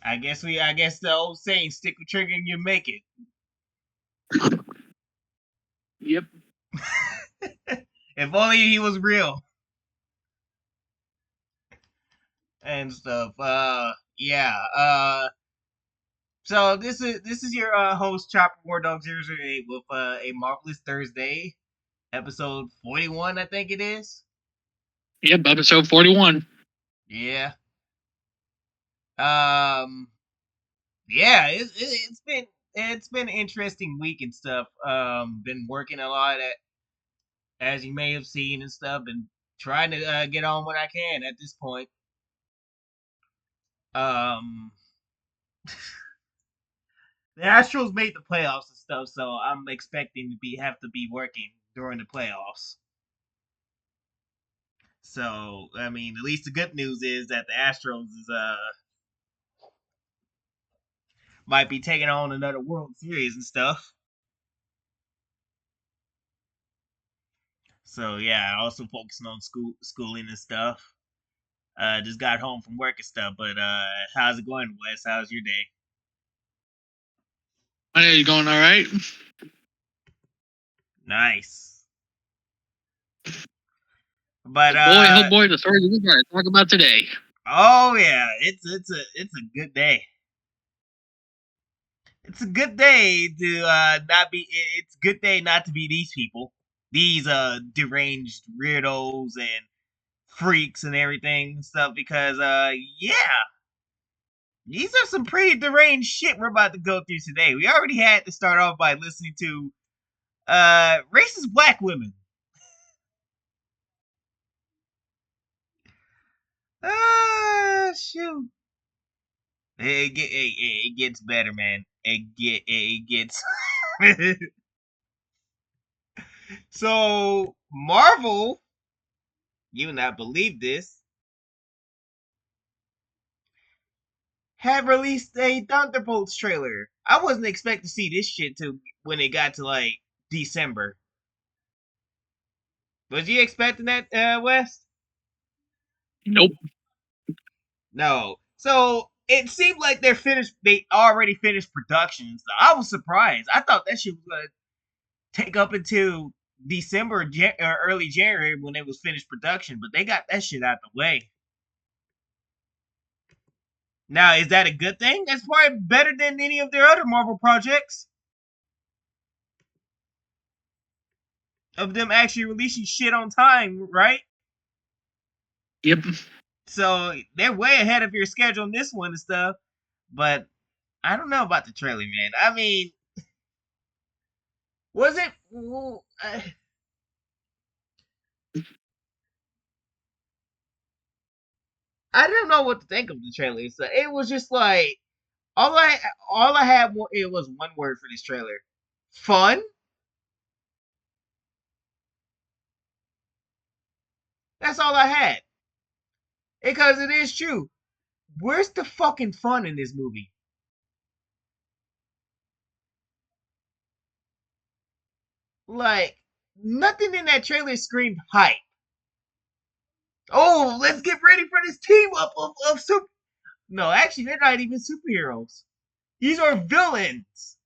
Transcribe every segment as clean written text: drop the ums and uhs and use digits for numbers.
I guess the old saying, "Stick with trigger and you make it." Yep. If only he was real and stuff. Yeah. So this is your host Chopper War Dog 008 with a marvelous Thursday episode 41, I think it is. Yep, episode 41. Yeah. Um. Yeah. It's been an interesting week and stuff. Been working a lot as you may have seen and stuff, and trying to get on what I can at this point. Um. The Astros made the playoffs and stuff, so I'm expecting to have to be working during the playoffs. So I mean, at least the good news is that the Astros is might be taking on another World Series and stuff. So yeah, also focusing on schooling and stuff. Just got home from work and stuff. But how's it going, Wes? How's your day? My day's going all right. Nice. But Oh boy, the story we're going to talk about today. oh yeah, it's a good day. It's a good day to not be. It's a good day not to be these people, these deranged weirdos and freaks and everything and stuff. Because yeah, these are some pretty deranged shit we're about to go through today. We already had to start off by listening to racist black women. Shoot. It gets better, man. It gets. So Marvel, you would not believe this, had released a Thunderbolts trailer. I wasn't expecting to see this shit till when it got to like December. Was you expecting that, West? Nope. No. So it seemed like they're finished. They already finished production. So I was surprised. I thought that shit was gonna take up until December or early January when it was finished production, but they got that shit out the way. Now, is that a good thing? That's probably better than any of their other Marvel projects of them actually releasing shit on time, right? Yep. So they're way ahead of your schedule on this one and stuff. But I don't know about the trailer, man. I mean, was it? I don't know what to think of the trailer. So it was just like all I all I had. It was one word for this trailer: fun. That's all I had. Because it is true. Where's the fucking fun in this movie? Like nothing in that trailer screamed hype. Oh, let's get ready for this team up of super. No, actually, they're not even superheroes. These are villains.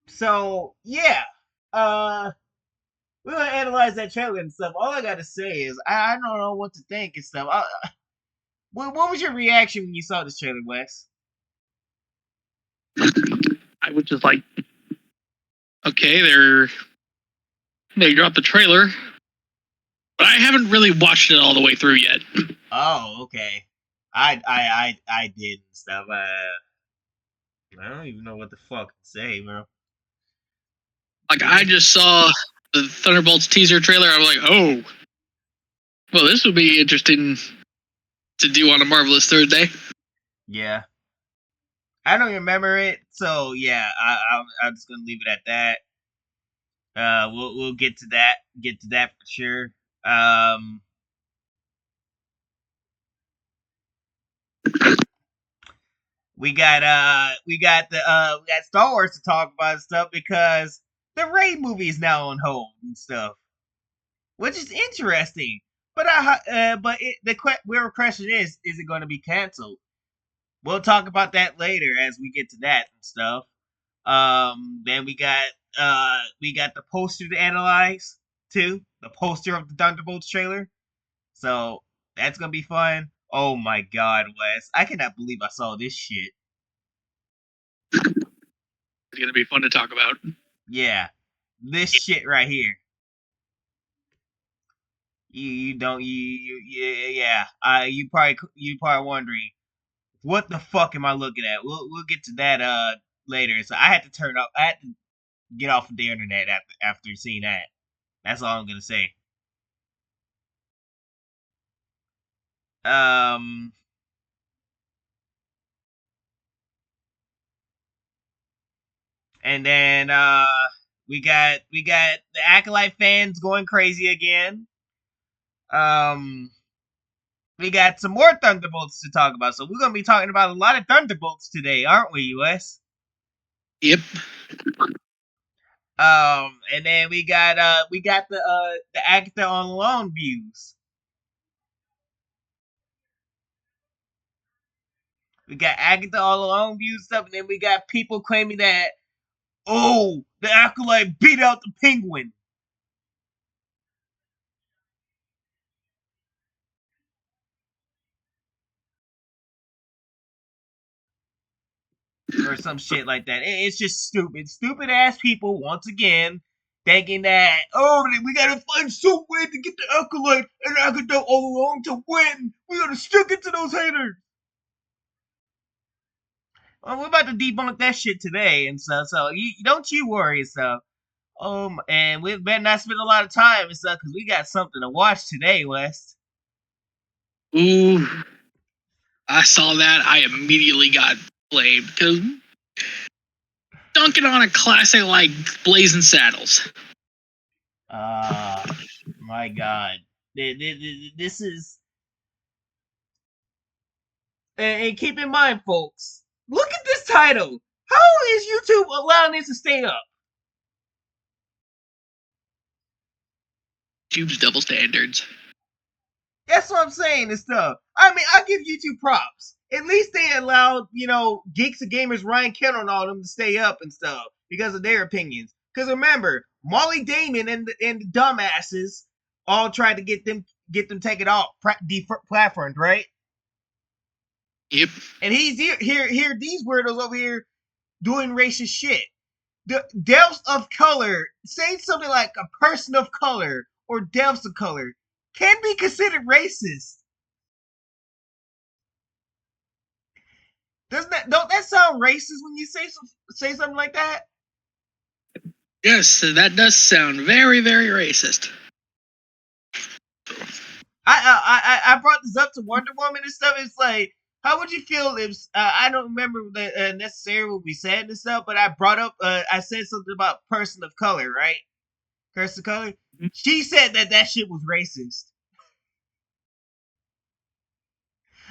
So yeah, uh, we're gonna analyze that trailer and stuff. All I gotta say is I don't know what to think and stuff. What was your reaction when you saw this trailer, Wes? I was just like, okay, they dropped the trailer, but I haven't really watched it all the way through yet. Oh, okay. I did and stuff. I don't even know what the fuck to say, bro. Like, I just saw the Thunderbolts teaser trailer. I'm like, oh, well, this will be interesting to do on a Marvelous Thursday. Yeah, I don't remember it, so yeah, I'm just gonna leave it at that. We'll get to that for sure. Um, we got Star Wars to talk about and stuff because the Rey movie is now on hold and stuff. which is interesting. But the real question is it going to be canceled? We'll talk about that later as we get to that and stuff. Then we got the poster to analyze too, the poster of the Thunderbolts trailer. So that's gonna be fun. Oh my god, Wes, I cannot believe I saw this shit. It's gonna be fun to talk about. Yeah, this shit right here. You don't yeah. You probably wondering what the fuck am I looking at? We'll get to that later. So I had to I had to get off of the internet after seeing that. That's all I'm gonna say. Um, and then we got the Acolyte fans going crazy again. Um, we got some more Thunderbolts to talk about. So we're gonna be talking about a lot of Thunderbolts today, aren't we, Wes? Yep. And then we got the Agatha on loan views. We got Agatha all alone views stuff, and then we got people claiming that the Acolyte beat out the Penguin. Or some shit like that. It's just stupid. Stupid ass people, once again, thinking that, we gotta find some way to get the Acolyte and Agatha all along to win. We gotta stick it to those haters. Well, we're about to debunk that shit today and stuff, so don't you worry and stuff. And we better not spend a lot of time and stuff, because we got something to watch today, West. Ooh. I saw that. I immediately got blamed because dunking on a classic like Blazing Saddles. My God. This is. And keep in mind, folks, look at this title. How is YouTube allowing this to stay up? YouTube's double standards. That's what I'm saying and stuff. I mean, I give YouTube props. At least they allowed, Geeks and Gamers, Ryan Kendall and all them to stay up and stuff because of their opinions. Because remember, Molly Damon and the dumbasses all tried to get them taken off platformed, right? Yep. And he's here these weirdos over here doing racist shit. The devs of color, saying something like a person of color or devs of color, can be considered racist. Don't that sound racist when you say something like that? Yes, that does sound very, very racist. I brought this up to Wonder Woman and stuff. It's like, how would you feel if I don't remember necessarily what we said and stuff, but I brought up I said something about person of color, right? Person of color. Mm-hmm. She said that shit was racist.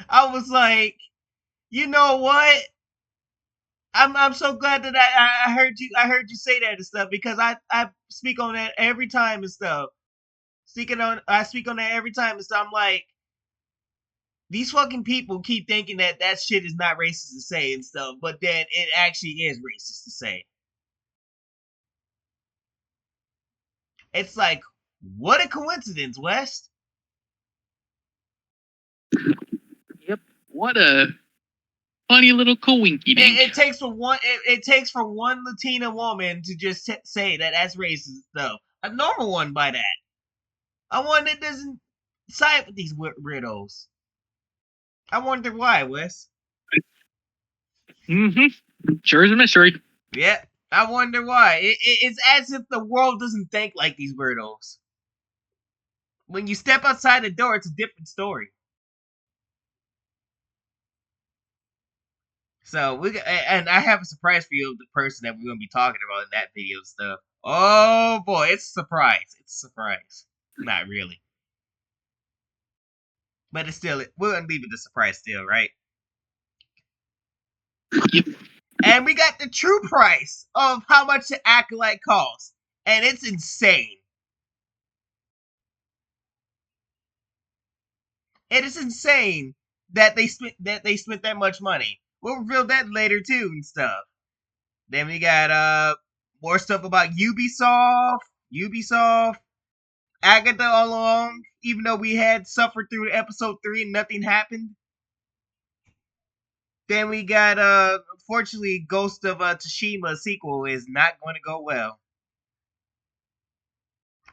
I was like, you know what? I'm so glad that I heard you say that and stuff, because I speak on that every time and stuff. I speak on that every time and stuff. I'm like, these fucking people keep thinking that shit is not racist to say and stuff, but then it actually is racist to say. It's like, what a coincidence, West. Yep. What a funny little coinky dink. It takes for one. It takes for one Latina woman to just say that that's racist, though. A normal one by that. A one that doesn't side with these weirdos. I wonder why, Wes. Mm-hmm. Sure is a mystery. Yeah, I wonder why. It's as if the world doesn't think like these weirdos. When you step outside the door, it's a different story. So and I have a surprise for you of the person that we're gonna be talking about in that video stuff. Oh boy, it's a surprise. It's a surprise. Not really. But it's still, we're gonna leave it a surprise still, right? Yep. And we got the true price of how much the Acolyte costs. And it's insane. It is insane that they spent that much money. We'll reveal that later too and stuff. Then we got more stuff about Ubisoft, Agatha all along. Even though we had suffered through episode 3 and nothing happened. Then we got unfortunately Ghost of Tsushima sequel is not going to go well.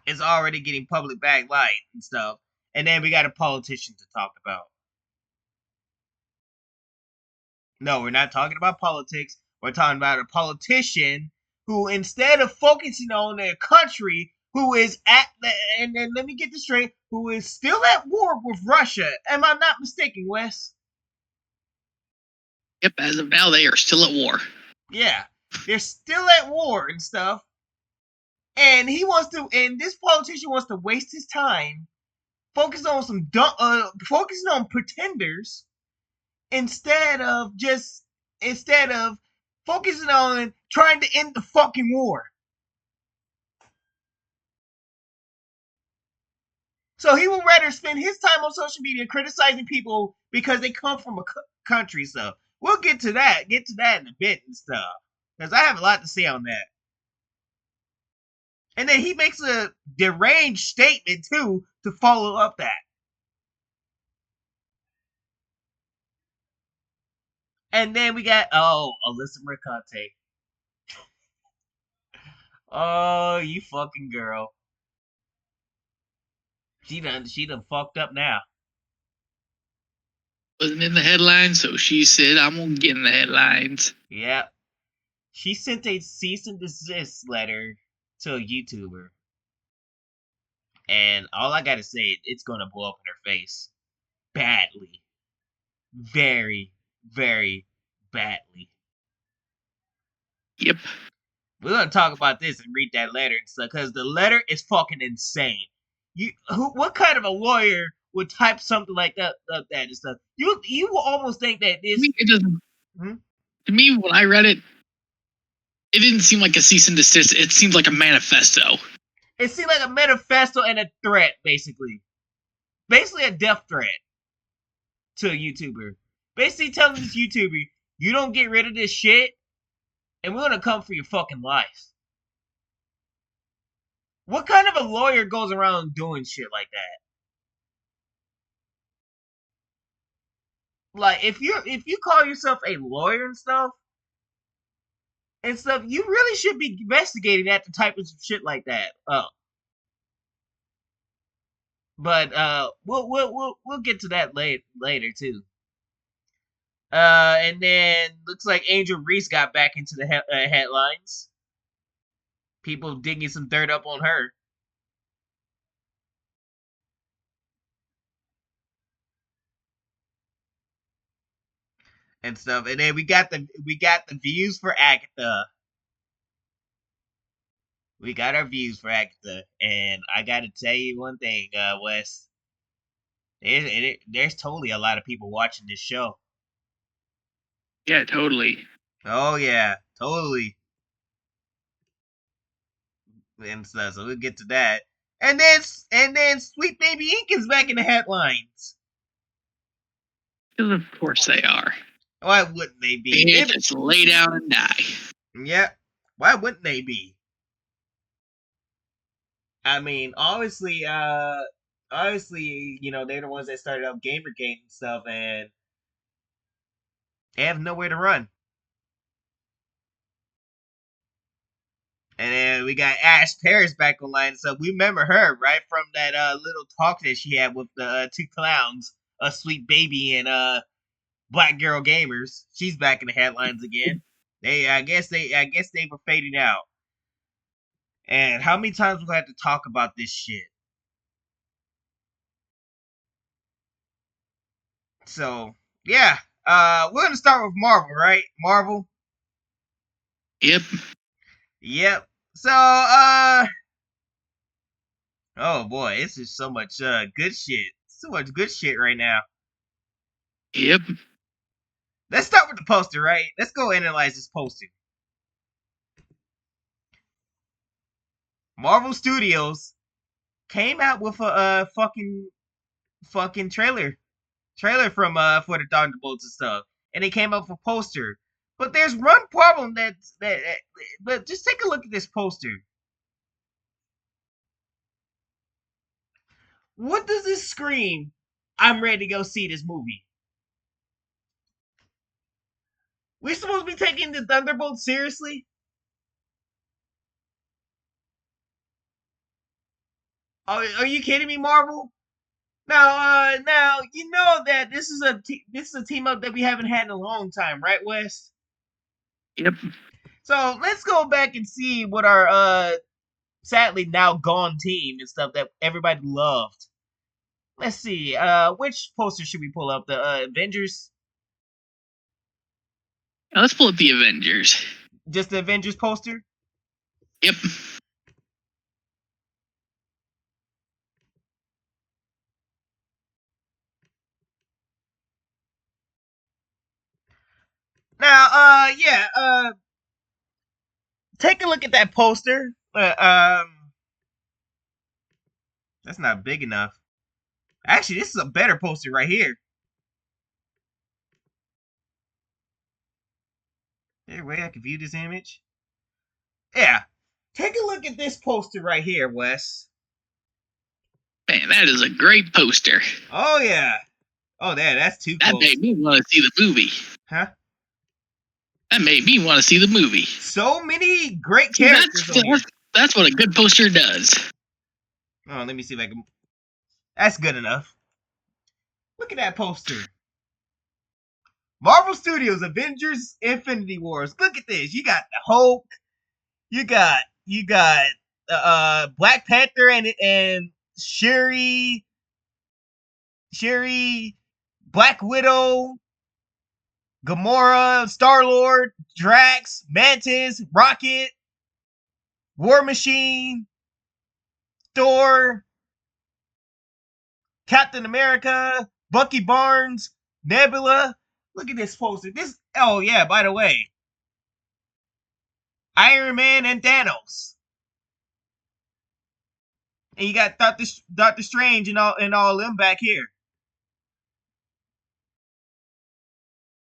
It's already getting public backlight and stuff. And then we got a politician to talk about. No, we're not talking about politics. We're talking about a politician who, instead of focusing on their country, who is and then let me get this straight, who is still at war with Russia. Am I not mistaken, Wes? Yep, as of now, they are still at war. Yeah, they're still at war and stuff. And this politician wants to waste his time focusing on pretenders instead of focusing on trying to end the fucking war. So he would rather spend his time on social media criticizing people because they come from a country. So we'll get to that in a bit and stuff, because I have a lot to say on that. And then he makes a deranged statement too to follow up that. And then we got Alyssa Mercante. Oh, you fucking girl. She done fucked up now. Wasn't in the headlines, so she said, I'm gonna get in the headlines. Yep. She sent a cease and desist letter to a YouTuber. And all I gotta say, it's gonna blow up in her face. Badly. Very, very badly. Yep. We're gonna talk about this and read that letter and stuff, because the letter is fucking insane. What kind of a lawyer would type something like that and stuff? You will almost think that this. To me, it doesn't. To me, when I read it, it didn't seem like a cease and desist. It seemed like a manifesto. It seemed like a manifesto and a threat, basically. Basically a death threat to a YouTuber. Basically telling this YouTuber, you don't get rid of this shit, and we're gonna come for your fucking life. What kind of a lawyer goes around doing shit like that? Like, if you call yourself a lawyer and stuff, you really should be investigating that type of shit like that. But we'll get to that later too. And then looks like Angel Reese got back into the headlines. People digging some dirt up on her. And stuff. And then we got the views for Agatha. We got our views for Agatha, and I gotta tell you one thing, Wes. There's totally a lot of people watching this show. Yeah, totally. Oh yeah, totally. And stuff. So we'll get to that. And then Sweet Baby Inc is back in the headlines. Because of course they are. Why wouldn't they be? They just lay down and die. Yeah. Why wouldn't they be? I mean, obviously, you know, they're the ones that started up Gamergate and stuff, and they have nowhere to run. And then we got Ash Paris back online, so we remember her, right, from that little talk that she had with the two clowns, Sweet Baby and Black Girl Gamers. She's back in the headlines again. I guess they were fading out. And how many times we have to talk about this shit? So yeah, we're gonna start with Marvel, right? Marvel. Yep. Yep. So oh boy, it's just so much good shit. So much good shit right now. Yep. Let's start with the poster, right? Let's go analyze this poster. Marvel Studios came out with a fucking trailer trailer from for the Thunderbolts and stuff, and they came up with a poster. But there's one problem but just take a look at this poster. What does this scream? I'm ready to go see this movie. We're supposed to be taking the Thunderbolts seriously? Are you kidding me, Marvel? Now you know that this is a team up that we haven't had in a long time, right, Wes? Yep. So let's go back and see what our sadly now gone team and stuff that everybody loved. Let's see. Which poster should we pull up? The Avengers? Now let's pull up the Avengers. Just the Avengers poster? Yep. Now, take a look at that poster. That's not big enough. Actually, this is a better poster right here. Is there a way I can view this image? Yeah. Take a look at this poster right here, Wes. Man, that is a great poster. Oh yeah. Oh, that's too That close. made me want to see the movie. Huh? That made me want to see the movie. So many great characters. That's what a good poster does. Oh, let me see if I can. That's good enough. Look at that poster. Marvel Studios Avengers Infinity Wars. Look at this. You got the Hulk. You got Black Panther and Shuri, Black Widow, Gamora, Star-Lord, Drax, Mantis, Rocket, War Machine, Thor, Captain America, Bucky Barnes, Nebula. Look at this poster. Oh yeah, by the way, Iron Man and Thanos. And you got Doctor Strange and all them back here.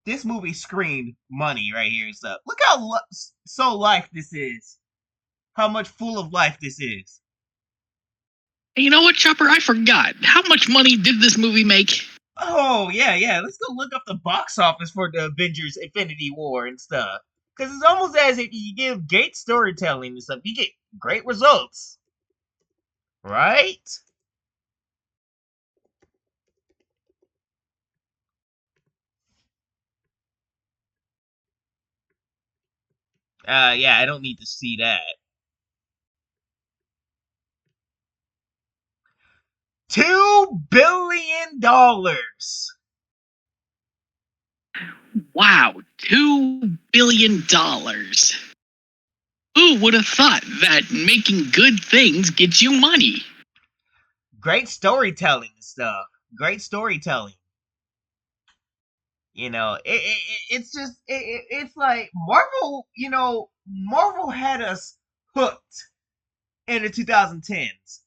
This movie screamed money right here and stuff. Look how so life this is. How much full of life this is. Hey, you know what, Chopper? I forgot. How much money did this movie make? Oh, yeah. Let's go look up the box office for the Avengers Infinity War and stuff. Because it's almost as if you give great storytelling and stuff, you get great results. Right? Yeah, I don't need to see that. $2 billion. Wow, $2 billion. Who would have thought that making good things gets you money? Great storytelling and stuff. Great storytelling. You know, it's just it's like Marvel. You know, Marvel had us hooked in the 2010s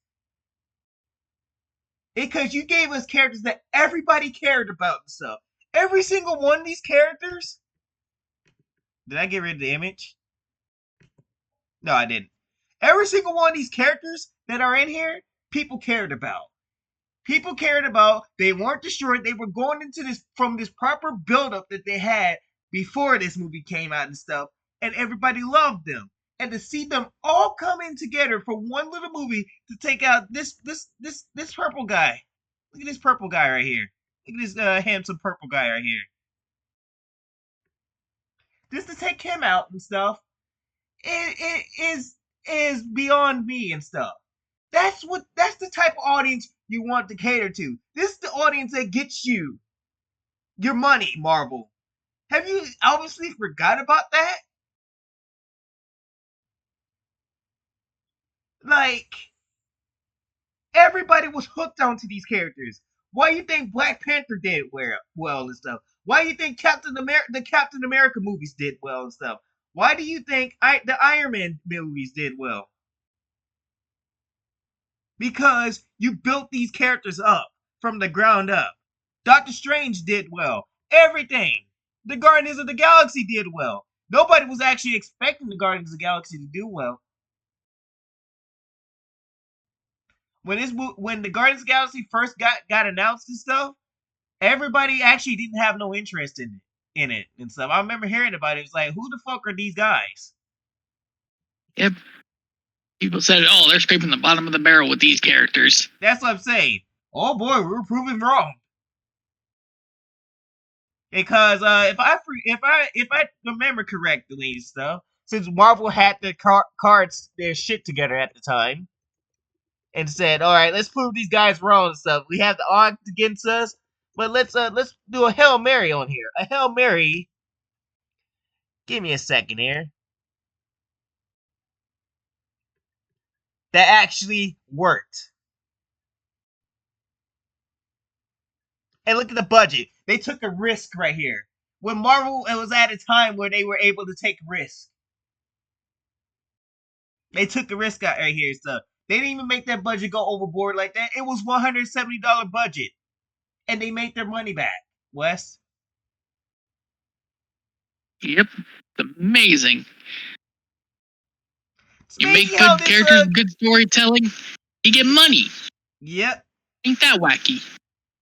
because you gave us characters that everybody cared about and stuff. Every single one of these characters. Did I get rid of the image? No, I didn't. Every single one of these characters that are in here, people cared about. People cared about. They weren't destroyed. They were going into this from this proper buildup that they had before this movie came out and stuff, and everybody loved them. And to see them all coming together for one little movie to take out this purple guy. Look at this purple guy right here. Look at this handsome purple guy right here. Just to take him out and stuff, it is beyond me and stuff. That's the type of audience you want to cater to. This is the audience that gets you your money, Marvel. Have you obviously forgot about that? Like, everybody was hooked onto these characters. Why you think Black Panther did well and stuff? Why you think the Captain America movies did well and stuff? Why do you think the Iron Man movies did well? Because you built these characters up from the ground up. Doctor Strange did well. Everything. The Guardians of the Galaxy did well. Nobody was actually expecting the Guardians of the Galaxy to do well. When the Guardians of the Galaxy first got announced and stuff, everybody actually didn't have no interest in it and stuff. I remember hearing about it. It's like, who the fuck are these guys? Yep. People said, "Oh, they're scraping the bottom of the barrel with these characters." That's what I'm saying. Oh boy, we're proven wrong. Because if I remember correctly and stuff, since Marvel had their cards their shit together at the time, and said, "All right, let's prove these guys wrong and stuff. We have the odds against us, but let's do a Hail Mary on here. A Hail Mary. Give me a second here. That actually worked. And look at the budget. They took a risk right here. When Marvel, it was at a time where they were able to take risks. They took a risk out right here, stuff. They didn't even make that budget go overboard like that. It was $170 budget, and they made their money back. Wes. Yep. It's amazing. It's You make amazing how good this. characters, good storytelling, you get money. Yep. Ain't that wacky?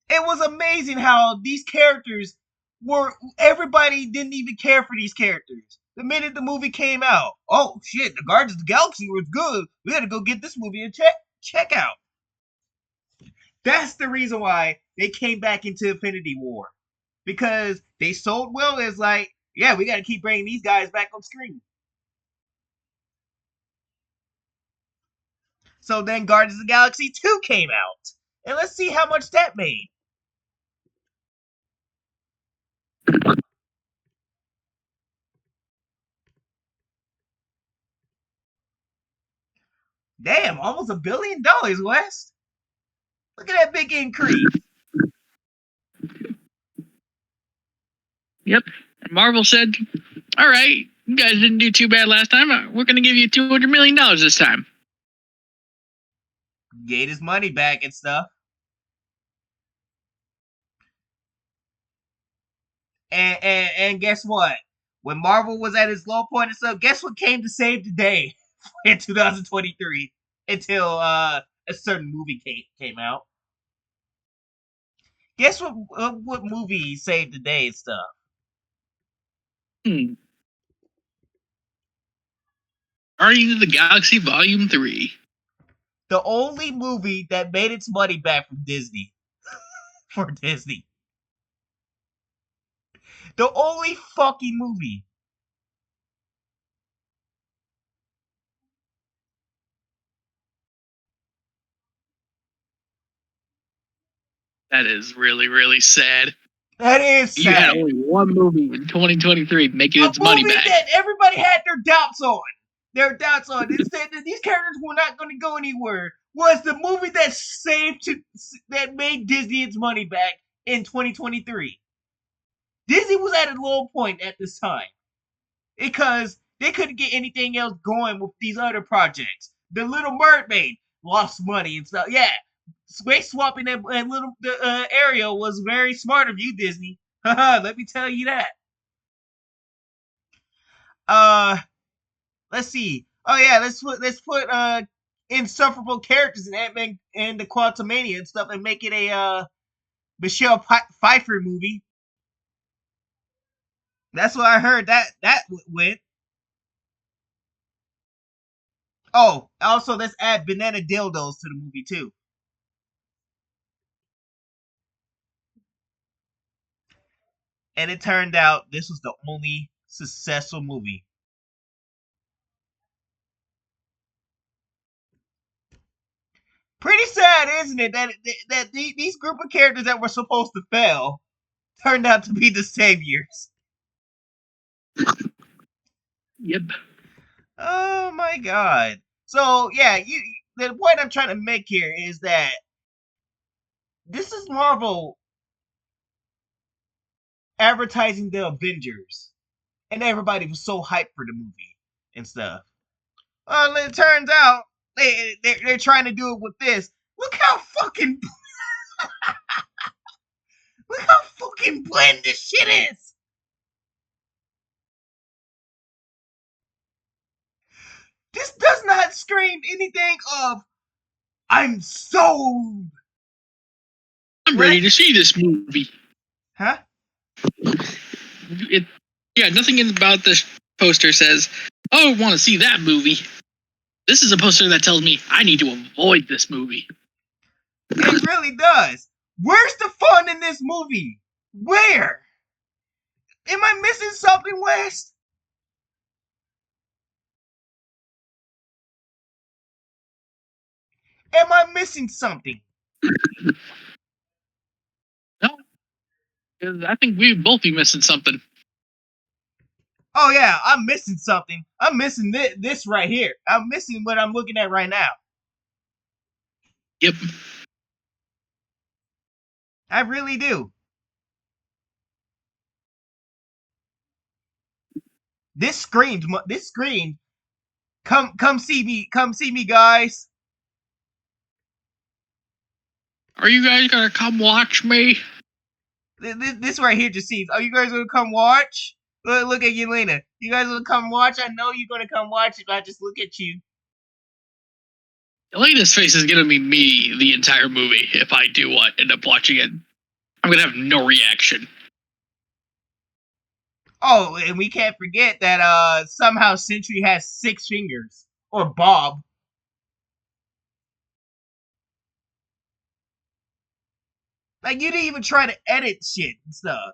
It was amazing how these characters were. Everybody didn't even care for these characters. The minute the movie came out, oh shit, the Guardians of the Galaxy was good. We had to go get this movie and check out. That's the reason why they came back into Infinity War. Because they sold well as like, yeah, we got to keep bringing these guys back on screen. So then Guardians of the Galaxy 2 came out. And let's see how much that made. Damn, almost $1 billion, West. Look at that big increase. Yep. And Marvel said, "All right, you guys didn't do too bad last time. We're going to give you $200 million this time." Get his money back and stuff. And guess what? When Marvel was at its low point and stuff, guess what came to save the day in 2023 until a certain movie came out? Guess what movie saved the day and stuff? Guardians of the Galaxy Volume 3. The only movie that made its money back from Disney. For Disney. The only fucking movie. That is really, really sad. That is sad. You had only one movie in 2023 making its money back. A movie that everybody had their doubts on. They said that these characters were not going to go anywhere. Was the movie that made Disney its money back in 2023. Disney was at a low point at this time because they couldn't get anything else going with these other projects. The Little Mermaid lost money and stuff. Yeah, space swapping and Ariel was very smart of you, Disney. Let me tell you that. Let's see. Oh yeah, let's put insufferable characters in Ant-Man and the Quantumania and stuff and make it a Michelle Pfeiffer movie. That's what I heard that went. Oh, also let's add banana dildos to the movie too. And it turned out this was the only successful movie. Pretty sad, isn't it? That these group of characters that were supposed to fail turned out to be the saviors. Yep. Oh my god. So yeah, the point I'm trying to make here is that this is Marvel advertising the Avengers, and everybody was so hyped for the movie and stuff. Well, it turns out they're trying to do it with this. Look how fucking bland this shit is. This does not scream anything of I'm sold. I'm What? ready to see this movie. Huh? Nothing about this poster says, "Oh, I want to see that movie." This is a poster that tells me I need to avoid this movie. It really does. Where's the fun in this movie? Where? Am I missing something, West? Am I missing something? No, I think we'd both be missing something. Oh yeah, I'm missing something. I'm missing this right here. I'm missing what I'm looking at right now. Yep. I really do. This screams. This screams. Come see me. Come see me, guys. Are you guys gonna come watch me? This right here just seems. Are you guys gonna come watch? Look at Yelena. You guys gonna come watch? I know you're gonna come watch if I just look at you. Elena's face is gonna be me the entire movie if I do end up watching it. I'm gonna have no reaction. Oh, and we can't forget that somehow Sentry has 6 fingers. Or Bob. Like you didn't even try to edit shit and stuff.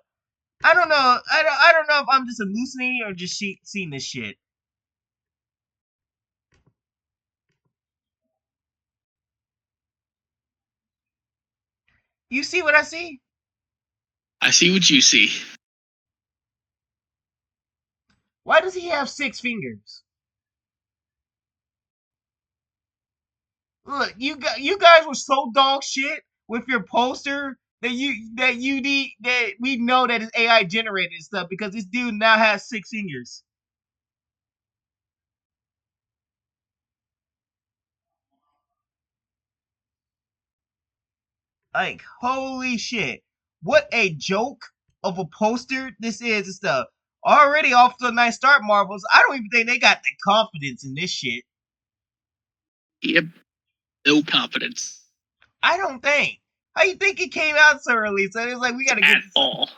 I don't know. I don't know if I'm just hallucinating or just seeing this shit. You see what I see? I see what you see. Why does he have 6 fingers? Look, you guys were so dog shit with your poster that we know that it's AI generated and stuff because this dude now has 6 fingers. Like holy shit. What a joke of a poster this is and stuff. Already off to a nice start, Marvels. I don't even think they got the confidence in this shit. Yep. No confidence. I don't think. How you think it came out so early? So it's like we gotta get at all.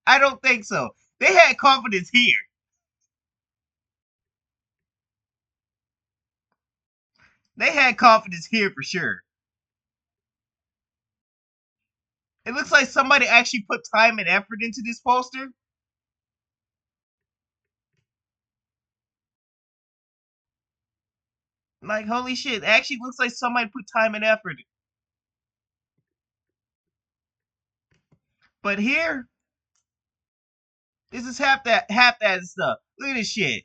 I don't think so. They had confidence here. They had confidence here for sure. It looks like somebody actually put time and effort into this poster. Like holy shit, it actually looks like somebody put time and effort. But here, this is half that stuff. Look at this shit.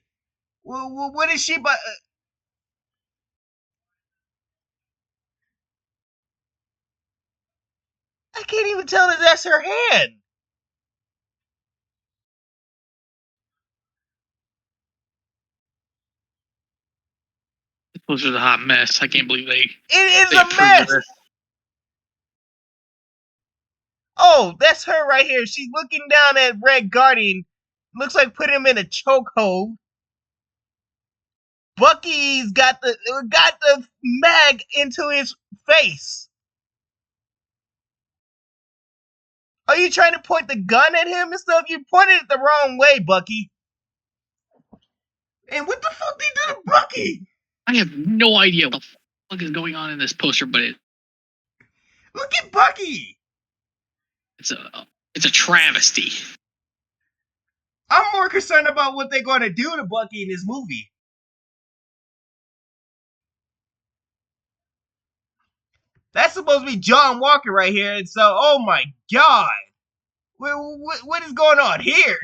Well, what is she? But I can't even tell that that's her hand. This was just a hot mess. I can't believe It is they a approved mess. this. Oh, that's her right here. She's looking down at Red Guardian. Looks like put him in a chokehold. Bucky's got the mag into his face. Are you trying to point the gun at him and stuff? You pointed it the wrong way, Bucky. And what the fuck they do to Bucky? I have no idea what the fuck is going on in this poster, but Look at Bucky. it's a travesty. I'm more concerned about what they're going to do to Bucky in this movie. That's supposed to be John Walker right here, and so, oh my god. What is going on here?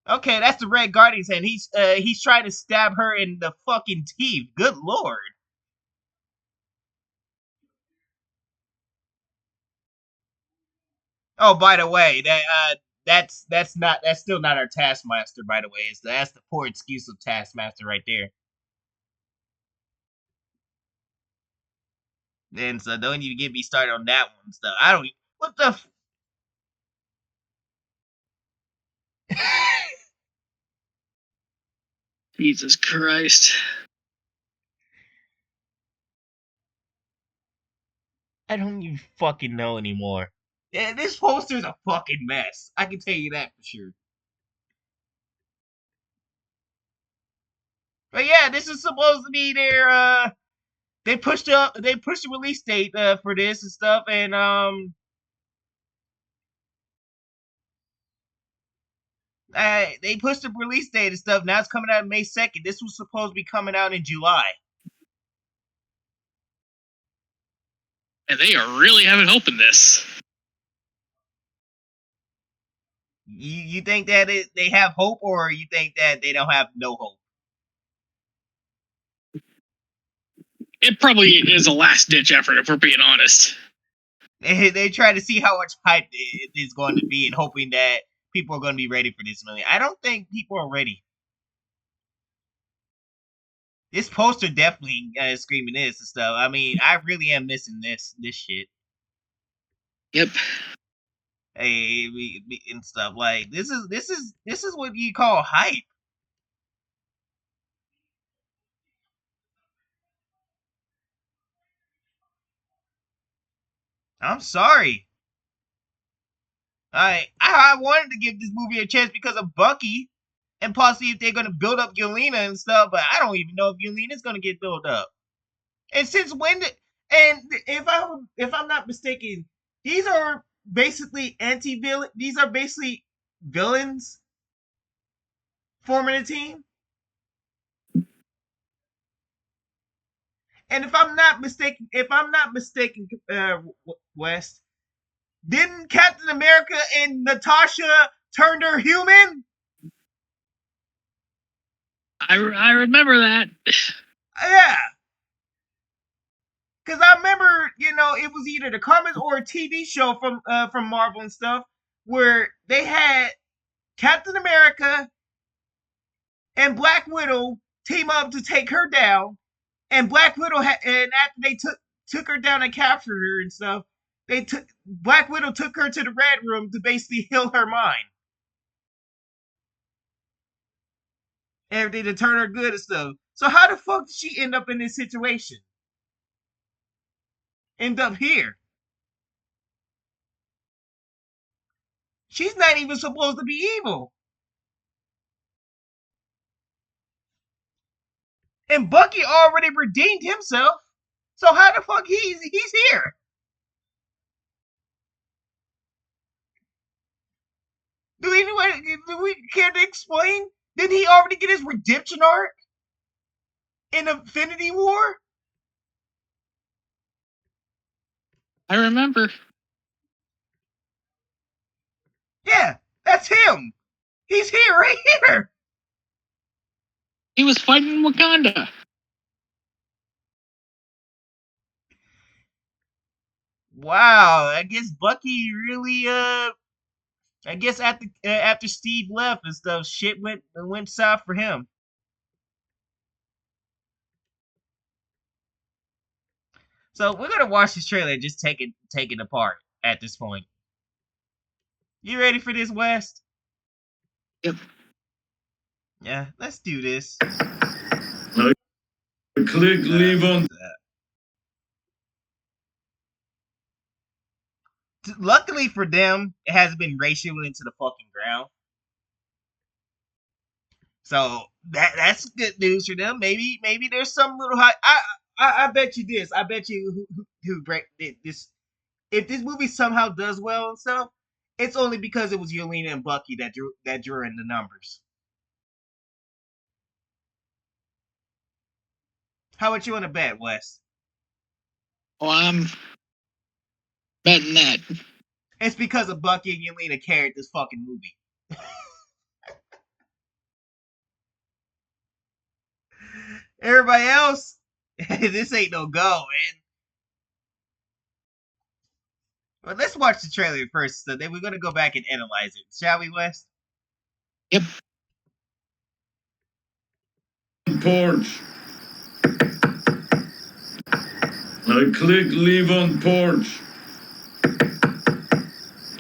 Okay, that's the Red Guardian's hand. He's trying to stab her in the fucking teeth. Good lord. Oh, by the way, that's still not our Taskmaster. By the way, that's the poor excuse of Taskmaster right there. And so don't even get me started on that one stuff. I don't. What the? Jesus Christ. I don't even fucking know anymore. Yeah, this poster's a fucking mess. I can tell you that for sure. But yeah, this is supposed to be their they pushed the release date for this and stuff, and they pushed the release date and stuff. Now it's coming out May 2nd. This was supposed to be coming out in July. And they are really having hope in this. You think that they have hope, or you think that they don't have no hope? It probably is a last-ditch effort, if we're being honest. They try to see how much hype it is going to be, and hoping that people are going to be ready for this movie. I don't think people are ready. This poster definitely is screaming this and stuff. I mean, I really am missing this shit. Yep. Hey, and stuff like this is what you call hype. I'm sorry. I wanted to give this movie a chance because of Bucky, and possibly if they're gonna build up Yelena and stuff, but I don't even know if Yelena's gonna get built up. And since when did, and if I'm not mistaken, these are basically anti-villain. These are basically villains forming a team. And if I'm not mistaken, West, didn't Captain America and Natasha turn her human? I remember that. Yeah. Because I remember, it was either the comics or a TV show from Marvel and stuff where they had Captain America and Black Widow team up to take her down, and Black Widow and after they took her down and captured her and stuff, Black Widow took her to the Red Room to basically heal her mind, everything to turn her good and stuff. So how the fuck did she end up in this situation? End up here? She's not even supposed to be evil. And Bucky already redeemed himself. So how the fuck he's here? Do we care to explain? Did he already get his redemption arc in Infinity War? I remember. Yeah, that's him. He's here, right here. He was fighting Wakanda. Wow, I guess Bucky really I guess after Steve left and stuff, shit went south for him. So we're gonna watch this trailer and just take it apart at this point. You ready for this, West? Yep. Yeah, let's do this. Click leave on. Luckily for them, it hasn't been racial into the fucking ground. So that's good news for them. Maybe there's some little high. I bet you this. I bet you who break this. If this movie somehow does well and stuff, it's only because it was Yelena and Bucky that drew in the numbers. How much you want to bet, Wes? Well, I'm betting that. It's because of Bucky and Yelena carried this fucking movie. Everybody else, this ain't no go, man. But let's watch the trailer first, so then we're gonna go back and analyze it, shall we, Wes? Yep. Porch. I click leave on porch.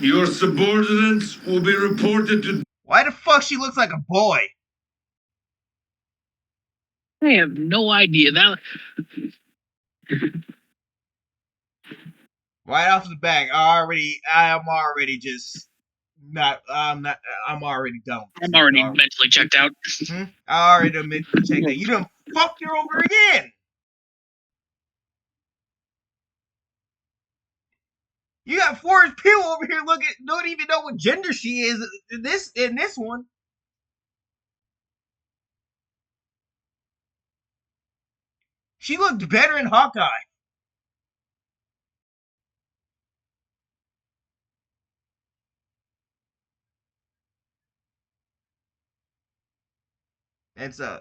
Your subordinates will be reported to... Why the fuck she looks like a boy? I have no idea. That Right off the back, I'm already just not. I'm already done. I'm already mentally checked out. I already mentally checked that. You done fucked her over again. You got Florence Pugh over here looking, don't even know what gender she is in this one. She looked better in Hawkeye. And so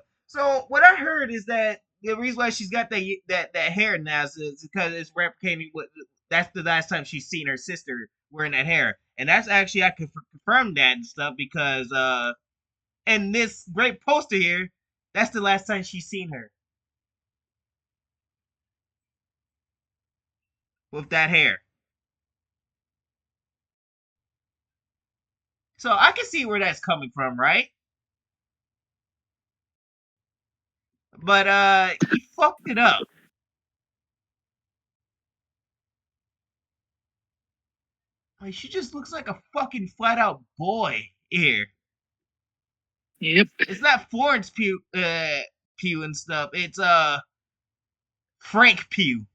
what I heard is that the reason why she's got that hair now is because it's replicating what that's the last time she's seen her sister wearing that hair, and that's actually I could confirm that and stuff because in this great poster here, that's the last time she's seen her with that hair. So I can see where that's coming from, right? But you fucked it up. Like she just looks like a fucking flat out boy here. Yep. It's not Florence Pugh Pugh and stuff. It's Frank Pugh.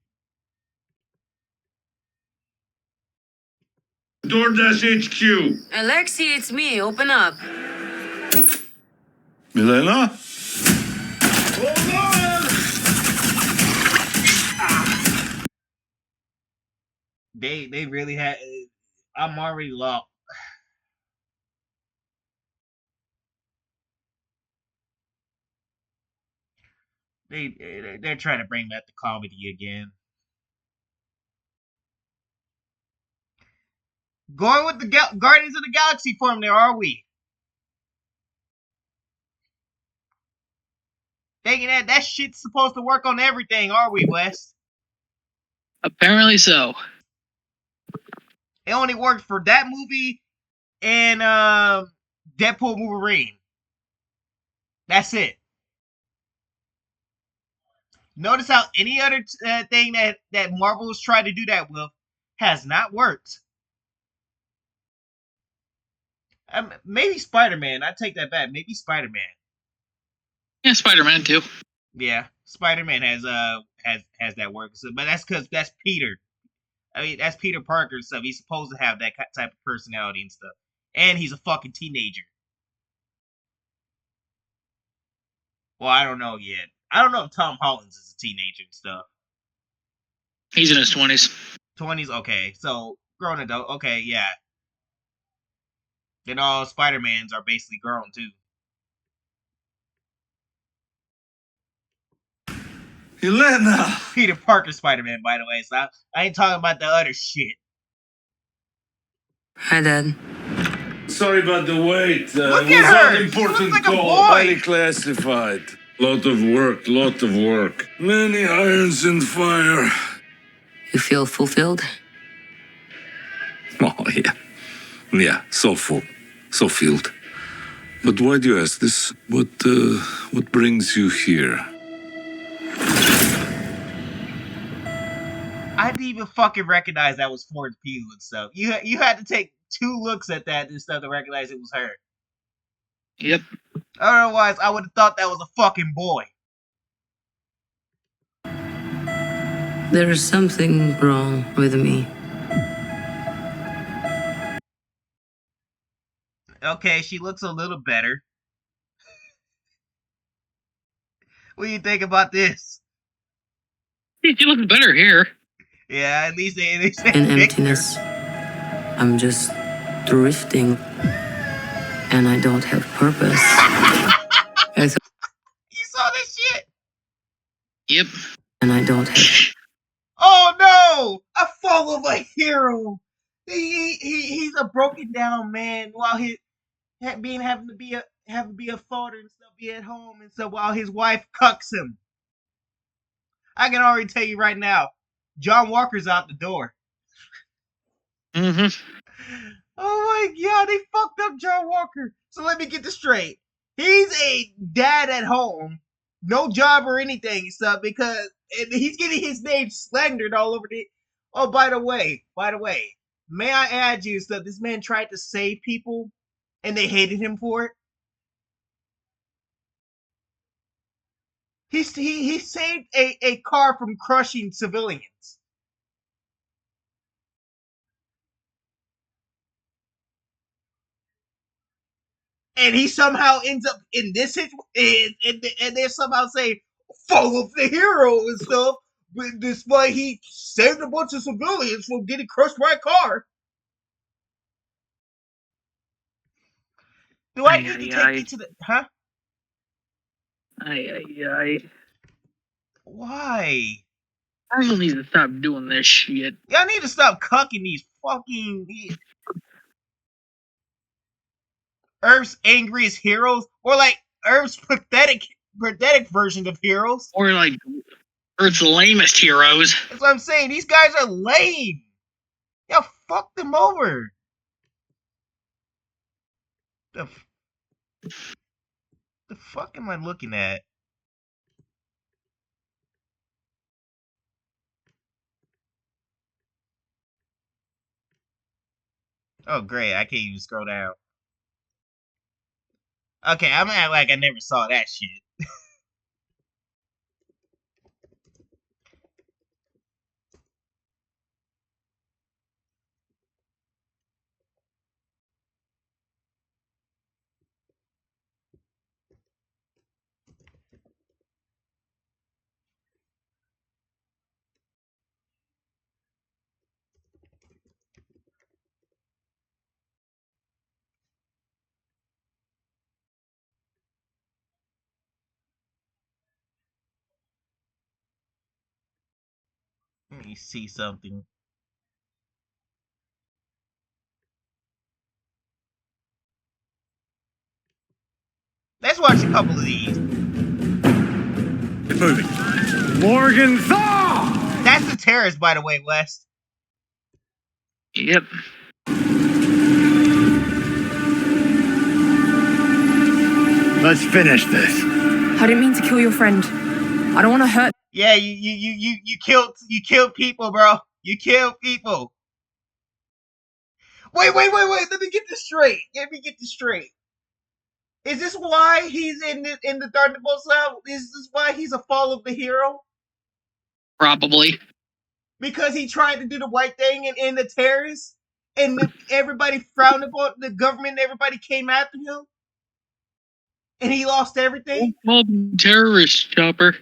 DoorDash HQ. Alexi, it's me. Open up. Milena? They really had. I'm already lost. They're trying to bring back the comedy again. Going with the Guardians of the Galaxy form, there are we? Thinking that shit's supposed to work on everything, are we, Wes? Apparently so. It only worked for that movie and Deadpool Wolverine. That's it. Notice how any other thing that Marvel's tried to do that with has not worked. Maybe Spider-Man. I take that back. Maybe Spider-Man. Yeah, Spider-Man too. Yeah, Spider-Man has that work. So, but that's because that's Peter. I mean, that's Peter Parker and stuff. He's supposed to have that type of personality and stuff. And he's a fucking teenager. Well, I don't know yet. I don't know if Tom Holland's is a teenager and stuff. He's in his 20s. 20s, okay. So, grown adult, okay, yeah. Then all Spider-Mans are basically grown, too. Elena! Peter Parker Spider-Man, by the way. So I ain't talking about the other shit. Hi, Dad. Sorry about the wait. Look it at was her! an She important looks like a call. boy! Highly classified. Lot of work. Many irons in fire. You feel fulfilled? Oh, yeah. Yeah, so full. So filled. But why do you ask this? What brings you here? I didn't even fucking recognize that was Florence Pugh and stuff. You had to take 2 looks at that and stuff to recognize it was her. Yep. Otherwise, I would have thought that was a fucking boy. There is something wrong with me. Okay, she looks a little better. What do you think about this? She looks better here. Yeah, at least they In said Victor. emptiness, I'm just drifting. And I don't have purpose. You saw this shit? Yep. And I don't have... Oh no! A fall of a hero. He's a broken down man while he having to be a father and stuff, be at home and stuff while his wife cucks him. I can already tell you right now, John Walker's out the door. Mm-hmm. Oh my god, they fucked up John Walker. So let me get this straight. He's a dad at home, no job or anything, stuff because he's getting his name slandered all over the. Oh, by the way, may I add you that this man tried to save people, and they hated him for it. He saved a car from crushing civilians. And he somehow ends up in this situation, and they somehow say full of the hero and stuff. But despite he saved a bunch of civilians from getting crushed by a car. Do I need to take you to the huh? Why? I really need to stop doing this shit. Y'all need to stop cucking these fucking Earth's angriest heroes, or like Earth's pathetic version of heroes. Or like Earth's lamest heroes. That's what I'm saying. These guys are lame. Y'all fuck them over. The fuck am I looking at? Oh great, I can't even scroll down. Okay, I'm gonna act like I never saw that shit. Let me see something. Let's watch a couple of these. Get moving. Morgenthau! That's the terrorist, by the way, West. Yep. Let's finish this. I didn't mean to kill your friend. I don't want to hurt. Yeah, you killed people, bro. You killed people. Wait. Let me get this straight. Is this why he's in the Thunderbolts now? Is this why he's a fall of the hero? Probably. Because he tried to do the right thing and the terrorists, and everybody frowned upon the government. Everybody came after him, and he lost everything. Well, terrorist, Chopper.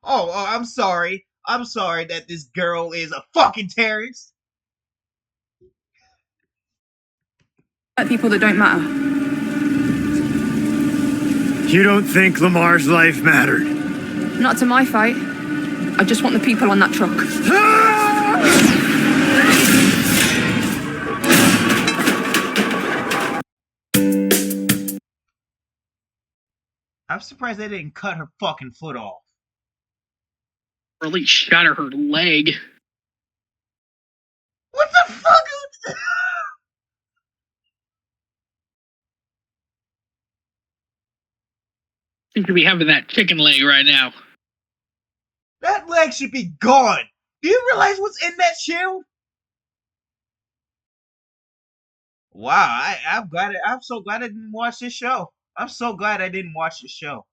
Oh, I'm sorry. I'm sorry that this girl is a fucking terrorist. People that don't matter. You don't think Lamar's life mattered? Not to my fight. I just want the people on that truck. I'm surprised they didn't cut her fucking foot off. Or at least shatter her leg. What the fuck? Seems to be having that chicken leg right now. That leg should be gone. Do you realize what's in that shield? Wow, I'm glad. I'm so glad I didn't watch this show. I'm so glad I didn't watch this show.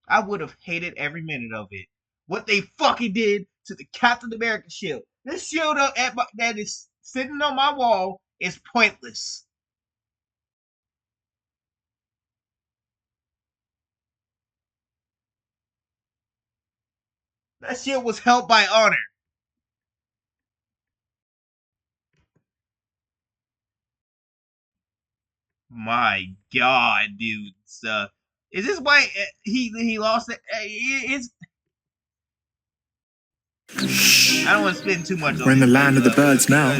I would have hated every minute of it. What they fucking did to the Captain America shield. This shield that is sitting on my wall is pointless. That shield was held by honor. My God, dude. Is this why he lost it? I don't want to spend too much on We're in the land of the birds now.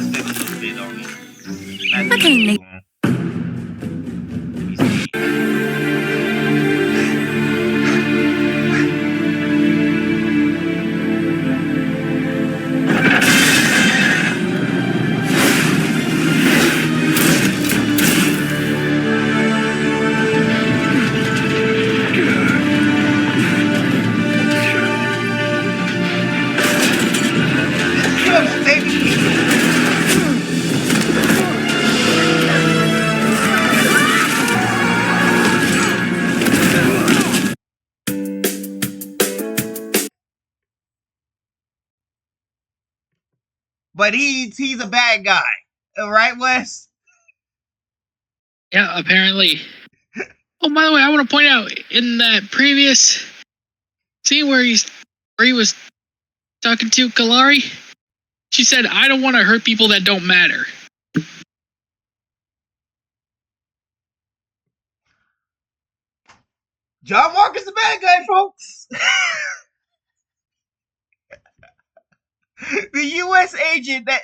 Okay, Nate. but he's a bad guy, right, Wes? Yeah, apparently. Oh, by the way, I want to point out in that previous scene where he was talking to Kalari, she said, "I don't want to hurt people that don't matter." John Walker's the bad guy, folks. The U.S. agent that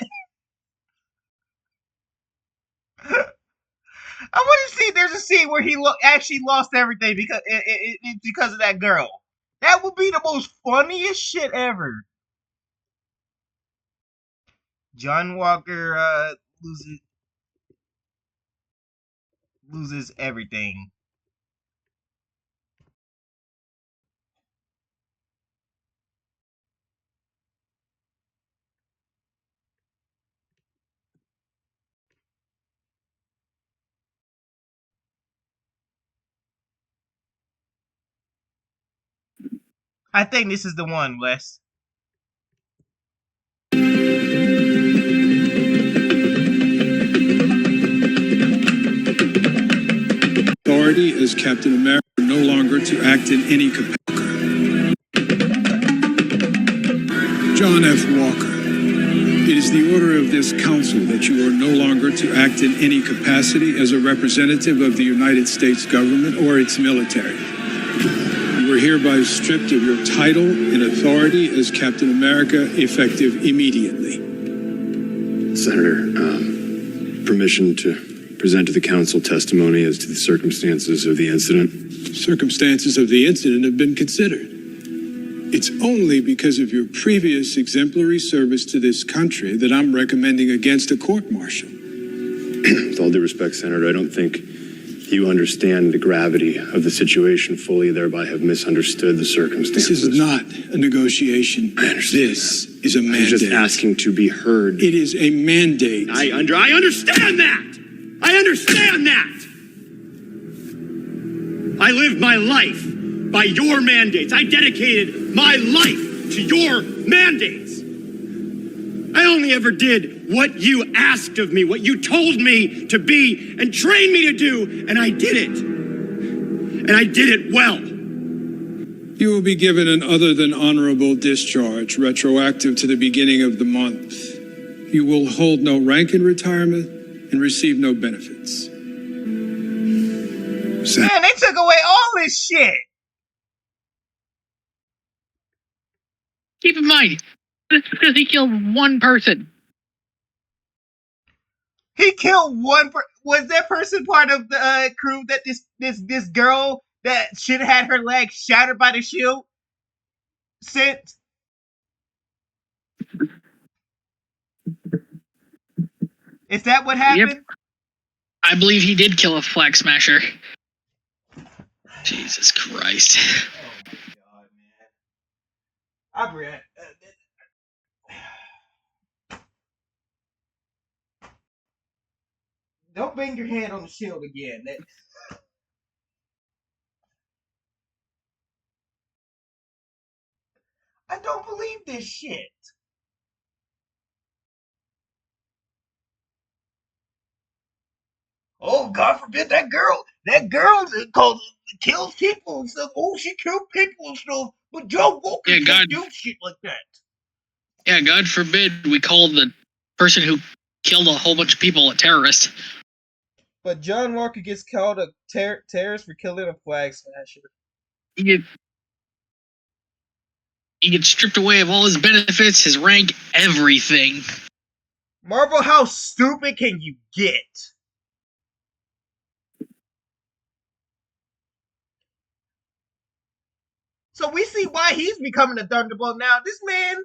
I want to see. There's a scene where he actually lost everything because of that girl. That would be the most funniest shit ever. John Walker loses everything. I think this is the one, Wes. Authority as Captain America no longer to act in any capacity. John F. Walker, it is the order of this council that you are no longer to act in any capacity as a representative of the United States government or its military. You are hereby stripped of your title and authority as Captain America, effective immediately. Senator, permission to present to the council testimony as to the circumstances of the incident. Circumstances of the incident have been considered. It's only because of your previous exemplary service to this country that I'm recommending against a court-martial. With all due respect, Senator, I don't think you understand the gravity of the situation fully, thereby have misunderstood the circumstances. This is not a negotiation. I understand. This is a mandate. I'm just asking to be heard. It is a mandate. I understand that! I understand that! I lived my life by your mandates. I dedicated my life to your mandates. I only ever did what you asked of me, what you told me to be and trained me to do, and I did it. And I did it well. You will be given an other than honorable discharge, retroactive to the beginning of the month. You will hold no rank in retirement and receive no benefits. Man, they took away all this shit. Keep in mind, this is because he killed one person. He killed one. Was that person part of the crew that this girl that should have had her leg shattered by the shield sent? Is that what happened? Yep. I believe he did kill a flag smasher. Jesus Christ. Oh my god, man. I've read. Don't bang your head on the shield again. I don't believe this shit. Oh, God forbid that girl kills people and stuff. Oh, she killed people and stuff. But Joe Walker can't do shit like that. Yeah, God forbid we call the person who killed a whole bunch of people a terrorist. But John Walker gets called a terrorist for killing a flag smasher. He gets stripped away of all his benefits, his rank, everything. Marvel, how stupid can you get? So we see why he's becoming a Thunderbolt now. This man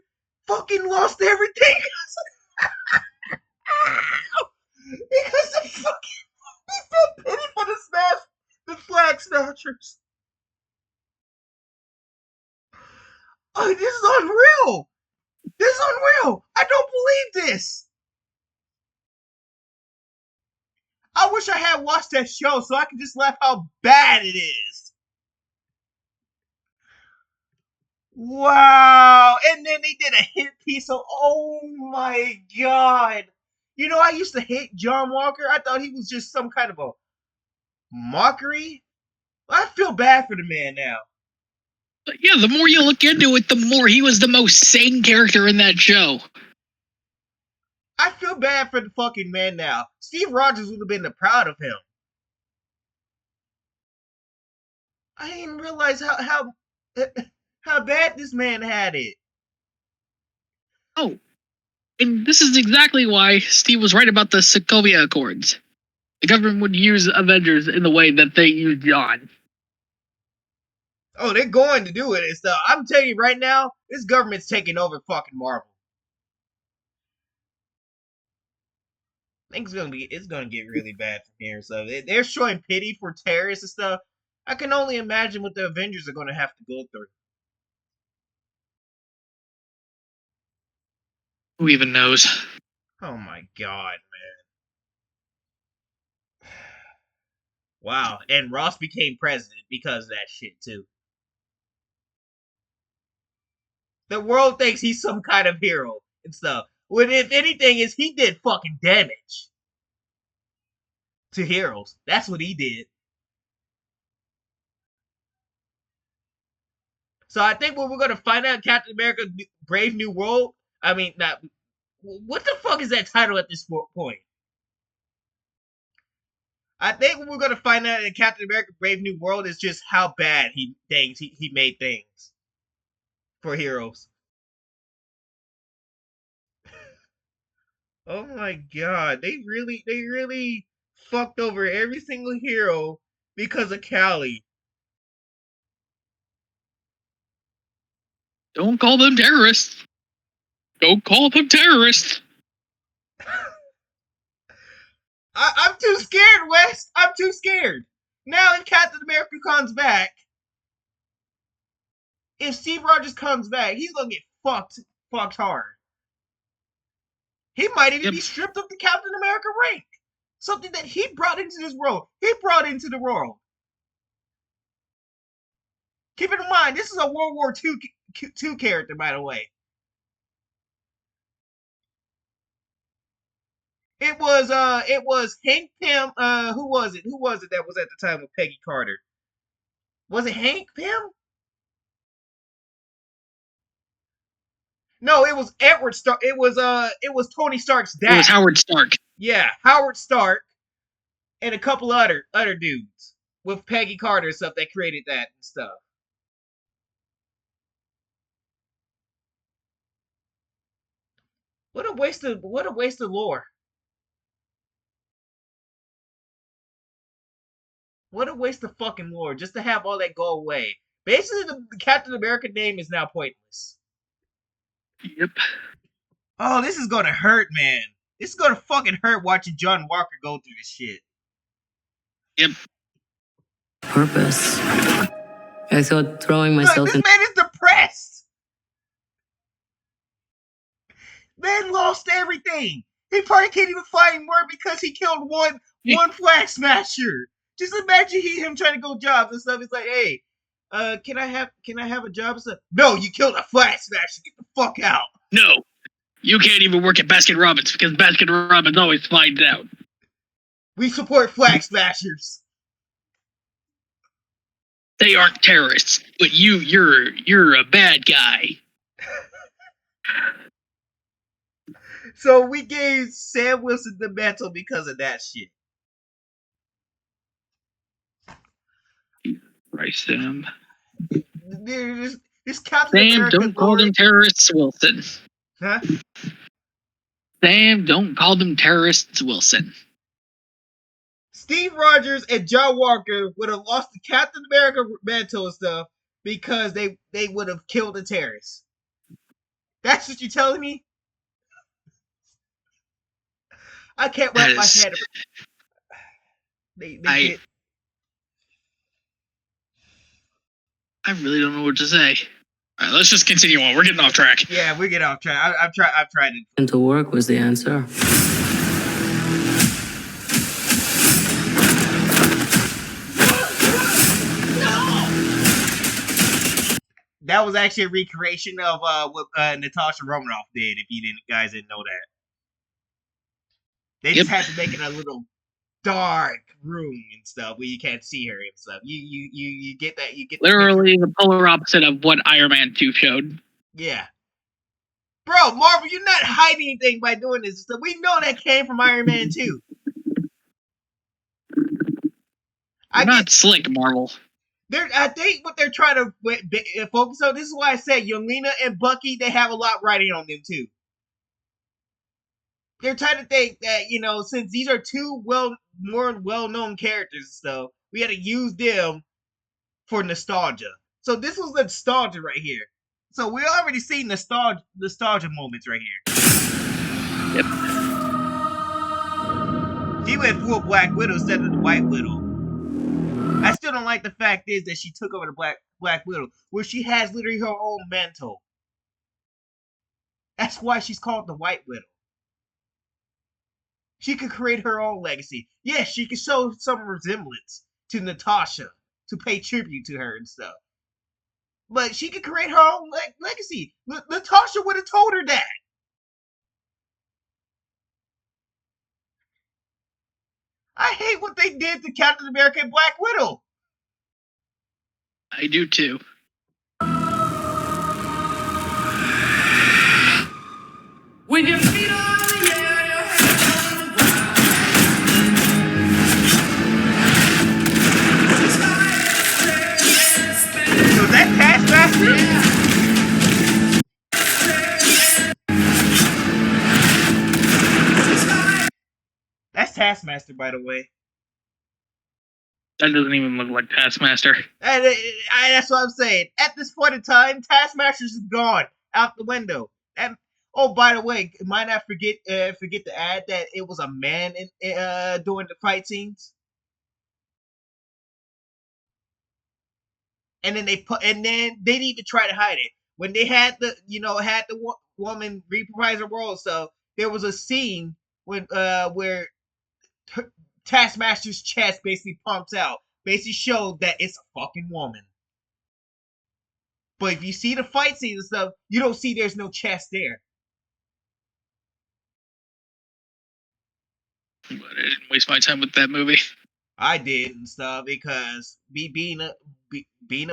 fucking lost everything. Because the fucking he felt pity for the flag snatchers. Oh, this is unreal. This is unreal. I don't believe this. I wish I had watched that show so I could just laugh how bad it is. Wow! And then they did a hit piece of, oh my god! You know, I used to hate John Walker. I thought he was just some kind of a mockery. I feel bad for the man now. But yeah, the more you look into it, the more he was the most sane character in that show. I feel bad for the fucking man now. Steve Rogers would have been proud of him. I didn't realize how bad this man had it. Oh, and this is exactly why Steve was right about the Sokovia Accords. The government would use Avengers in the way that they used John. Oh, they're going to do it and stuff. I'm telling you right now, this government's taking over fucking Marvel. I think it's gonna get really bad from here. So they're showing pity for terrorists and stuff. I can only imagine what the Avengers are gonna have to go through. Who even knows? Oh my god, man. Wow. And Ross became president because of that shit too. The world thinks he's some kind of hero and stuff. When if anything is he did fucking damage to heroes. That's what he did. So I think what we're gonna find out, Captain America: Brave New World. I mean, not what the fuck is that title at this point? I think what we're gonna find out in Captain America: Brave New World is just how bad he made things for heroes. Oh my god, they really fucked over every single hero because of Callie. Don't call them terrorists. Don't call them terrorists. I'm too scared, Wes. I'm too scared. Now if Captain America comes back, if Steve Rogers comes back, he's gonna get fucked hard. He might even be stripped of the Captain America rank. Something that he brought into this world. He brought into the world. Keep in mind, this is a World War II character, by the way. It was Hank Pym. Who was it? Who was it that was at the time with Peggy Carter? Was it Hank Pym? No, it was Edward Stark. It was Tony Stark's dad. It was Howard Stark. Yeah, Howard Stark and a couple other dudes with Peggy Carter and stuff that created that and stuff. What a waste of lore. What a waste of fucking lore just to have all that go away. Basically, the Captain America name is now pointless. Yep. Oh, this is gonna hurt, man. This is gonna fucking hurt watching John Walker go through this shit. Yep. Purpose. I thought throwing myself Look, this man is depressed. Man lost everything. He probably can't even find work because he killed one Flag Smasher. Just imagine him trying to go jobs and stuff. It's like, hey, can I have a job and stuff? No, you killed a Flag Smasher. Get the fuck out. No, you can't even work at Baskin Robbins because Baskin Robbins always finds out. We support Flag Smashers. They aren't terrorists, but you're a bad guy. So we gave Sam Wilson the mantle because of that shit. Right, Sam. This Captain Sam, America don't call them terrorists, Wilson. Huh? Sam, don't call them terrorists, Wilson. Steve Rogers and John Walker would have lost the Captain America mantle and stuff because they would have killed the terrorists. That's what you're telling me? I can't wrap my head around. I really don't know what to say. All right, let's just continue on. We're getting off track. Yeah, we're getting off track. I've tried it. into work was the answer. That was actually a recreation of what Natasha Romanoff did. If you guys didn't know that, they just had to make it a little dark room and stuff where you can't see her and stuff. You get that? You get literally the polar opposite of what Iron Man 2 showed. Yeah. Bro, Marvel, you're not hiding anything by doing this. So we know that came from Iron Man 2. I'm not slick, Marvel. I think what they're trying to focus on, this is why I said Yelena and Bucky, they have a lot riding on them too. They're trying to think that, since these are two more well-known characters and stuff, we had to use them for nostalgia. So this was nostalgia right here. So we already seen nostalgia moments right here. Yep. She went full Black Widow instead of the White Widow. I still don't like the fact is that she took over the Black Widow, where she has literally her own mantle. That's why she's called the White Widow. She could create her own legacy. Yes, she could show some resemblance to Natasha to pay tribute to her and stuff. But she could create her own legacy. Natasha would have told her that. I hate what they did to Captain America and Black Widow. I do too. With your feet on the air, your head on the ground. So that Taskmaster? That's Taskmaster, by the way. That doesn't even look like Taskmaster. That's what I'm saying. At this point in time, Taskmaster's gone out the window. And by the way, might I forget to add that it was a man during the fight scenes. And then they didn't even try to hide it when they had the woman reprise her role. So there was a scene where Taskmaster's chest basically pumps out, basically showed that it's a fucking woman. But if you see the fight scenes and stuff, you don't see there's no chest there. But I didn't waste my time with that movie. I did and stuff because being a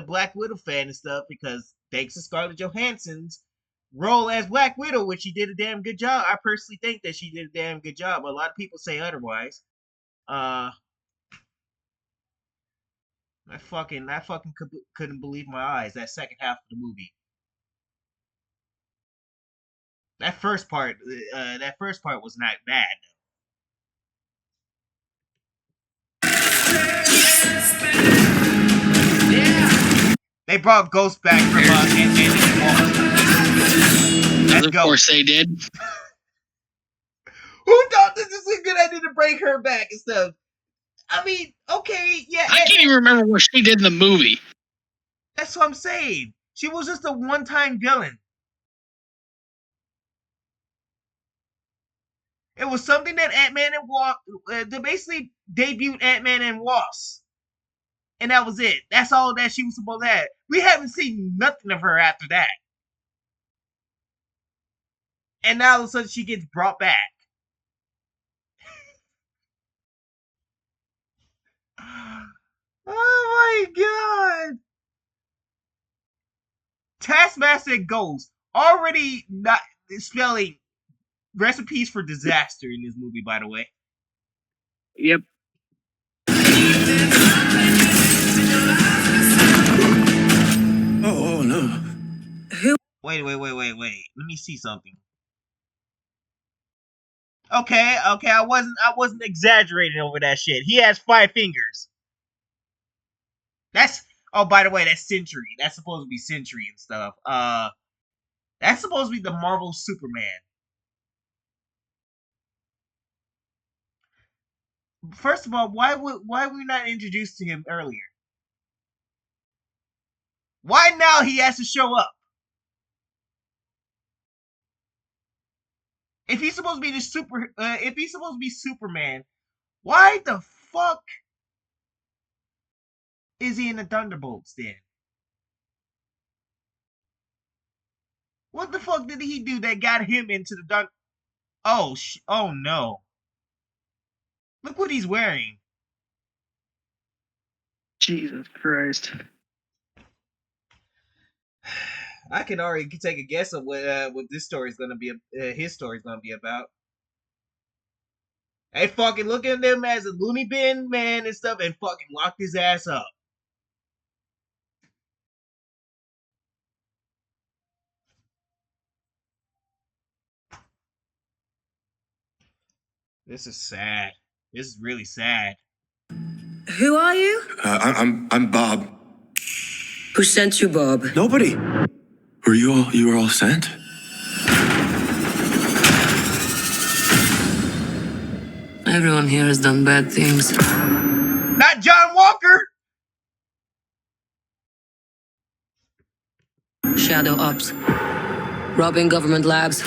Black Widow fan and stuff, because thanks to Scarlett Johansson's role as Black Widow, which she did a damn good job. I personally think that she did a damn good job. A lot of people say otherwise. I fucking couldn't believe my eyes. That second half of the movie. That first part was not bad. They brought Ghost back from Ant-Man and Wasp. Of course they did. Who thought this was a good idea to bring her back and stuff? I mean, okay, yeah. I can't even remember what she did in the movie. That's what I'm saying. She was just a one-time villain. It was something that Ant-Man and Wasp, they basically debuted Ant-Man and Wasp. And that was it. That's all that she was supposed to have. We haven't seen nothing of her after that. And now all of a sudden she gets brought back. Oh my god! Taskmaster and Ghost already not spelling recipes for disaster in this movie, by the way. Yep. Oh no. Wait. Let me see something. Okay. I wasn't exaggerating over that shit. He has 5 fingers. By the way, that's Sentry. That's supposed to be Sentry and stuff. That's supposed to be the Marvel Superman. First of all, why were we not introduced to him earlier? Why now he has to show up? If he's supposed to be if he's supposed to be Superman, why the fuck is he in the Thunderbolts then? What the fuck did he do that got him into the dark? Oh, oh no. Look what he's wearing. Jesus Christ. I can already take a guess of what this story is gonna be. His story is gonna be about. They fucking look at him as a loony bin man and stuff, and fucking locked his ass up. This is sad. This is really sad. Who are you? I'm Bob. Who sent you, Bob? Nobody. Were you were all sent? Everyone here has done bad things. Not John Walker! Shadow ops. Robbing government labs.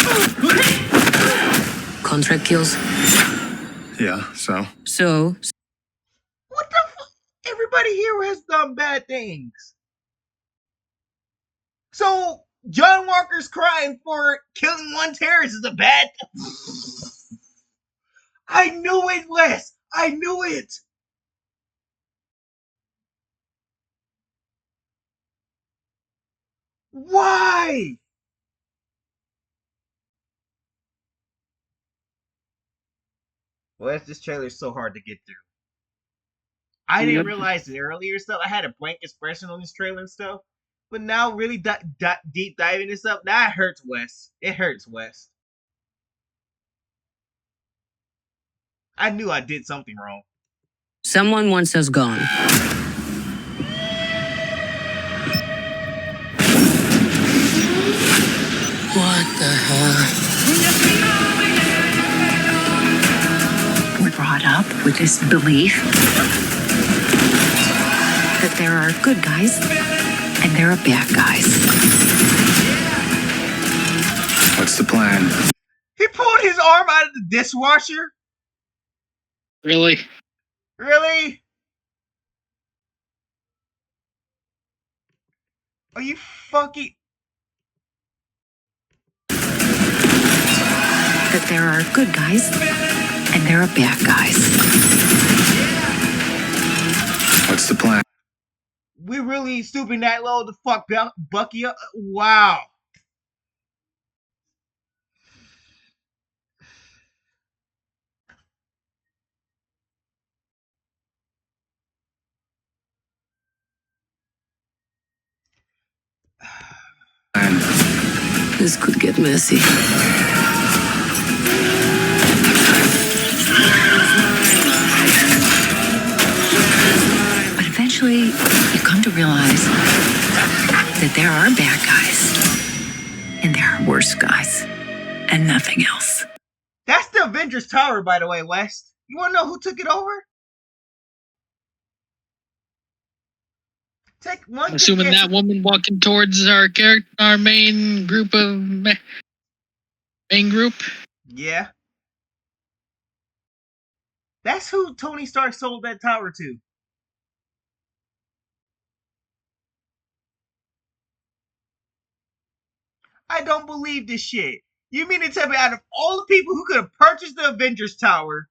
Contract kills. Yeah, so? So, What the fuck? Everybody here has done bad things. So, John Walker's crime for killing one terrorist is a bad... I knew it, Wes! I knew it! Why? Wes, this trailer is so hard to get through. I didn't realize it earlier stuff. I had a blank expression on this trailer and stuff. But now really deep diving this up, now it hurts Wes. It hurts Wes. I knew I did something wrong. someone wants us gone. What the hell? We're brought up with this belief that there are good guys and there are bad guys. What's the plan? He pulled his arm out of the dishwasher? Really? Really? Are you fucking... That there are good guys and there are bad guys. What's the plan? We really stooping that low to fuck Bucky up? Wow. This could get messy. But eventually, you come to realize that there are bad guys and there are worse guys and nothing else. That's the Avengers Tower, by the way, West. You wanna know who took it over? Take one. I'm assuming that woman walking towards our character, our main group of main group. Yeah. That's who Tony Stark sold that tower to. I don't believe this shit. You mean to tell me out of all the people who could have purchased the Avengers Tower,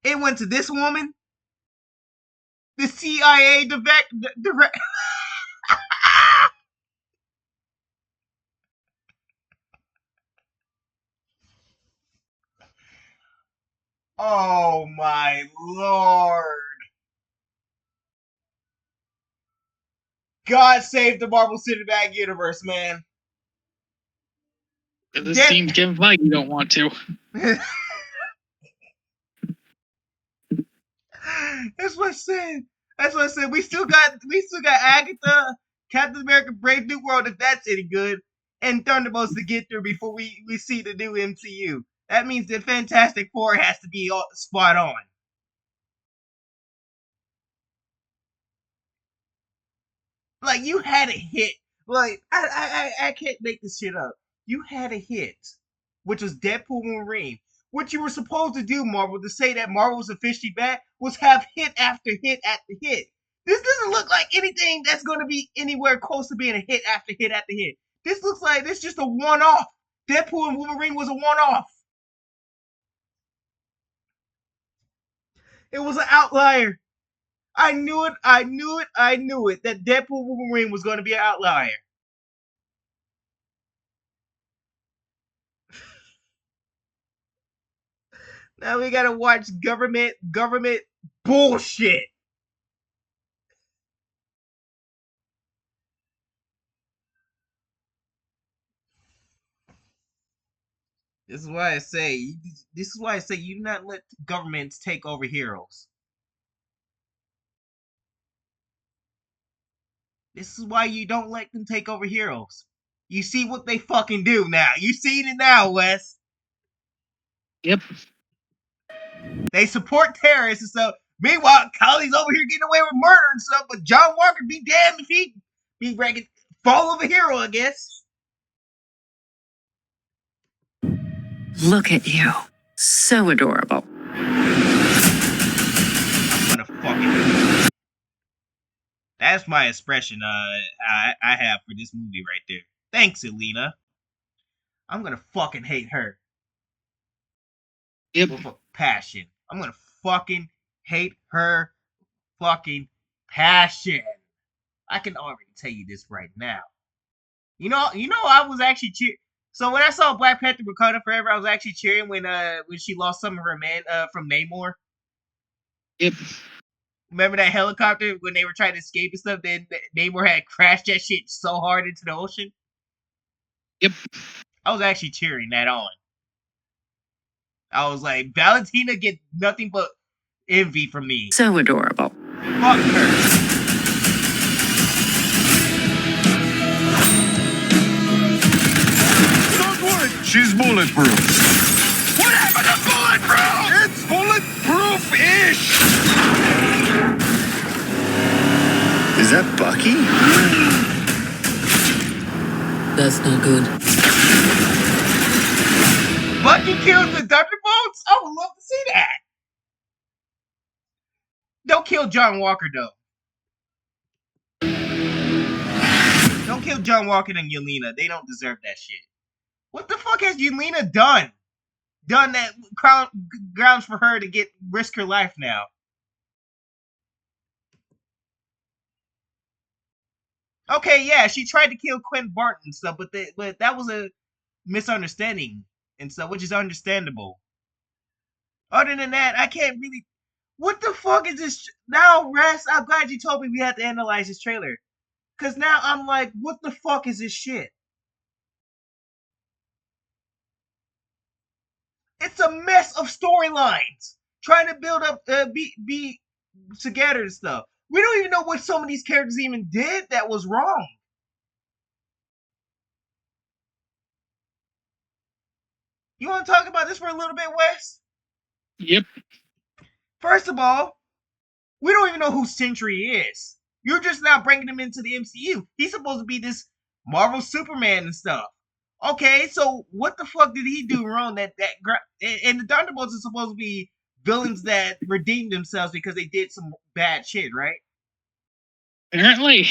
it went to this woman? The CIA direct. Oh my lord. God save the Marvel Cinematic Universe, man. This team Kevin Feige you don't want to. That's what I said. That's what I said. We still got Agatha, Captain America, Brave New World, if that's any good, and Thunderbolts to get through before we see the new MCU. That means that Fantastic Four has to be spot on. Like, you had a hit. Like, I can't make this shit up. You had a hit, which was Deadpool and Wolverine. What you were supposed to do, Marvel, to say that Marvel was officially back, was have hit after hit after hit. This doesn't look like anything that's going to be anywhere close to being a hit after hit after hit. This looks like this just a one-off. Deadpool and Wolverine was a one-off. It was an outlier. I knew it. That Deadpool Wolverine was going to be an outlier. Now we gotta watch government bullshit. This is why I say you do not let governments take over heroes. This is why you don't let them take over heroes. You see what they fucking do now. You seen it now, Wes. Yep. They support terrorists and stuff. Meanwhile, Kylie's over here getting away with murder and stuff, but John Walker be damned if he be reckon fall of a hero, I guess. Look at you. So adorable. I'm gonna fucking. That's my expression I have for this movie right there. Thanks, Elena. I'm gonna fucking hate her. Yep. With a passion. I'm gonna fucking hate her fucking passion. I can already tell you this right now. You know, I was actually cheering. So when I saw Black Panther Wakanda Forever, I was actually cheering when she lost some of her men from Namor. Yep. Remember that helicopter when they were trying to escape and stuff? Then Namor had crashed that shit so hard into the ocean. Yep. I was actually cheering that on. I was like, Valentina get nothing but envy from me. So adorable. Fuck her. She's bulletproof. What happened to bulletproof? It's bulletproof-ish. Is that Bucky? That's not good. Bucky kills the Thunderbolts? I would love to see that. Don't kill John Walker, though. Don't kill John Walker and Yelena. They don't deserve that shit. What the fuck has Yelena done? Done that grounds for her to risk her life now. Okay, yeah, she tried to kill Quentin Barton and stuff, but that was a misunderstanding and stuff, which is understandable. Other than that, I can't really. What the fuck is this? Now, Rest, I'm glad you told me we had to analyze this trailer. Because now I'm like, what the fuck is this shit? It's a mess of storylines. Trying to build up, be together and stuff. We don't even know what some of these characters even did that was wrong. You want to talk about this for a little bit, Wes? Yep. First of all, we don't even know who Sentry is. You're just now bringing him into the MCU. He's supposed to be this Marvel Superman and stuff. Okay, so what the fuck did he do wrong? And the Thunderbolts are supposed to be villains that redeemed themselves because they did some bad shit, right? Apparently.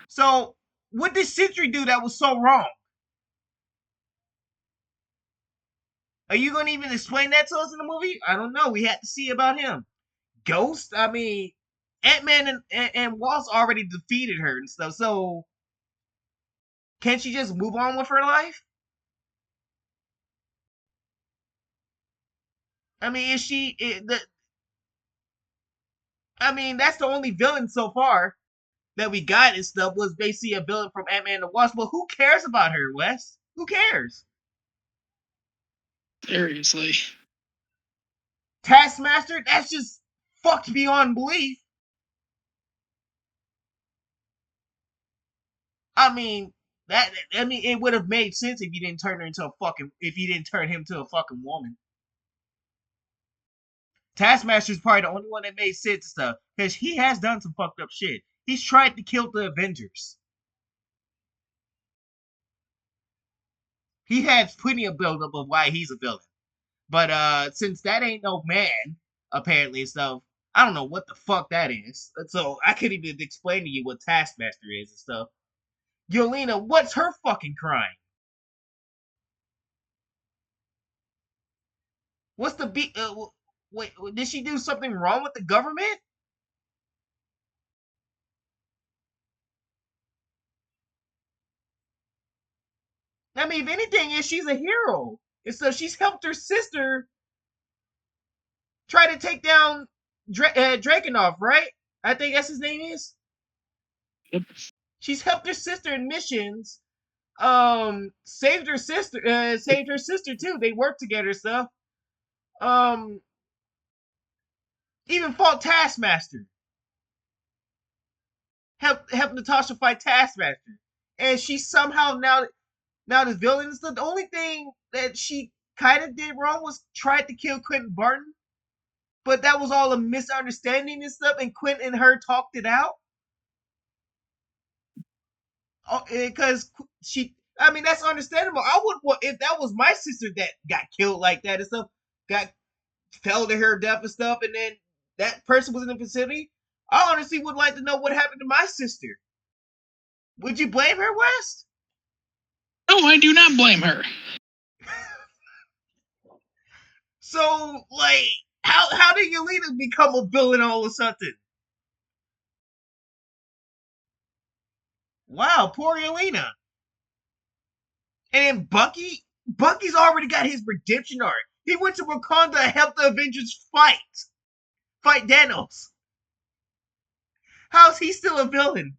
So what did Sentry do that was so wrong? Are you going to even explain that to us in the movie? I don't know. We had to see about him. Ghost? I mean, Ant-Man and Wasp already defeated her and stuff, so can't she just move on with her life? I mean, that's the only villain so far that we got and stuff was basically a villain from Ant-Man and the Wasp, but who cares about her, Wes? Who cares? Seriously. Taskmaster? That's just fucked beyond belief. I mean, it would have made sense if you didn't turn him into a fucking woman. Taskmaster's probably the only one that made sense and stuff, because he has done some fucked up shit. He's tried to kill the Avengers. He has plenty of buildup of why he's a villain. But since that ain't no man, apparently, so I don't know what the fuck that is. So I couldn't even explain to you what Taskmaster is and stuff. Yelena, what's her fucking crime? What's the wait, did she do something wrong with the government? I mean, if anything, she's a hero. And so she's helped her sister try to take down Dragunov, right? I think that's his name is. Yep. She's helped her sister in missions. Saved her sister. Saved her sister too. They worked together, stuff. Even fought Taskmaster. Helped Natasha fight Taskmaster, and she somehow now the villain is the only thing that she kind of did wrong was tried to kill Quentin Barton, but that was all a misunderstanding and stuff, and Quentin and her talked it out. Because I mean, that's understandable. I would, if that was my sister that got killed like that and stuff, fell to her death and stuff, and then that person was in the facility. I honestly would like to know what happened to my sister. Would you blame her, West? No, I do not blame her. So, like, how did Yelena become a villain all of a sudden? Wow, poor Yelena. And then Bucky's already got his redemption arc. He went to Wakanda to help the Avengers fight Thanos. How's he still a villain?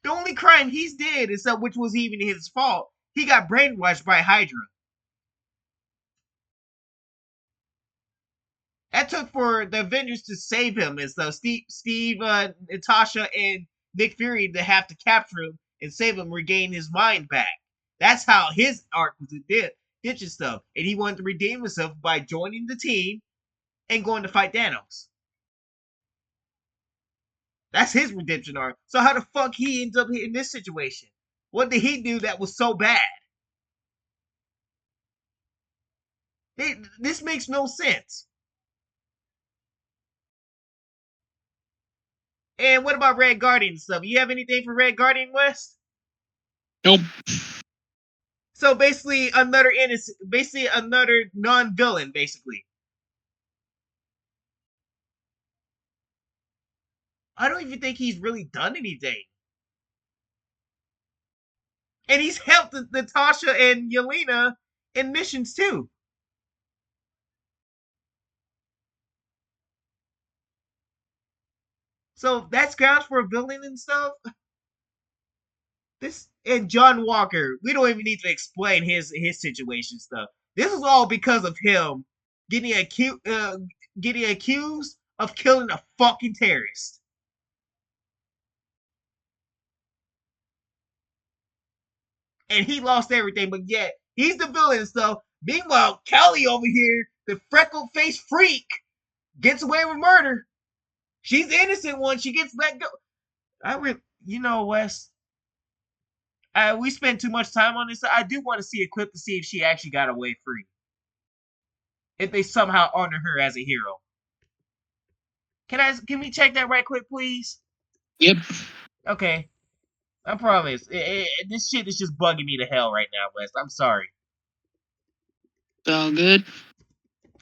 The only crime he's did is that, which was even his fault, he got brainwashed by Hydra. That took for the Avengers to save him, and so Steve, Natasha, and Nick Fury to have to capture him and save him, regain his mind back. That's how his arc was ditching stuff, and he wanted to redeem himself by joining the team and going to fight Thanos. That's his redemption arc. So how the fuck he ends up in this situation? What did he do that was so bad? This makes no sense. And what about Red Guardian stuff? You have anything for Red Guardian, West? Nope. So basically another non-villain, basically. I don't even think he's really done anything. And he's helped Natasha and Yelena in missions too. So that's grounds for a villain and stuff. This and John Walker, we don't even need to explain his situation stuff. This is all because of him getting accused of killing a fucking terrorist. And he lost everything, but yet he's the villain and stuff. Meanwhile, Kelly over here, the freckle-faced freak, gets away with murder. She's the innocent one. She gets let go. Wes, we spent too much time on this. I do want to see a clip to see if she actually got away free. If they somehow honor her as a hero. Can we check that right quick, please? Yep. Okay. I promise. This shit is just bugging me to hell right now, Wes. I'm sorry. It's all good.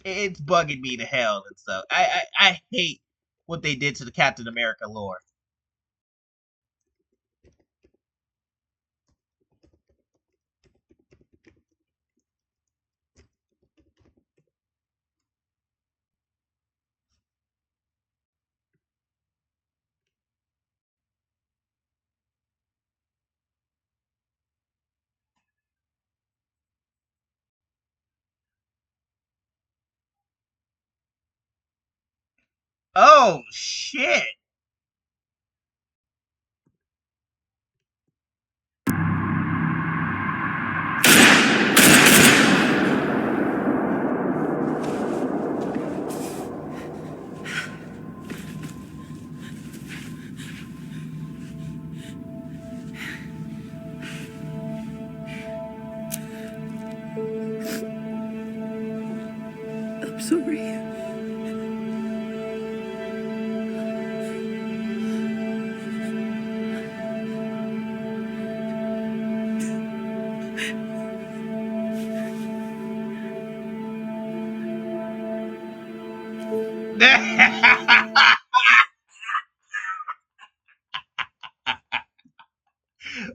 It's bugging me to hell and stuff. I hate what they did to the Captain America lore. Oh, shit. I'm sorry.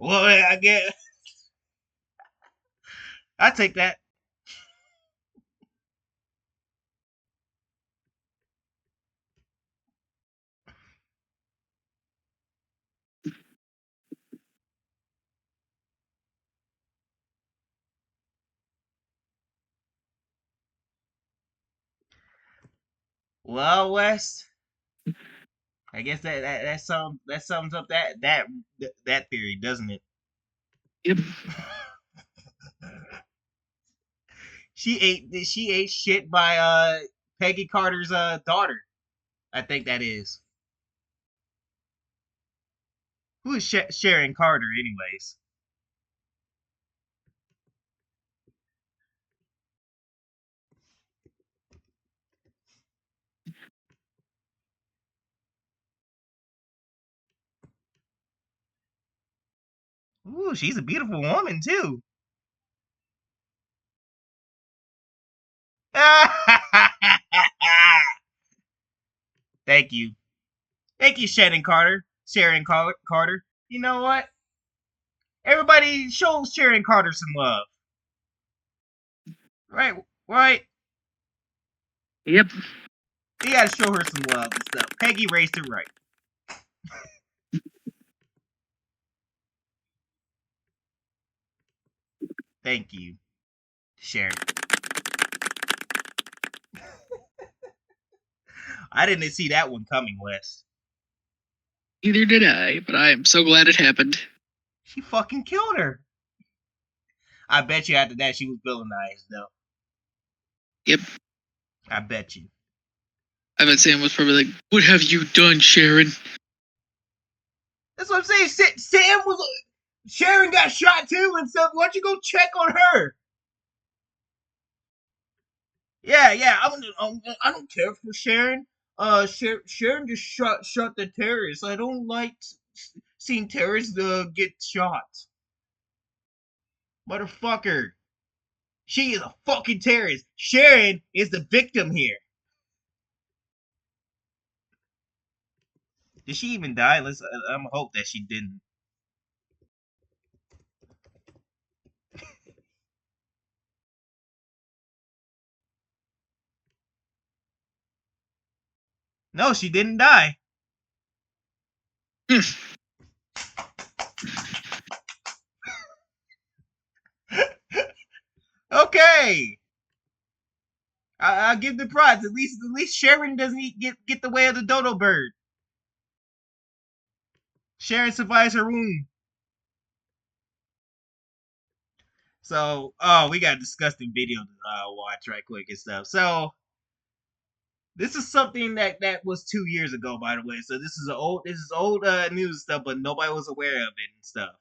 Well, I guess I take that. Well, West, I guess that sums up that theory, doesn't it? Yep. She ate shit by Peggy Carter's daughter. I think that is. Who is Sharon Carter, anyways? Ooh, she's a beautiful woman too. Thank you. Thank you, Shannon Carter. Sharon Carter. You know what? Everybody show Sharon Carter some love. Right? Right? Yep. You gotta show her some love and stuff. Peggy raised her right. Thank you, Sharon. I didn't see that one coming, Wes. Neither did I, but I am so glad it happened. She fucking killed her. I bet you after that she was villainized, though. Yep. I bet you. I bet Sam was probably like, "What have you done, Sharon?" That's what I'm saying. Sam was. Sharon got shot too and stuff. Why don't you go check on her? Yeah. I don't care for Sharon. Sharon just shot the terrorists. I don't like seeing terrorists get shot. Motherfucker. She is a fucking terrorist. Sharon is the victim here. Did she even die? I'm hope that she didn't. No, she didn't die. Okay. I'll give the props. At least Sharon doesn't get the way of the dodo bird. Sharon survives her wound. So, we got a disgusting video to watch right quick and stuff. So, this is something that was 2 years ago, by the way. So this is old news stuff, but nobody was aware of it and stuff.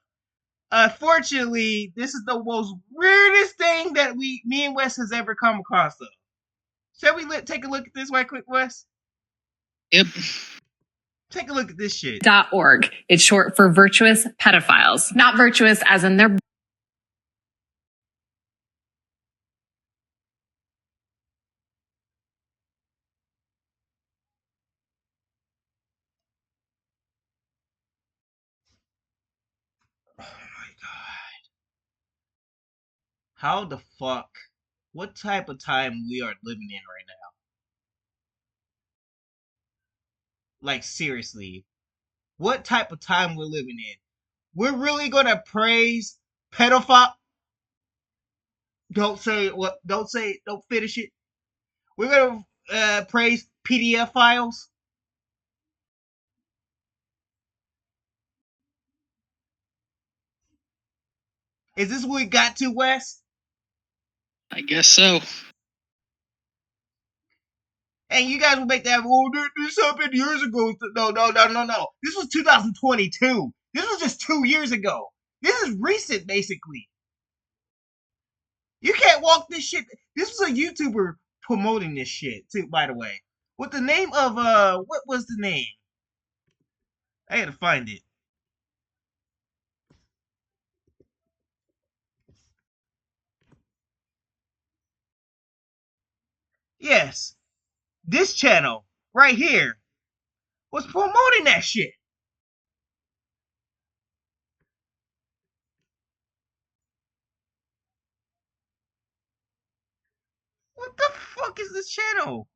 Fortunately, this is the most weirdest thing that me and Wes has ever come across. Though, shall we take a look at this right quick, Wes? Yep. Take a look at this shit. .org. It's short for virtuous pedophiles. Not virtuous as in they're Oh my god. How the fuck? What type of time we are living in right now? Like, seriously. What type of time we're living in? We're really gonna praise pedophile. Don't finish it. We're gonna praise PDF files. Is this what we got to, Wes? I guess so. And you guys will make that. This happened years ago. No. This was 2022. This was just 2 years ago. This is recent, basically. You can't walk this shit. This was a YouTuber promoting this shit too, by the way. With the name of what was the name? I had to find it. Yes. This channel right here was promoting that shit. fuck is this channel?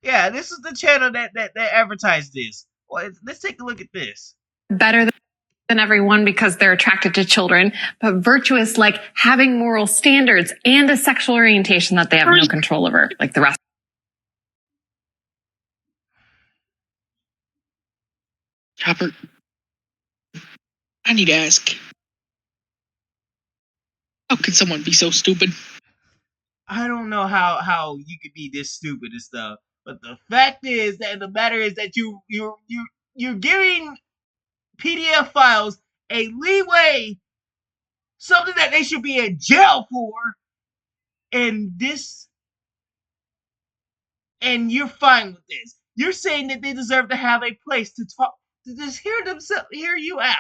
Yeah, this is the channel that advertised this. Well, let's take a look at this. Better than everyone because they're attracted to children, but virtuous like having moral standards and a sexual orientation that they have no control over, like the rest. Chopper, I need to ask. How can someone be so stupid? I don't know how you could be this stupid and stuff, but the fact is that the matter is that you're giving PDF files a leeway, something that they should be in jail for, and you're fine with this. You're saying that they deserve to have a place to talk, to just hear you out,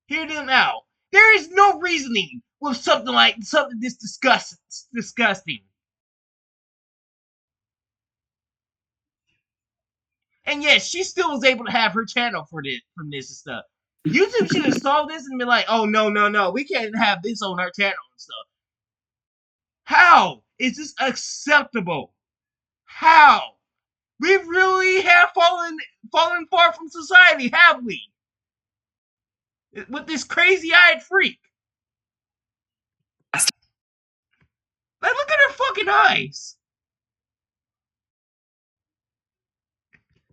hear them out. There is no reasoning with something this disgusting. And yes, she still was able to have her channel from this and stuff. YouTube should have saw this and been like, oh no, we can't have this on our channel and stuff. How is this acceptable? How? We really have fallen far from society, have we? With this crazy-eyed freak. Like, look at her fucking eyes.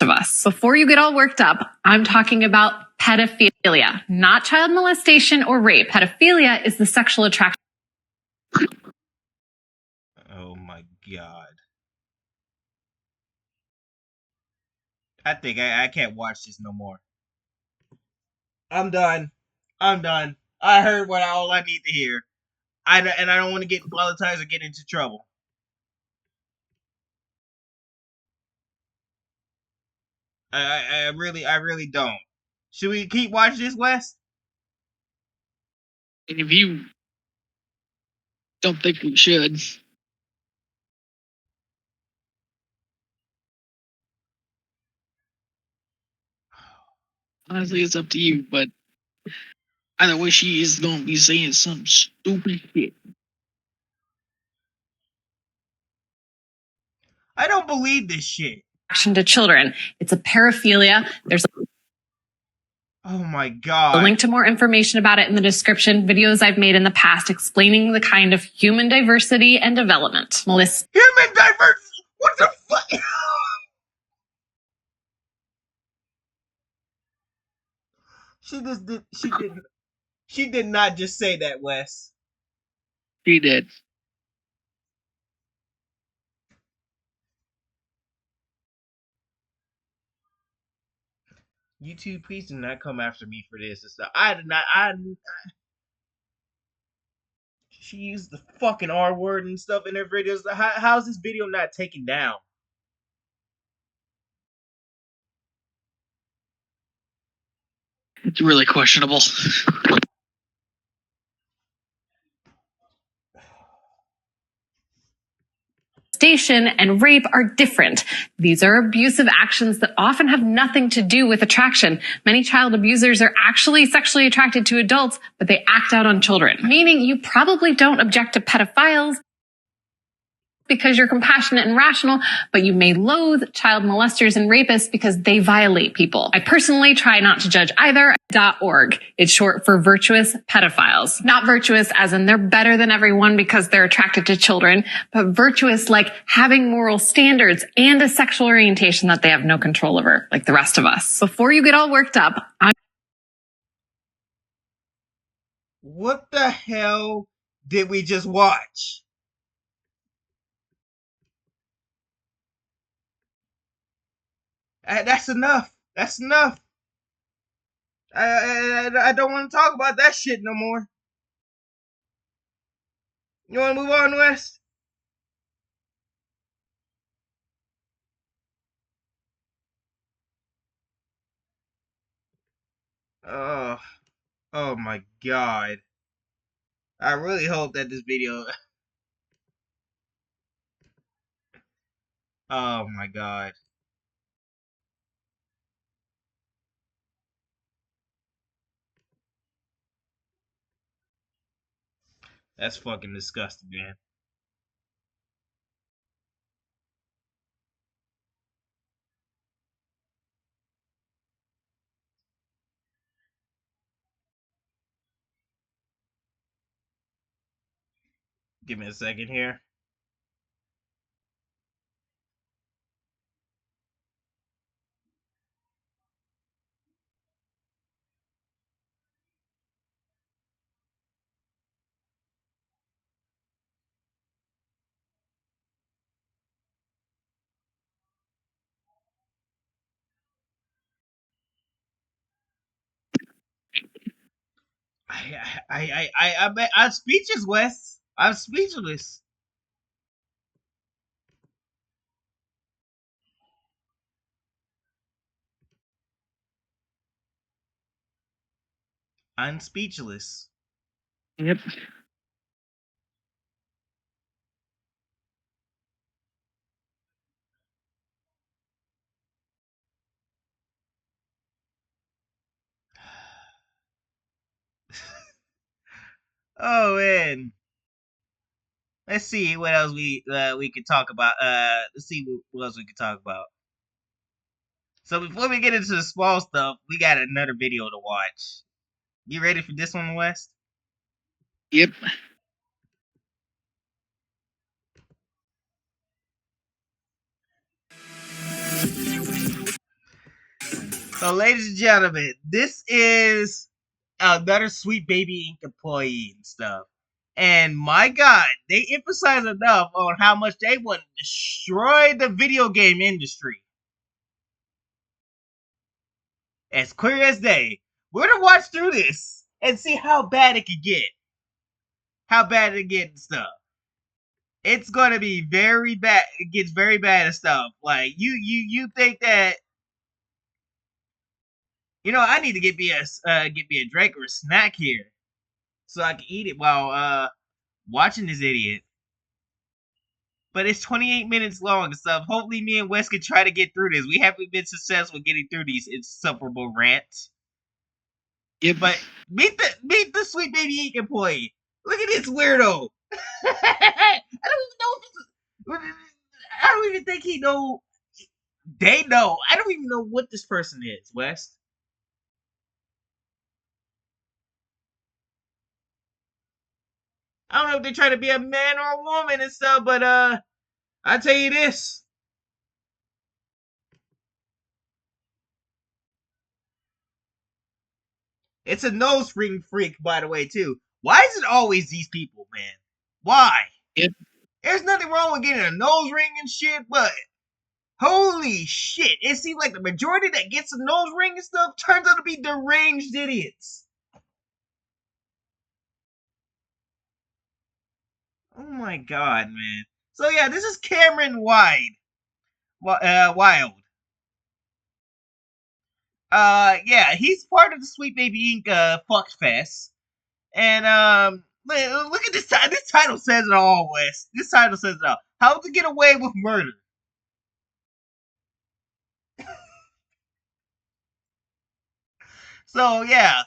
Of us. Before you get all worked up, I'm talking about pedophilia, not child molestation or rape. Pedophilia is the sexual attraction. Oh my god. I think I can't watch this no more. I'm done. I heard all I need to hear. I don't want to get monetized or get into trouble. I really don't. Should we keep watching this, Wes? And if you don't think we should, honestly, it's up to you. But either way, she is gonna be saying some stupid shit. I don't believe this shit. To children. It's a paraphilia. There's Oh my god. a link to more information about it in the description. Videos I've made in the past explaining the kind of human diversity and development. Melissa. Human diversity? What the fuck? She did not just say that, Wes. She did. YouTube, please do not come after me for this and stuff. She used the fucking R word and stuff in her videos. How's this video not taken down? It's really questionable. Molestation and rape are different. These are abusive actions that often have nothing to do with attraction. Many child abusers are actually sexually attracted to adults, but they act out on children. Meaning you probably don't object to pedophiles because you're compassionate and rational, but you may loathe child molesters and rapists because they violate people. I personally try not to judge either. .org. It's short for virtuous pedophiles. Not virtuous as in they're better than everyone because they're attracted to children, but virtuous like having moral standards and a sexual orientation that they have no control over, like the rest of us. Before you get all worked up, What the hell did we just watch? That's enough. That's enough. I don't want to talk about that shit no more. You want to move on, Wes? Oh, oh my god. I really hope that this video... Oh my god. That's fucking disgusting, man. Give me a second here. I'm speechless, Wes. I'm speechless. I'm speechless. Yep. Oh man. Let's see what else we could talk about. Let's see what else we could talk about. So before we get into the small stuff, we got another video to watch. You ready for this one, West? Yep. So, ladies and gentlemen, this is another Sweet Baby Inc. employee and stuff. And my God, they emphasize enough on how much they want to destroy the video game industry. As clear as day. We're gonna watch through this and see how bad it could get. How bad it get and stuff. It's gonna be very bad. It gets very bad and stuff. Like you think that I need to get me a drink or a snack here so I can eat it while watching this idiot. But it's 28 minutes long and stuff. Hopefully, me and Wes can try to get through this. We haven't been successful getting through these insufferable rants. Yep. But meet the Sweet Baby Inc. employee. Look at this weirdo. I don't even think he know. They know. I don't even know what this person is, Wes. I don't know if they're trying to be a man or a woman and stuff, but I tell you this. It's a nose ring freak, by the way, too. Why is it always these people, man? Why? Yep. There's nothing wrong with getting a nose ring and shit, but holy shit. It seems like the majority that gets a nose ring and stuff turns out to be deranged idiots. Oh my god, man. So yeah, this is Cameron Wild. Yeah, he's part of the Sweet Baby Inc. Fuck Fest. And look at this title. This title says it all, Wes. This title says it all. How to Get Away with Murder. So yeah,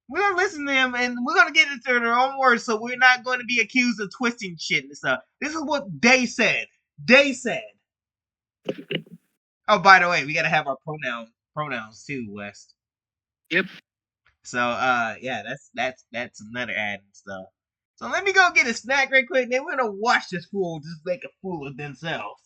we're gonna listen to them, and we're gonna get into their own words, so we're not going to be accused of twisting shit and stuff. This is what they said. They said. Oh, by the way, we gotta have our pronouns too, West. Yep. So yeah, that's another ad and stuff. So let me go get a snack right quick, and then we're gonna watch this fool just make a fool of themselves.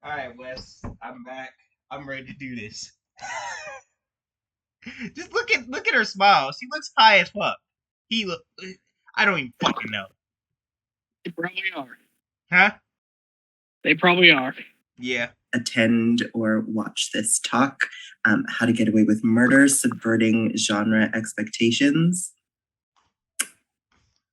All right, Wes, I'm back. I'm ready to do this. Just look at her smile. She looks high as fuck. He look. I don't even fucking know. They probably are. Huh? They probably are. Yeah. Attend or watch this talk, How to Get Away with Murder, Subverting Genre Expectations.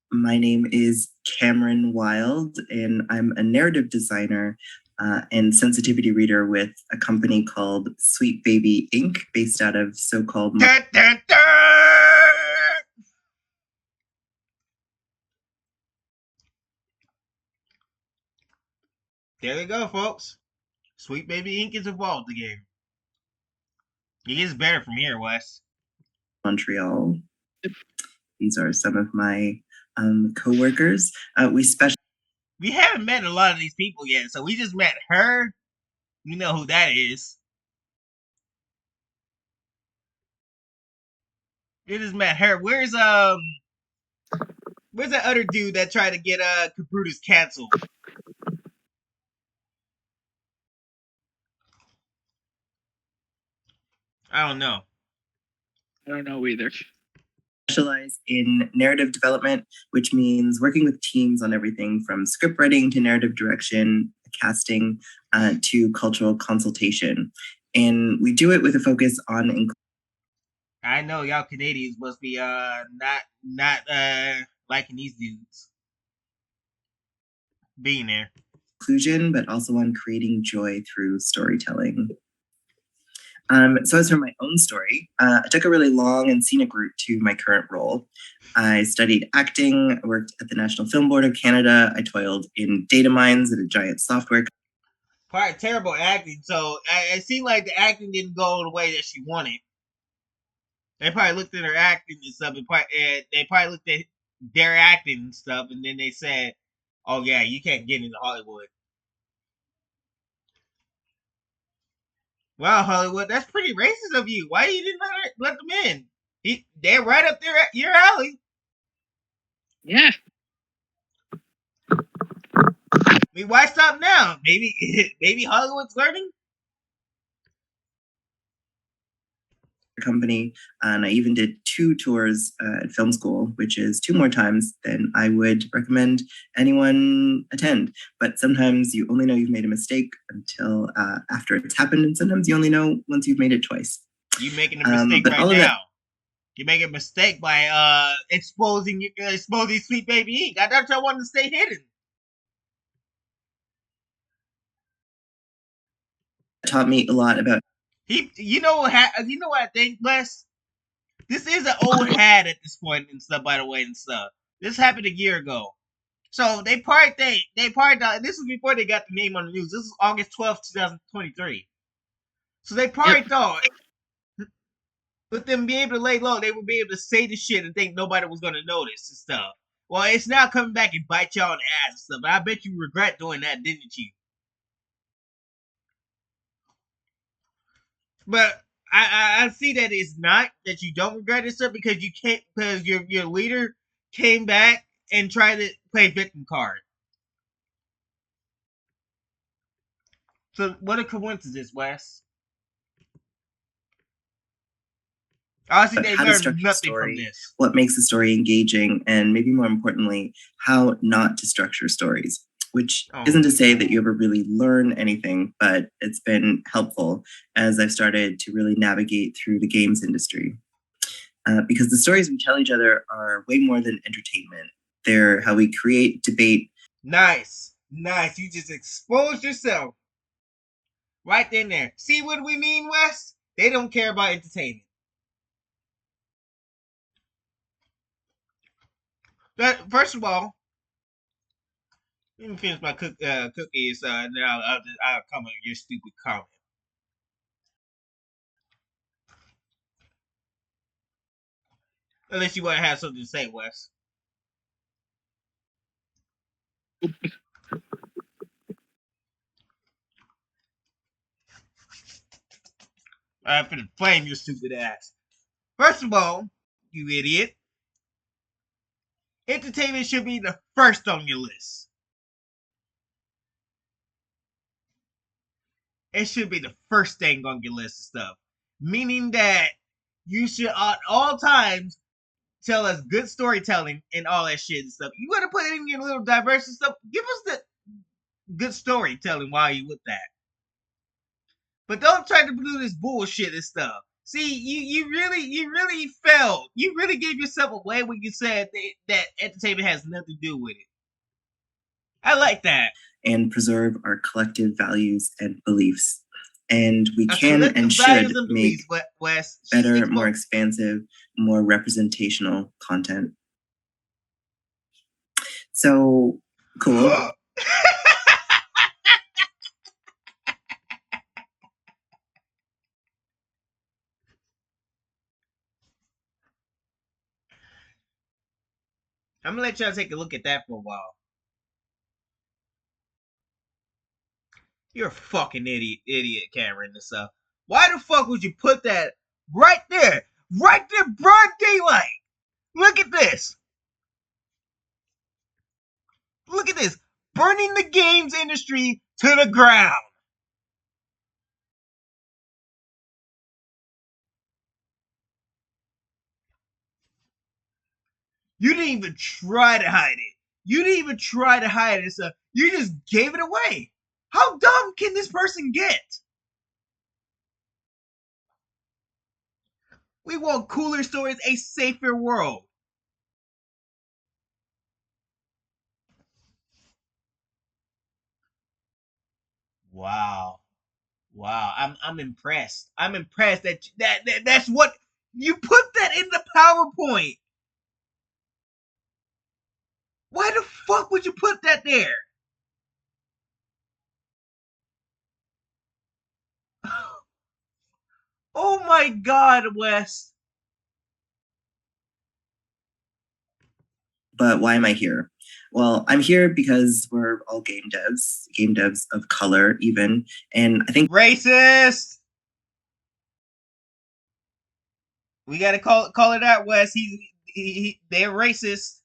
My name is Cameron Wild, and I'm a narrative designer and sensitivity reader with a company called Sweet Baby Inc., based out of so-called... Dun, dun, dun! There we go, folks. Sweet Baby Inc. is involved again. It gets better from here, Wes. Montreal. These are some of my co-workers. We haven't met a lot of these people yet, so we just met her. You know who that is. We just met her. Where's that other dude that tried to get Kabrutus canceled? I don't know. I don't know either. Specialize in narrative development, which means working with teams on everything from script writing to narrative direction, casting, to cultural consultation. And we do it with a focus on I know y'all Canadians must be not liking these dudes being there. Inclusion, but also on creating joy through storytelling. So as for my own story, I took a really long and scenic route to my current role. I studied acting, I worked at the National Film Board of Canada, I toiled in data mines at a giant software. Quite terrible acting, so it seemed like the acting didn't go the way that she wanted. They probably looked at her acting and stuff, and they probably looked at their acting and stuff, and then they said, "Oh yeah, you can't get into Hollywood." Wow, Hollywood, that's pretty racist of you. Why you didn't let them in? They're right up there at your alley. Yeah. I mean, why stop now? Maybe Hollywood's learning. Company, and I even did 2 tours at film school, which is 2 more times than I would recommend anyone attend. But sometimes you only know you've made a mistake until after it's happened, and sometimes you only know once you've made it twice. You're making a mistake right now. You make a mistake by exposing Sweet Baby Inc. I thought y'all wanted to stay hidden. It taught me a lot about. You know what I think, Wes? This is an old hat at this point and stuff, by the way, and stuff. This happened a year ago. So they probably thought, this was before they got the name on the news. This is August 12th, 2023. So they probably thought, with them being able to lay low, they would be able to say the shit and think nobody was going to notice and stuff. Well, it's now coming back and bite y'all in the ass and stuff. But I bet you regret doing that, didn't you? But I see that it's not that you don't regret it, sir, because you can't, because your leader came back and tried to play victim card. So what a coincidence, Wes. Honestly, they learned nothing from this. What makes the story engaging, and maybe more importantly, how not to structure stories. Which isn't to say that you ever really learn anything, but it's been helpful as I've started to really navigate through the games industry. Because the stories we tell each other are way more than entertainment. They're how we create, debate. Nice. You just exposed yourself. Right there. See what we mean, Wes? They don't care about entertainment. But first of all, let me finish my cookies, and then I'll comment on your stupid comment. Unless you want to have something to say, Wes. I'm finna flame your stupid ass. First of all, you idiot. Entertainment should be the first on your list. it should be the first thing on your list of stuff. Meaning that you should at all times tell us good storytelling and all that shit and stuff. You gotta put it in your little diverse and stuff. Give us the good storytelling while you with that. But don't try to do this bullshit and stuff. See, you really failed. You really gave yourself away when you said that entertainment has nothing to do with it. I like that. And preserve our collective values and beliefs. And we can and should make better, more expansive, more representational content. So, cool. I'm gonna let y'all take a look at that for a while. You're a fucking idiot, Cameron, and stuff. Why the fuck would you put that right there, broad daylight? Look at this. Look at this. Burning the games industry to the ground. You didn't even try to hide it. You didn't even try to hide it. So you just gave it away. How dumb can this person get? We want cooler stories, a safer world. Wow. I'm impressed. I'm impressed that's what you put that in the PowerPoint. Why the fuck would you put that there? Oh my God, Wes. But why am I here? Well, I'm here because we're all game devs of color even, and I think racist. We gotta call it out, Wes. They're racist.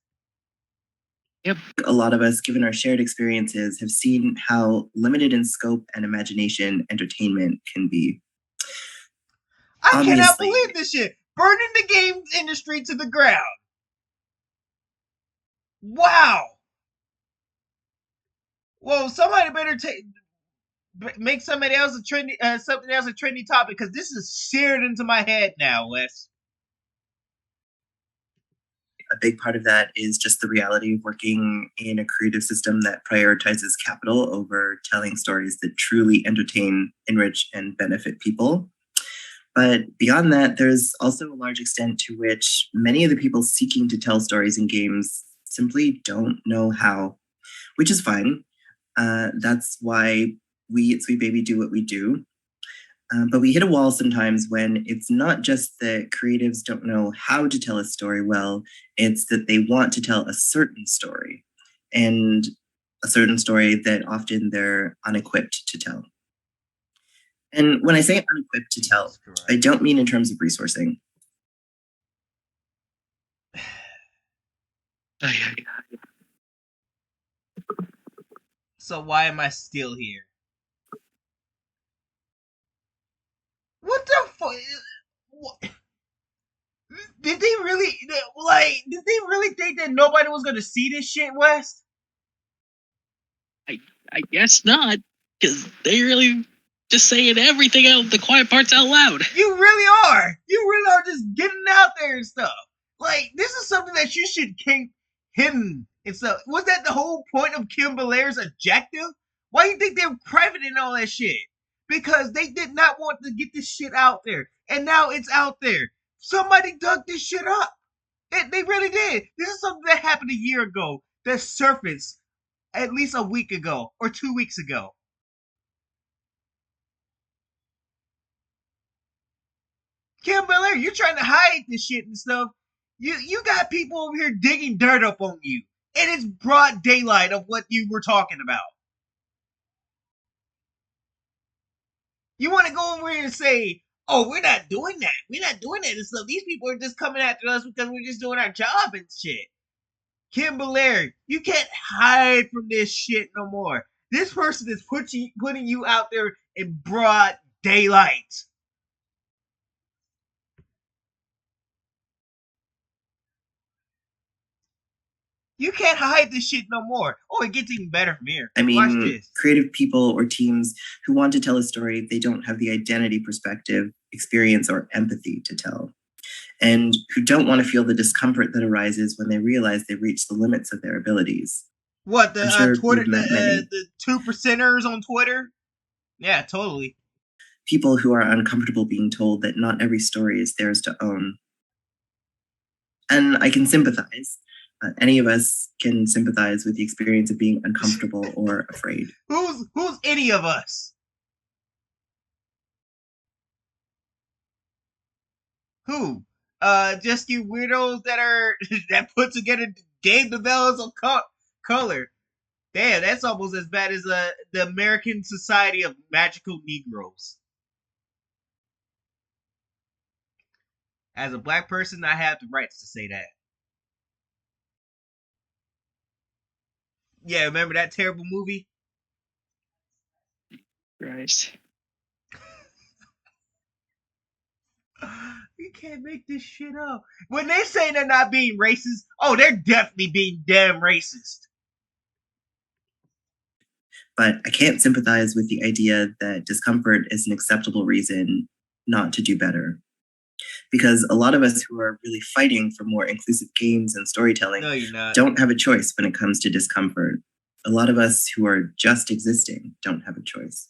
Yep. A lot of us, given our shared experiences, have seen how limited in scope and imagination entertainment can be. I cannot believe this shit. Burning the games industry to the ground. Wow. Well, somebody better make something else a trendy topic, because this is seared into my head now, Wes. A big part of that is just the reality of working in a creative system that prioritizes capital over telling stories that truly entertain, enrich, and benefit people. But beyond that, there's also a large extent to which many of the people seeking to tell stories in games simply don't know how, which is fine. That's why we at Sweet Baby do what we do. But we hit a wall sometimes when it's not just that creatives don't know how to tell a story well, it's that they want to tell a certain story, and a certain story that often they're unequipped to tell. And when I say unequipped to tell, I don't mean in terms of resourcing. So why am I still here? What the fuck? Did they really think that nobody was gonna see this shit, West? I guess not, because they really just saying everything out, the quiet parts out loud. You really are. You really are just getting out there and stuff. Like, this is something that you should keep hidden and stuff. Was that the whole point of Kim Belair's objective? Why do you think they're private and all that shit? Because they did not want to get this shit out there. And now it's out there. Somebody dug this shit up. They really did. This is something that happened a year ago that surfaced at least a week ago or 2 weeks ago. Kim Belair, you're trying to hide this shit and stuff. You got people over here digging dirt up on you. And it's broad daylight of what you were talking about. You want to go over here and say, oh, we're not doing that. We're not doing that and stuff. These people are just coming after us because we're just doing our job and shit. Kim Belair, you can't hide from this shit no more. This person is putting you out there in broad daylight. You can't hide this shit no more. Oh, it gets even better from here. I Watch mean, this. creative people or teams who want to tell a story, they don't have the identity, perspective, experience, or empathy to tell, and who don't want to feel the discomfort that arises when they realize they've reached the limits of their abilities. What, the I'm sure Twitter, you've met many the 2%ers on Twitter? Yeah, totally. people who are uncomfortable being told that not every story is theirs to own. And I can sympathize. Any of us can sympathize with the experience of being uncomfortable or afraid. Who's any of us? Who? Just you weirdos that are that put together game developers of color. Damn, that's almost as bad as the American Society of Magical Negroes. As a black person, I have the rights to say that. Yeah, remember that terrible movie? Christ. You can't make this shit up. When they say they're not being racist, oh, they're definitely being damn racist. But I can't sympathize with the idea that discomfort is an acceptable reason not to do better. Because a lot of us who are really fighting for more inclusive games and storytelling don't have a choice when it comes to discomfort. A lot of us who are just existing don't have a choice.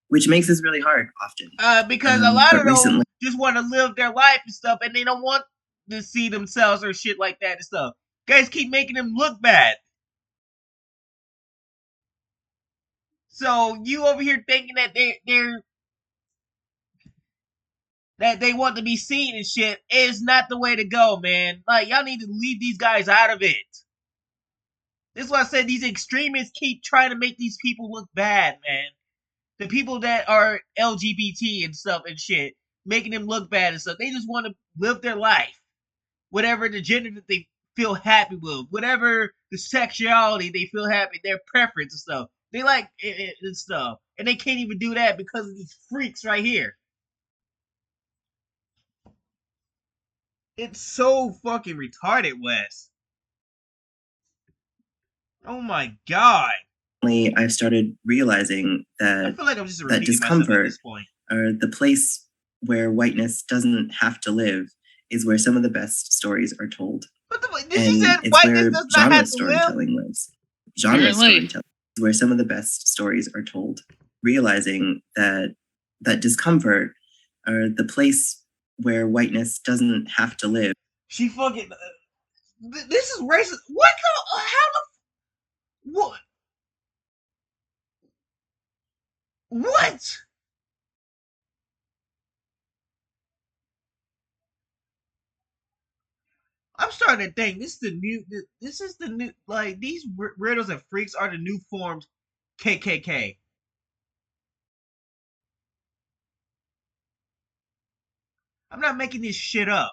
Which makes this really hard often. Because a lot of them just want to live their life and stuff, and they don't want to see themselves or shit like that and stuff. Guys keep making them look bad. So you over here thinking that they want to be seen and shit is not the way to go, man. Like, y'all need to leave these guys out of it. This is why I said these extremists keep trying to make these people look bad, man. The people that are LGBT and stuff and shit, making them look bad and stuff. They just want to live their life. Whatever the gender that they feel happy with. Whatever the sexuality they feel happy, their preference and stuff. They like it and stuff. And they can't even do that because of these freaks right here. It's so fucking retarded, Wes. Oh my god. I've started realizing that I feel like I'm just that discomfort, at this point. or the place where whiteness doesn't have to live, is where some of the best stories are told. You said whiteness does not have to storytelling live? lives. Genre storytelling is where some of the best stories are told. Realizing that discomfort, or the place where whiteness doesn't have to live. She fucking. This is racist. What? How the? What? What? I'm starting to think this is the new. This is the new. Like, these weirdos and freaks are the new formed KKK. I'm not making this shit up.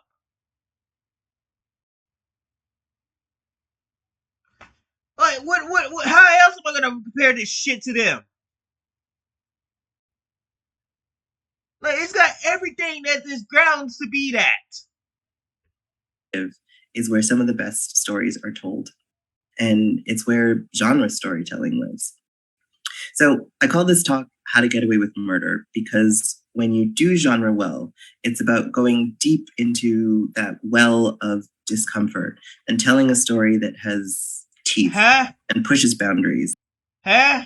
Like, what? How else am I gonna compare this shit to them? Like, it's got everything that there's grounds to be that. Is where some of the best stories are told. And it's where genre storytelling lives. So I call this talk How to Get Away with Murder, because when you do genre well, it's about going deep into that well of discomfort and telling a story that has teeth and pushes boundaries. Huh?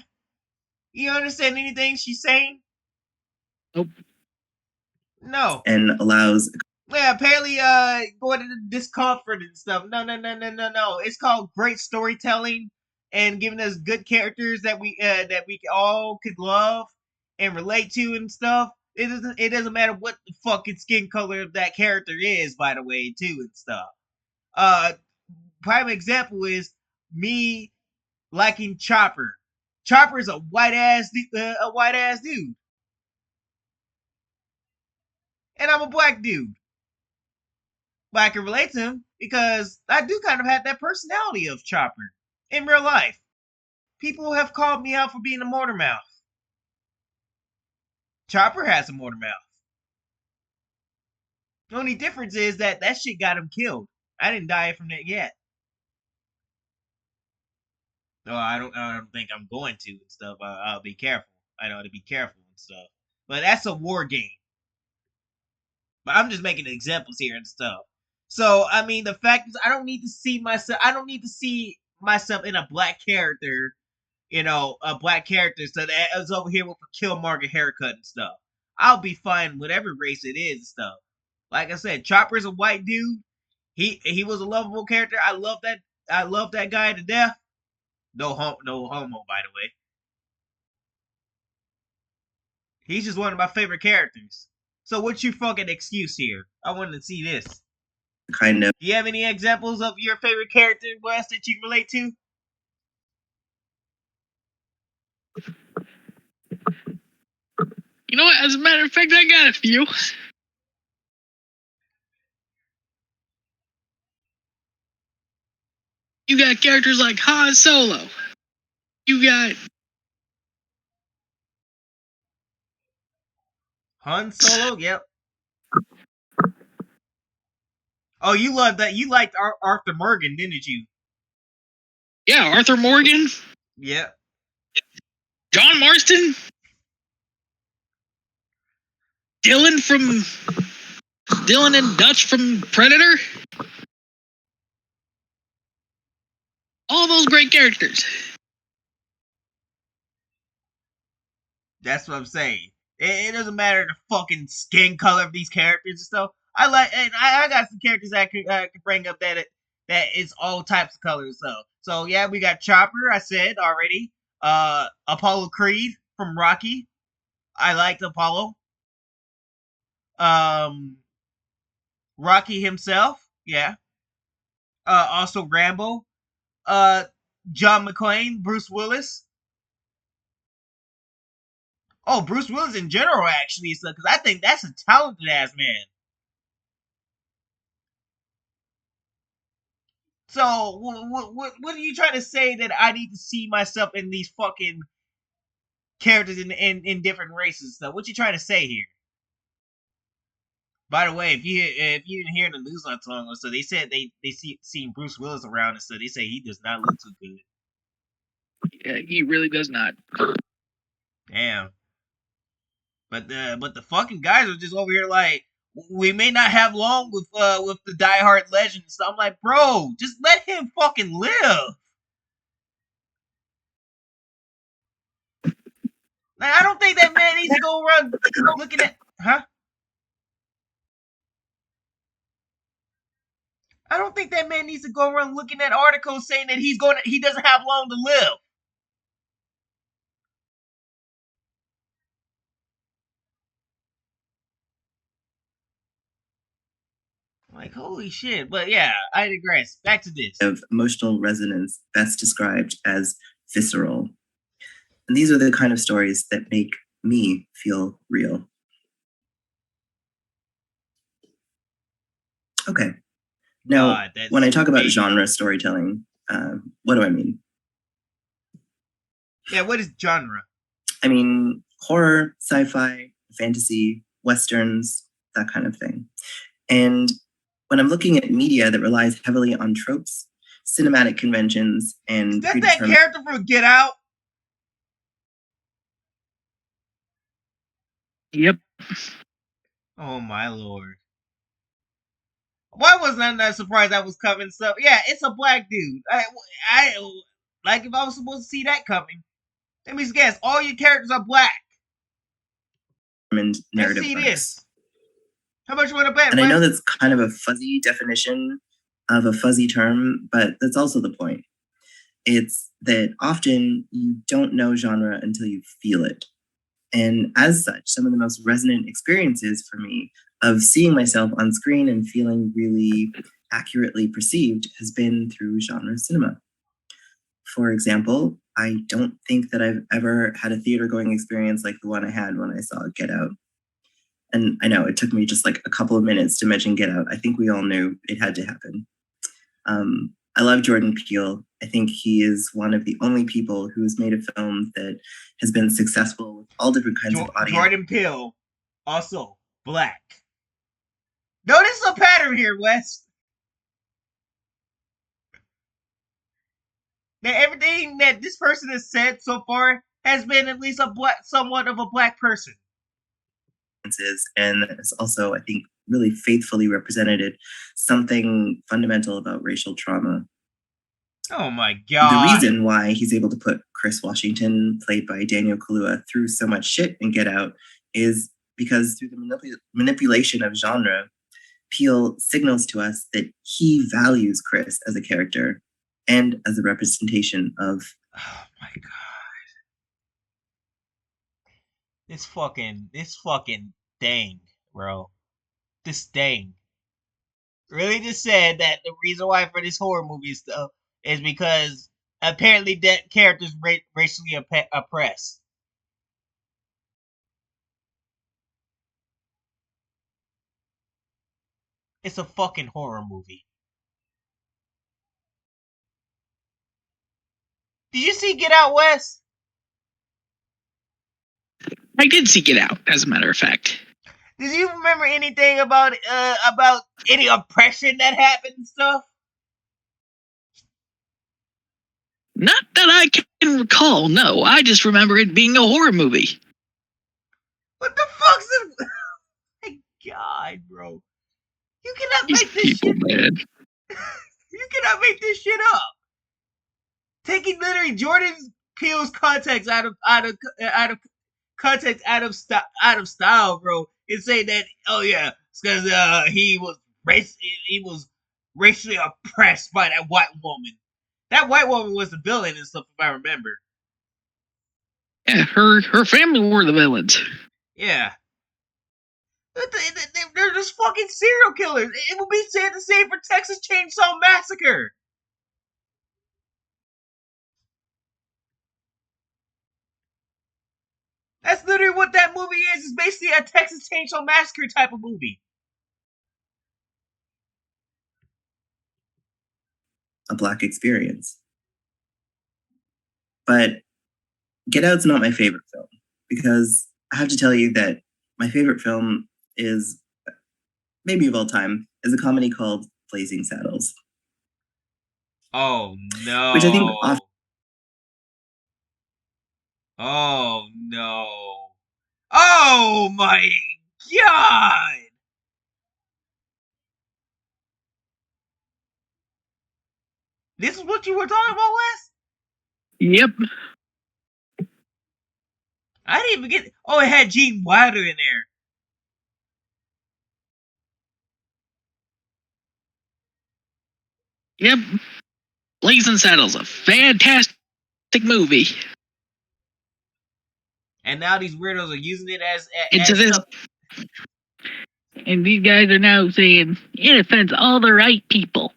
You understand anything she's saying? Nope. No. And allows. Yeah, apparently going into discomfort and stuff. No. It's called great storytelling and giving us good characters that we all could love and relate to and stuff. It doesn't matter what the fucking skin color of that character is, by the way, too, and stuff. Prime example is me liking Chopper. Chopper is a white ass dude. And I'm a black dude. But I can relate to him because I do kind of have that personality of Chopper in real life. People have called me out for being a motor mouth. Chopper has a motor mouth. The only difference is that shit got him killed. I didn't die from that yet. No, I don't think I'm going to and stuff. I'll be careful. I know to be careful and stuff. But that's a war game. But I'm just making examples here and stuff. So I mean, the fact is, I don't need to see myself in a black character. A black character so that is over here with a Killmonger haircut and stuff. I'll be fine whatever race it is and stuff. Like I said, Chopper's a white dude. He was a lovable character. I love that guy to death. No homo, by the way. He's just one of my favorite characters. So what's your fucking excuse here? I wanted to see this. Kind of. Do you have any examples of your favorite character, Wes, that you relate to? You know what? As a matter of fact, I got a few. You got characters like Han Solo. You got Han Solo, yep. Oh, you loved that. You liked Arthur Morgan, didn't you? Yeah, Arthur Morgan. Yep. John Marston. Dylan and Dutch from Predator. All those great characters. That's what I'm saying. It doesn't matter the fucking skin color of these characters and stuff. I got some characters that I could bring up that is all types of colors. So yeah, we got Chopper. I said already. Apollo Creed from Rocky. I liked Apollo. Rocky himself. Yeah. Also Rambo. John McClane, Bruce Willis. Oh, Bruce Willis in general, actually, so because I think that's a talented ass man. So, what are you trying to say that I need to see myself in these fucking characters in different races? So, what you trying to say here? By the way, if you didn't hear in the news not too long ago, so they said they seen Bruce Willis around, and so they say he does not look too good. Yeah, he really does not. Damn. But the fucking guys are just over here like, we may not have long with the Die Hard legend. So I'm like, bro, just let him fucking live. Like, I don't think that man needs to go around looking at, huh? I don't think that man needs to go around looking at articles saying that he doesn't have long to live. Like, holy shit. But yeah, I digress. Back to this. Of emotional resonance best described as visceral. And these are the kind of stories that make me feel real. Okay. Now, when I talk about genre storytelling, what do I mean? Yeah, what is genre? I mean, horror, sci-fi, fantasy, westerns, that kind of thing. And when I'm looking at media that relies heavily on tropes, cinematic conventions, and is that character from Get Out? Yep. Oh my lord. Why wasn't I not surprised that was coming? So yeah, it's a black dude. I like if I was supposed to see that coming. Let me guess, all your characters are black. And narrative. Let's see this. How much you want to bet? And I know that's kind of a fuzzy definition of a fuzzy term, but that's also the point. It's that often you don't know genre until you feel it. And as such, some of the most resonant experiences for me of seeing myself on screen and feeling really accurately perceived has been through genre cinema. For example, I don't think that I've ever had a theater-going experience like the one I had when I saw Get Out. And I know it took me just like a couple of minutes to mention Get Out. I think we all knew it had to happen. I love Jordan Peele. I think he is one of the only people who's made a film that has been successful with all different kinds of audience. Jordan Peele, also black. Notice a pattern here, Wes. Now, everything that this person has said so far has been at least somewhat of a black person. And it's also, I think, really faithfully represented something fundamental about racial trauma. Oh my god. The reason why he's able to put Chris Washington, played by Daniel Kaluuya, through so much shit in Get Out is because through the manipulation of genre, Peele signals to us that he values Chris as a character and as a representation of... Oh my god. This fucking thing, bro. This thing. Really just said that the reason why for this horror movie stuff is because apparently that character's racially oppressed. It's a fucking horror movie. Did you see Get Out, Wes? I did see Get Out, as a matter of fact. Did you remember anything about any oppression that happened and stuff? Not that I can recall, no. I just remember it being a horror movie. What the fuck's it? Oh my god, bro. You cannot make this shit, man. You cannot make this shit up. Taking literally Jordan Peele's context out of context, out of style, bro. And saying that, oh yeah, it's because he was racially oppressed by that white woman. That white woman was the villain and stuff, if I remember. Yeah, her family were the villains. Yeah. They're just fucking serial killers. It would be sad to say for Texas Chainsaw Massacre. That's literally what that movie is. It's basically a Texas Chainsaw Massacre type of movie. A black experience. But Get Out's not my favorite film, because I have to tell you that my favorite film is, maybe of all time, is a comedy called Blazing Saddles. Oh no. Which I think Oh no. Oh my god! This is what you were talking about, Wes? Yep. I didn't even get... Oh, it had Gene Wilder in there. Yep. Blazing Saddles, a fantastic movie. And now these weirdos are using it as and these guys are now saying it offends all the right people.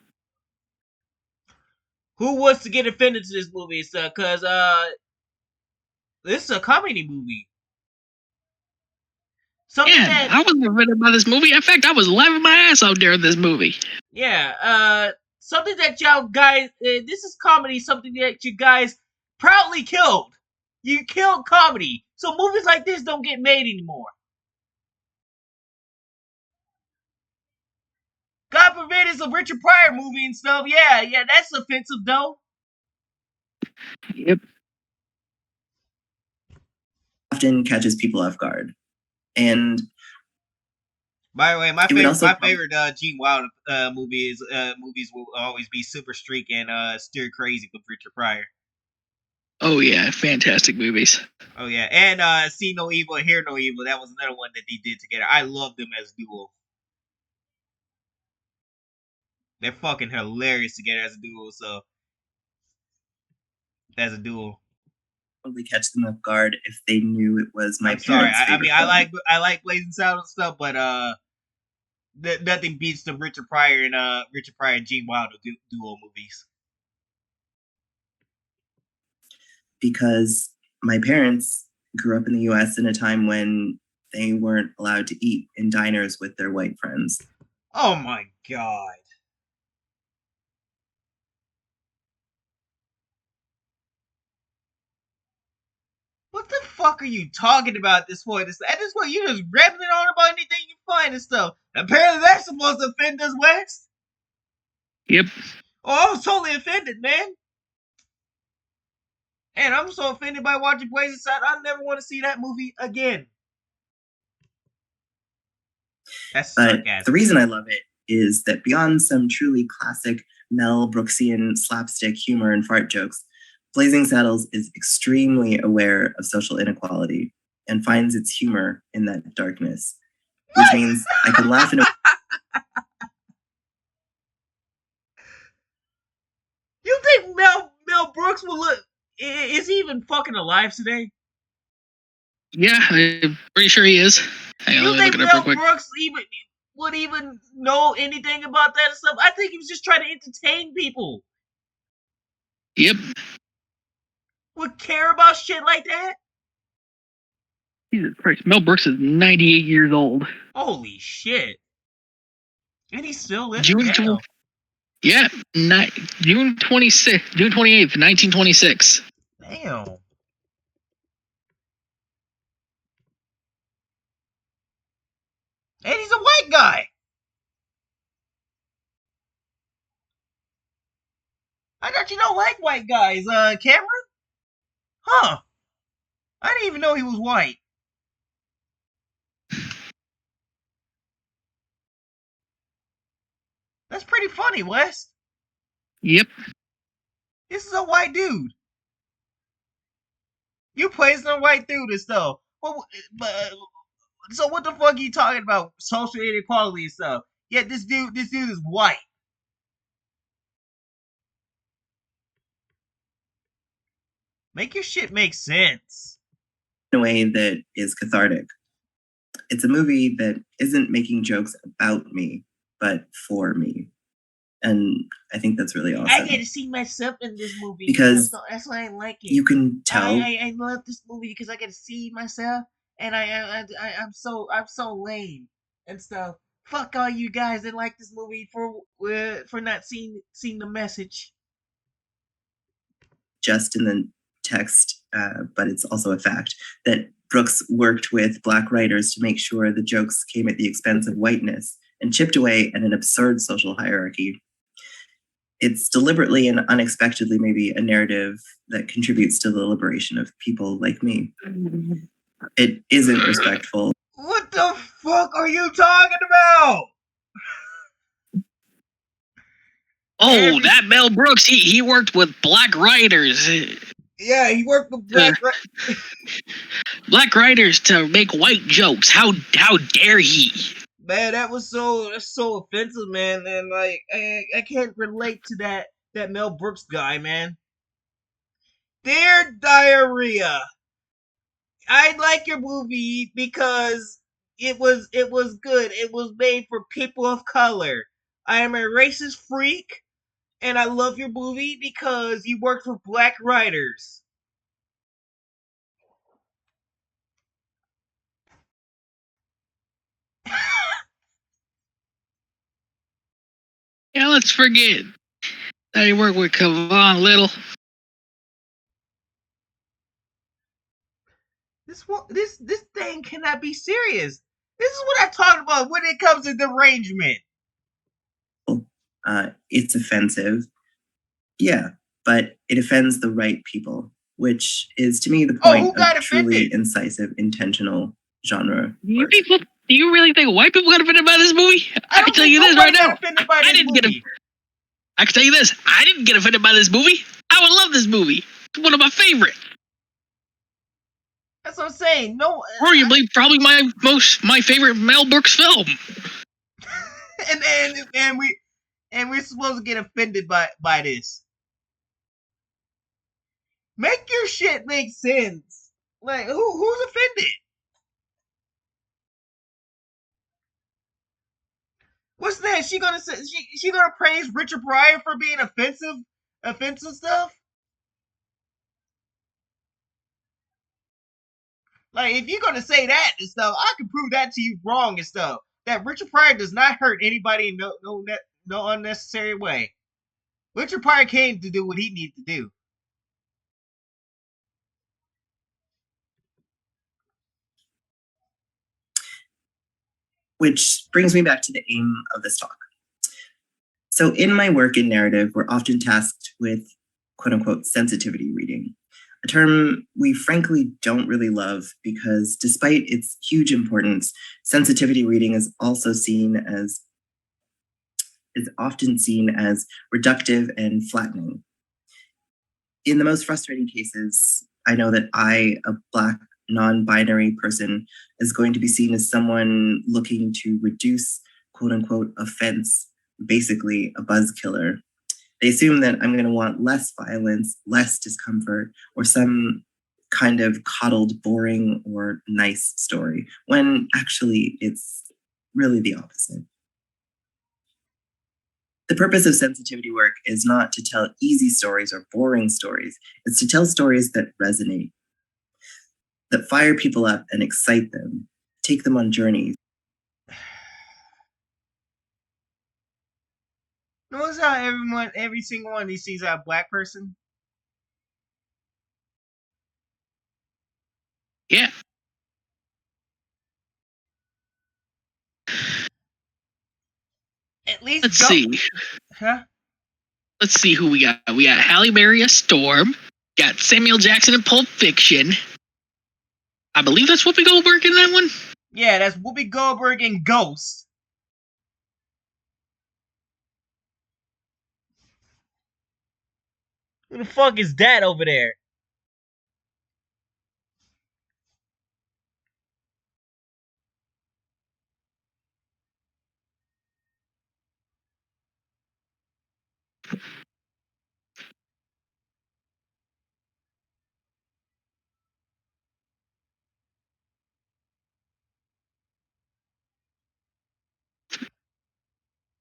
Who wants to get offended to this movie? It's because this is a comedy movie. I wasn't offended by this movie. In fact, I was laughing my ass off during this movie. Yeah, something that y'all guys, this is comedy, something that you guys proudly killed. You killed comedy. So movies like this don't get made anymore. God forbid it's a Richard Pryor movie and stuff. Yeah, that's offensive though. Yep. Often catches people off guard. And by the way, my favorite Gene Wilder movies will always be Super Streak and Stir Crazy with Richard Pryor. Oh yeah, fantastic movies. Oh yeah, and See No Evil, Hear No Evil. That was another one that they did together. I love them as a duo. They're fucking hilarious together as a duo. So as a duo, probably catch them off guard if they knew it was my parents' sorry. favorite film. I like Blazing Saddles and stuff, but nothing beats the Richard Pryor and Gene Wilder duo movies. Because my parents grew up in the U.S. in a time when they weren't allowed to eat in diners with their white friends. Oh my god. What the fuck are you talking about at this point? At this point, you're just rambling on about anything you find and stuff. Apparently, that's supposed to offend us, West. Yep. Oh, I was totally offended, man. And I'm so offended by watching Blazing Saddles. I never want to see that movie again. That's sarcasm. The reason I love it is that beyond some truly classic Mel Brooksian slapstick humor and fart jokes, Blazing Saddles is extremely aware of social inequality and finds its humor in that darkness, which means I can laugh in a... You think Mel Brooks will look... Is he even fucking alive today? Yeah, I'm pretty sure he is. Hang on, You let me think look it up real Mel quick. Brooks would even know anything about that and stuff? I think he was just trying to entertain people. Yep. Would care about shit like that? Jesus Christ, Mel Brooks is 98 years old. Holy shit. And he's still living June now. Yeah, June 28th, 1926. Damn. And he's a white guy. I thought you don't like white guys, Cameron? Huh. I didn't even know he was white. That's pretty funny, Wes. Yep. This is a white dude. You plays a white dude and stuff. So what the fuck are you talking about? Social inequality and stuff. Yeah, this dude is white. Make your shit make sense. In a way that is cathartic. It's a movie that isn't making jokes about me, but for me. And I think that's really awesome. I get to see myself in this movie because that's why I like it. You can tell. I love this movie because I get to see myself, and I'm so lame and stuff. Fuck all you guys that like this movie for not seeing the message. Just in the text, but it's also a fact that Brooks worked with Black writers to make sure the jokes came at the expense of whiteness and chipped away at an absurd social hierarchy. It's deliberately and unexpectedly maybe a narrative that contributes to the liberation of people like me. It isn't respectful. What the fuck are you talking about? Oh, that Mel Brooks, he worked with Black writers. Yeah, he worked with Black writers to make white jokes. How dare he? Man, that's so offensive, man. And like, I can't relate to that Mel Brooks guy, man. Dear Diarrhea, I like your movie because it was good. It was made for people of color. I am a racist freak, and I love your movie because you worked with Black writers. Yeah, let's forget that he worked with Kevon Little. This thing cannot be serious. This is what I talked about when it comes to derangement. It's offensive. Yeah, but it offends the right people, which is to me the point of truly incisive, intentional genre. Do you really think white people got offended by this movie? I can tell you this right now. I didn't get offended. I can tell you this. I didn't get offended by this movie. I would love this movie. It's one of my favorites. That's what I'm saying. No, arguably probably my favorite Mel Brooks film. and we're supposed to get offended by this. Make your shit make sense. Like who's offended? What's that? She gonna say she gonna praise Richard Pryor for being offensive stuff? Like if you're gonna say that and stuff, I can prove that to you wrong and stuff. That Richard Pryor does not hurt anybody in no unnecessary way. Richard Pryor came to do what he needed to do. Which brings me back to the aim of this talk. So in my work in narrative, we're often tasked with quote unquote sensitivity reading, a term we frankly don't really love because despite its huge importance, sensitivity reading is often seen as reductive and flattening. In the most frustrating cases, I know that I, a Black non-binary person, is going to be seen as someone looking to reduce quote unquote offense, basically a buzz killer. They assume that I'm going to want less violence, less discomfort, or some kind of coddled, boring, or nice story, when actually it's really the opposite. The purpose of sensitivity work is not to tell easy stories or boring stories. It's to tell stories that resonate, that fire people up and excite them, take them on journeys. Notice how every single one of these sees a Black person? Yeah. At least Let's see. Huh? Let's see who we got. We got Halle Berry as Storm. Got Samuel Jackson in Pulp Fiction. I believe that's Whoopi Goldberg in that one. Yeah, that's Whoopi Goldberg in Ghost. Who the fuck is that over there?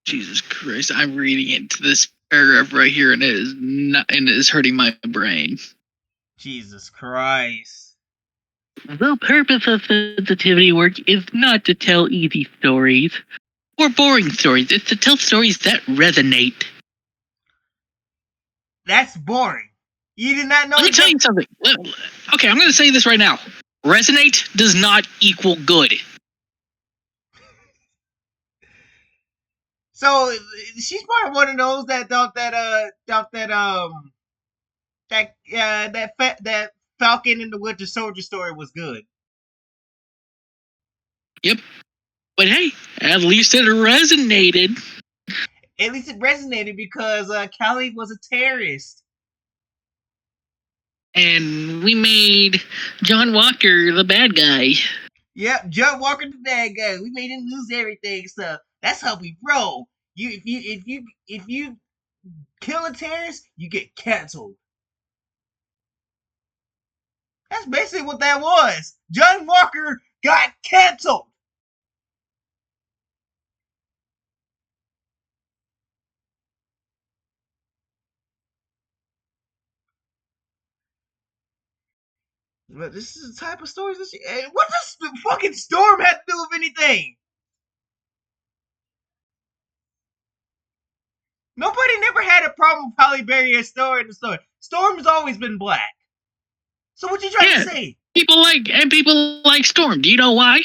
Jesus Christ, I'm reading into this paragraph right here, and it is hurting my brain. Jesus Christ. The purpose of sensitivity work is not to tell easy stories or boring stories. It's to tell stories that resonate. That's boring. You did not know. Let me tell you something. Okay, I'm going to say this right now. Resonate does not equal good. So she's probably one of those that thought that that Falcon and the Winter Soldier story was good. Yep. But hey, at least it resonated. At least it resonated because Callie was a terrorist. And we made John Walker the bad guy. Yep, John Walker the bad guy. We made him lose everything. So that's how we roll. If you kill a terrorist, you get canceled. That's basically what that was. John Walker got canceled. But this is the type of stories that what does the fucking Storm have to do with anything? Nobody never had a problem with Halle Berry as Storm in the story. Storm's always been Black. So what you trying to say? People like Storm. Do you know why?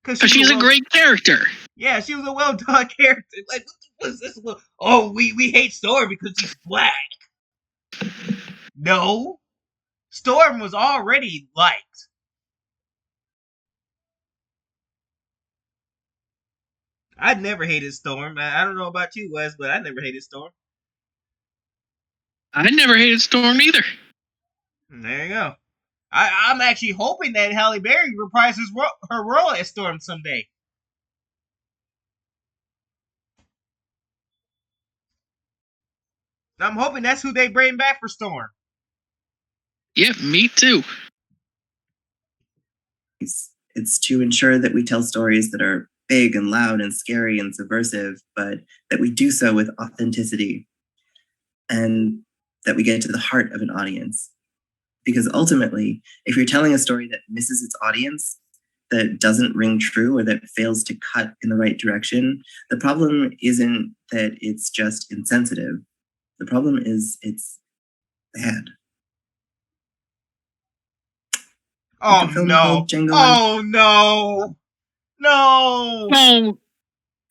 Because she's a great character. Yeah, she was a well-done character. Like, what's this? Oh, we hate Storm because she's Black. No. Storm was already liked. I never hated Storm. I don't know about you, Wes, but I never hated Storm. I never hated Storm either. There you go. I'm actually hoping that Halle Berry reprises her role as Storm someday. I'm hoping that's who they bring back for Storm. Yep, me too. It's to ensure that we tell stories that are big and loud and scary and subversive, but that we do so with authenticity and that we get to the heart of an audience. Because ultimately, if you're telling a story that misses its audience, that doesn't ring true, or that fails to cut in the right direction, the problem isn't that it's just insensitive. The problem is it's bad. Oh no! Oh no! No. Don't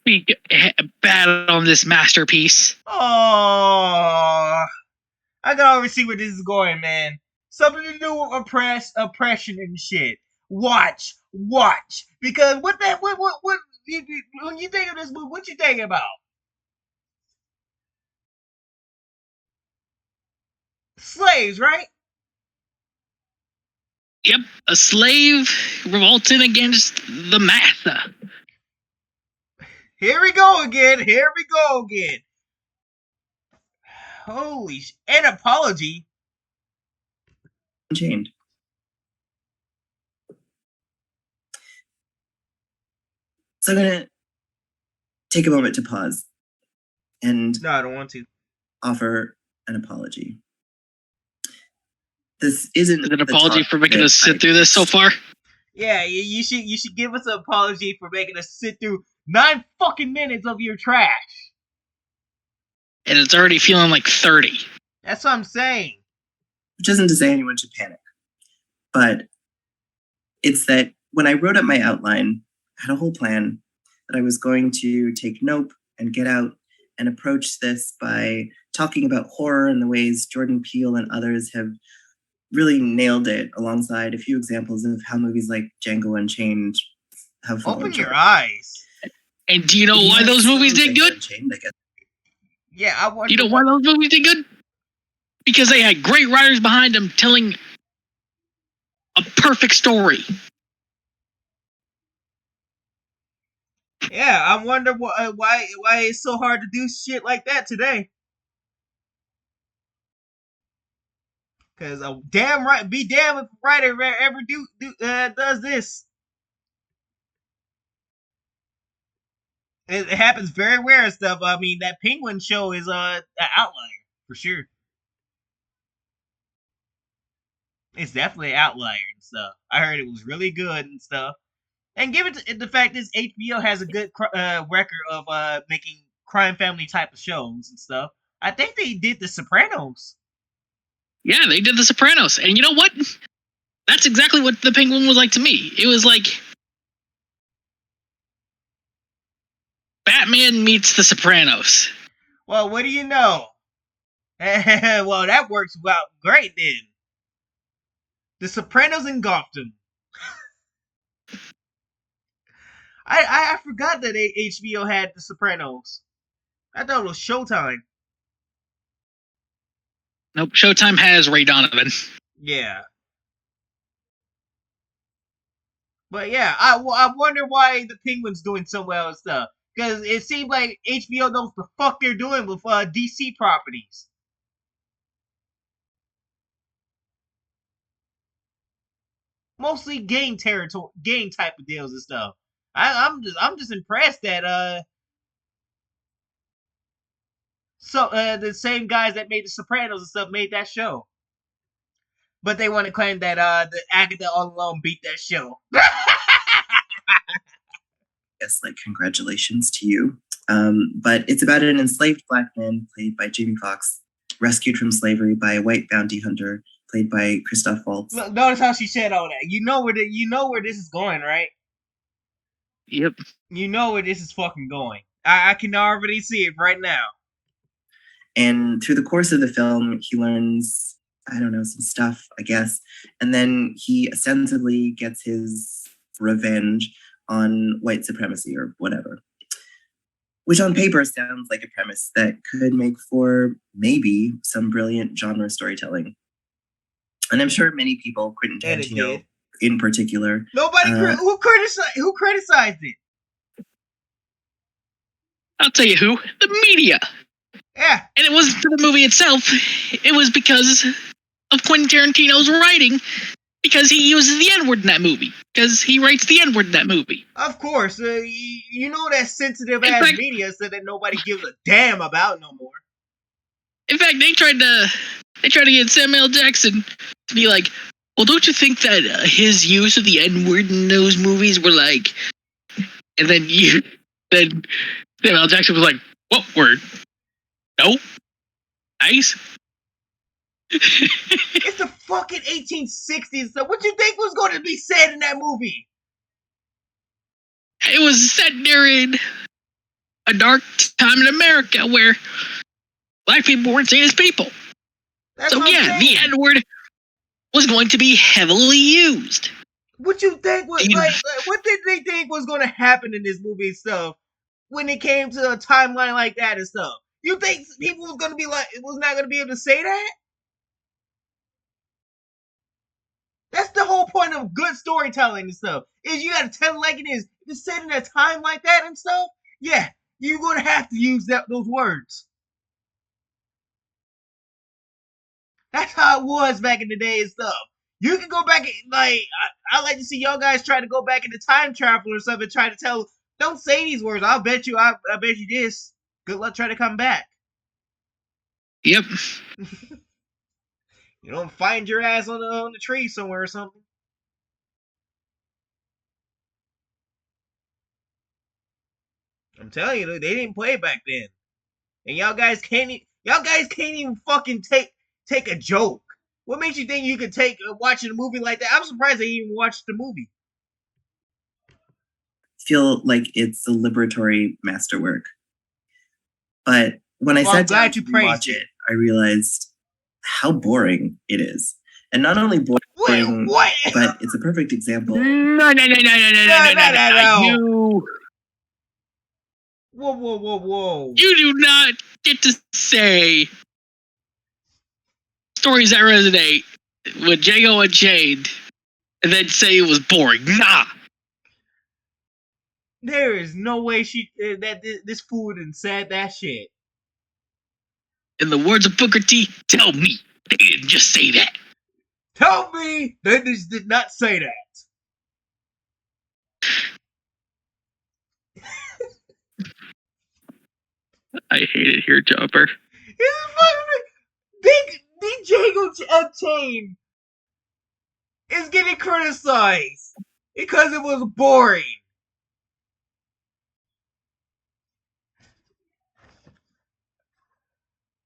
be bad on this masterpiece. Oh, I can already see where this is going, man. Something to do with oppression and shit. Watch. Because what when you think of this movie, what you thinking about? Slaves, right? Yep, a slave revolting against the master. Here we go again. Holy an apology. Unchained. So I'm gonna take a moment to pause and No, I don't want to. offer an apology. This isn't an apology for making us sit through this so far. Yeah, you should give us an apology for making us sit through 9 fucking minutes of your trash. And it's already feeling like 30. That's what I'm saying. Which isn't to say anyone should panic, but it's that when I wrote up my outline, I had a whole plan that I was going to take Nope and Get Out and approach this by talking about horror and the ways Jordan Peele and others have really nailed it, alongside a few examples of how movies like Django Unchained have fallen Open short. your eyes. And do you know why those movies did good? Unchained, I guess. Yeah, I want. You know why those movies did good? Because they had great writers behind them telling a perfect story. Yeah, I wonder why it's so hard to do shit like that today. Cause be damn if a writer ever does this. It happens very rare and stuff. I mean, that Penguin show is an outlier for sure. It's definitely an outlier and stuff. I heard it was really good and stuff. And given the fact is HBO has a good record of making crime family type of shows and stuff, I think they did The Sopranos. Yeah, they did The Sopranos. And you know what? That's exactly what The Penguin was like to me. It was like Batman meets The Sopranos. Well, what do you know? Well, that works out great then. The Sopranos in Gotham. I forgot that HBO had The Sopranos. I thought it was Showtime. Nope, Showtime has Ray Donovan. Yeah. But yeah, I wonder why the Penguin's doing so well and stuff. Because it seems like HBO knows the fuck they're doing with DC properties. Mostly game type of deals and stuff. I'm just impressed that the same guys that made The Sopranos and stuff made that show. But they want to claim that the Agatha all alone beat that show. Yes, like congratulations to you. But it's about an enslaved black man played by Jamie Foxx, rescued from slavery by a white bounty hunter played by Christoph Waltz. Look, notice how she said all that. You know where this is going, right? Yep. You know where this is fucking going. I can already see it right now. And through the course of the film, he learns, I don't know, some stuff, I guess. And then he ostensibly gets his revenge on white supremacy or whatever. Which on paper sounds like a premise that could make for maybe some brilliant genre storytelling. And I'm sure many people, Quentin Tarantino in particular. Nobody who criticized it. I'll tell you who. The media. Yeah. And it wasn't for the movie itself. It was because of Quentin Tarantino's writing. Because he uses the N-word in that movie. Because he writes the N-word in that movie. Of course. You know that sensitive-ass media said that nobody gives a damn about no more. In fact, they tried to get Samuel L. Jackson to be like, well, don't you think that his use of the N-word in those movies were like... And then Samuel L. Jackson was like, what word? No? Nice? It's the fucking 1860s. So what you think was going to be said in that movie? it was set during a dark time in America where black people weren't seen as people. That's So what I'm yeah, the saying. N-word was going to be heavily used. What you think was You- like? What did they think was going to happen in this movie and stuff when it came to a timeline like that and stuff? You think people was going to be like, was not going to be able to say that? That's the whole point of good storytelling and stuff. Is you got to tell it like it is. If it's set in a time like that and stuff, yeah, you're going to have to use those words. That's how it was back in the day and stuff. You can go back, like, I like to see y'all guys try to go back into time travel or something, try to tell, don't say these words. I bet you this. Good luck trying to come back. Yep. You don't find your ass on the tree somewhere or something. I'm telling you, they didn't play back then, and y'all guys can't even fucking take a joke. What makes you think you could take watching a movie like that? I'm surprised they even watched the movie. Feel like it's a liberatory masterwork. But when I sat down to watch it, I realized how boring it is. And not only boring, but it's a perfect example. No. You. Whoa. You do not get to say stories that resonate with Django Unchained and then say it was boring. Nah. There is no way this fool didn't said that shit. In the words of Booker T, tell me they didn't just say that. Tell me they just did not say that. I hate it here, Chopper. Big Django Unchained is getting criticized because it was boring.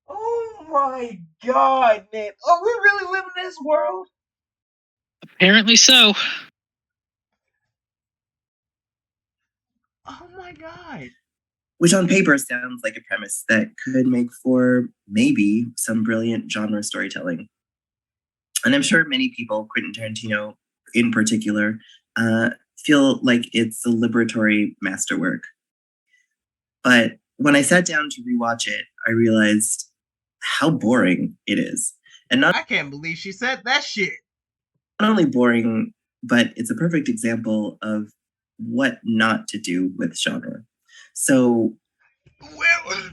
Oh my god, man. Are we really living in this world? Apparently so. Oh my god. Which on paper sounds like a premise that could make for maybe some brilliant genre storytelling. And I'm sure many people, Quentin Tarantino in particular, feel like it's a liberatory masterwork. But when I sat down to rewatch it, I realized how boring it is. And I can't believe she said that shit. Not only boring, but it's a perfect example of what not to do with genre. So, where was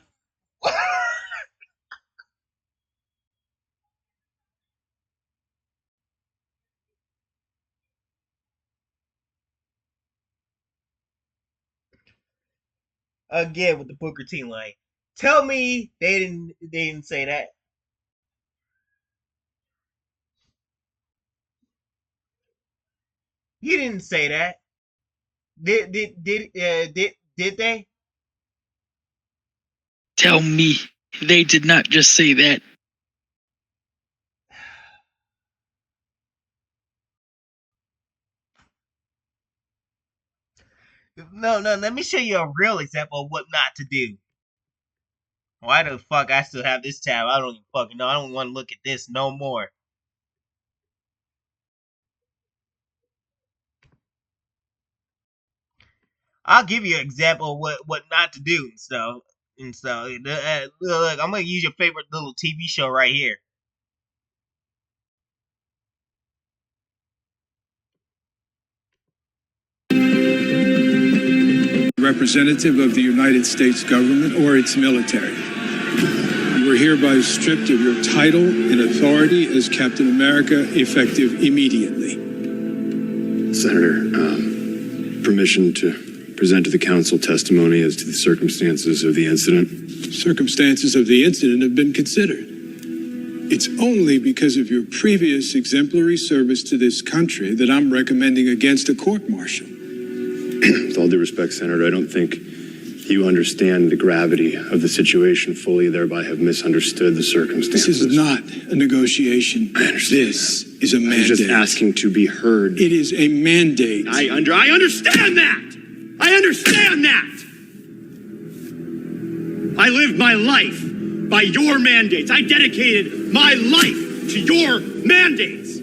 again with the Booker T line? Tell me they didn't say that. He didn't say that. Did they? Tell me they did not just say that. No, let me show you a real example of what not to do. Why the fuck I still have this tab? I don't even fucking know. I don't want to look at this no more. I'll give you an example of what not to do and stuff. Look, I'm gonna use your favorite little TV show right here. Representative of the United States government or its military. You are hereby stripped of your title and authority as Captain America, effective immediately. Senator, permission to present to the council testimony as to the circumstances of the incident. Circumstances of the incident have been considered. It's only because of your previous exemplary service to this country that I'm recommending against a court-martial. With all due respect, Senator, I don't think you understand the gravity of the situation fully, thereby have misunderstood the circumstances. This is not a negotiation. I understand. This is a mandate. I'm just asking to be heard. It is a mandate. I understand that! I understand that. I lived my life by your mandates. I dedicated my life to your mandates.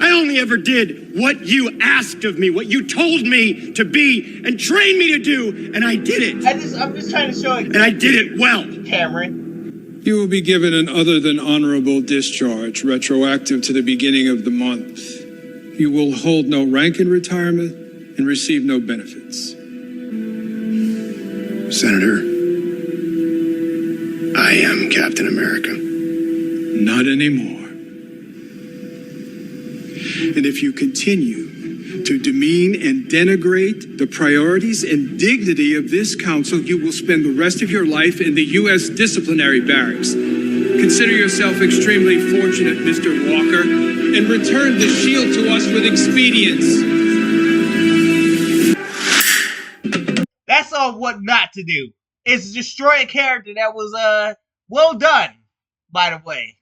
I only ever did what you asked of me, what you told me to be and trained me to do, and I did it. I'm just trying to show it. And I did it well. Cameron. You will be given an other than honorable discharge, retroactive to the beginning of the month. You will hold no rank in retirement and receive no benefits. Senator, I am Captain America. Not anymore. And if you continue to demean and denigrate the priorities and dignity of this council, you will spend the rest of your life in the U.S. disciplinary barracks. Consider yourself extremely fortunate, Mr. Walker, and return the shield to us with expedience. That's on what not to do. It's destroy a character that was well done, by the way.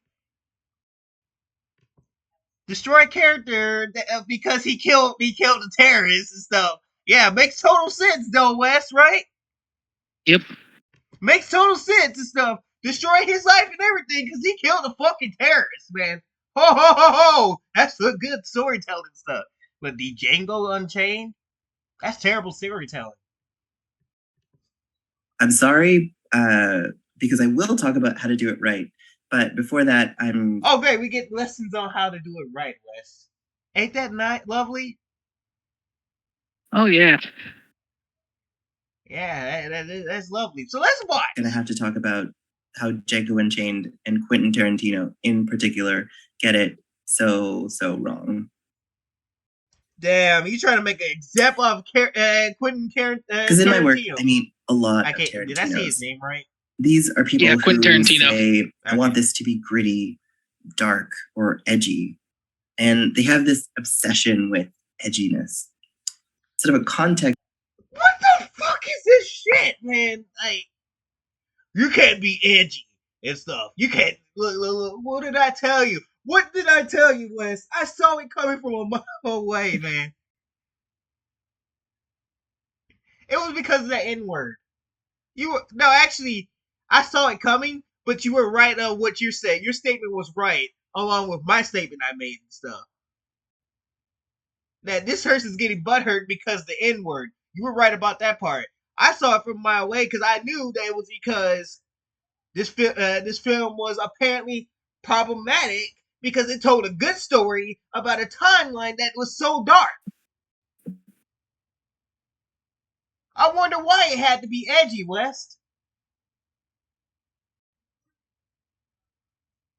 Destroy a character that, because he killed the terrorists and stuff. Yeah, makes total sense though, Wes, right? Yep. Makes total sense and stuff. Destroy his life and everything because he killed a fucking terrorist, man. Ho ho ho ho! That's a good storytelling stuff. But the Django Unchained, that's terrible storytelling. I'm sorry, because I will talk about how to do it right. But before that, Oh, great. We get lessons on how to do it right, Wes. Ain't that lovely? Oh, yeah. Yeah, that's lovely. So let's watch. Gonna have to talk about how Django Unchained and Quentin Tarantino in particular get it so wrong. Damn, you trying to make an example of Quentin Tarantino? Because in my work, I mean a lot of Tarantino's. Did I say his name right? These are people Quentin who Tarantino. say, I want this to be gritty, dark, or edgy. And they have this obsession with edginess. Sort of a context. What the fuck is this shit, man? Like, you can't be edgy and stuff. You can't. Look, what did I tell you? What did I tell you, Wes? I saw it coming from a mile away, man. It was because of the N-word. Actually, I saw it coming, but you were right on what you said. Your statement was right, along with my statement I made and stuff. That this person's getting butthurt because of the N-word. You were right about that part. I saw it from a mile away because I knew that it was because this film was apparently problematic because it told a good story about a timeline that was so dark. I wonder why it had to be edgy, West.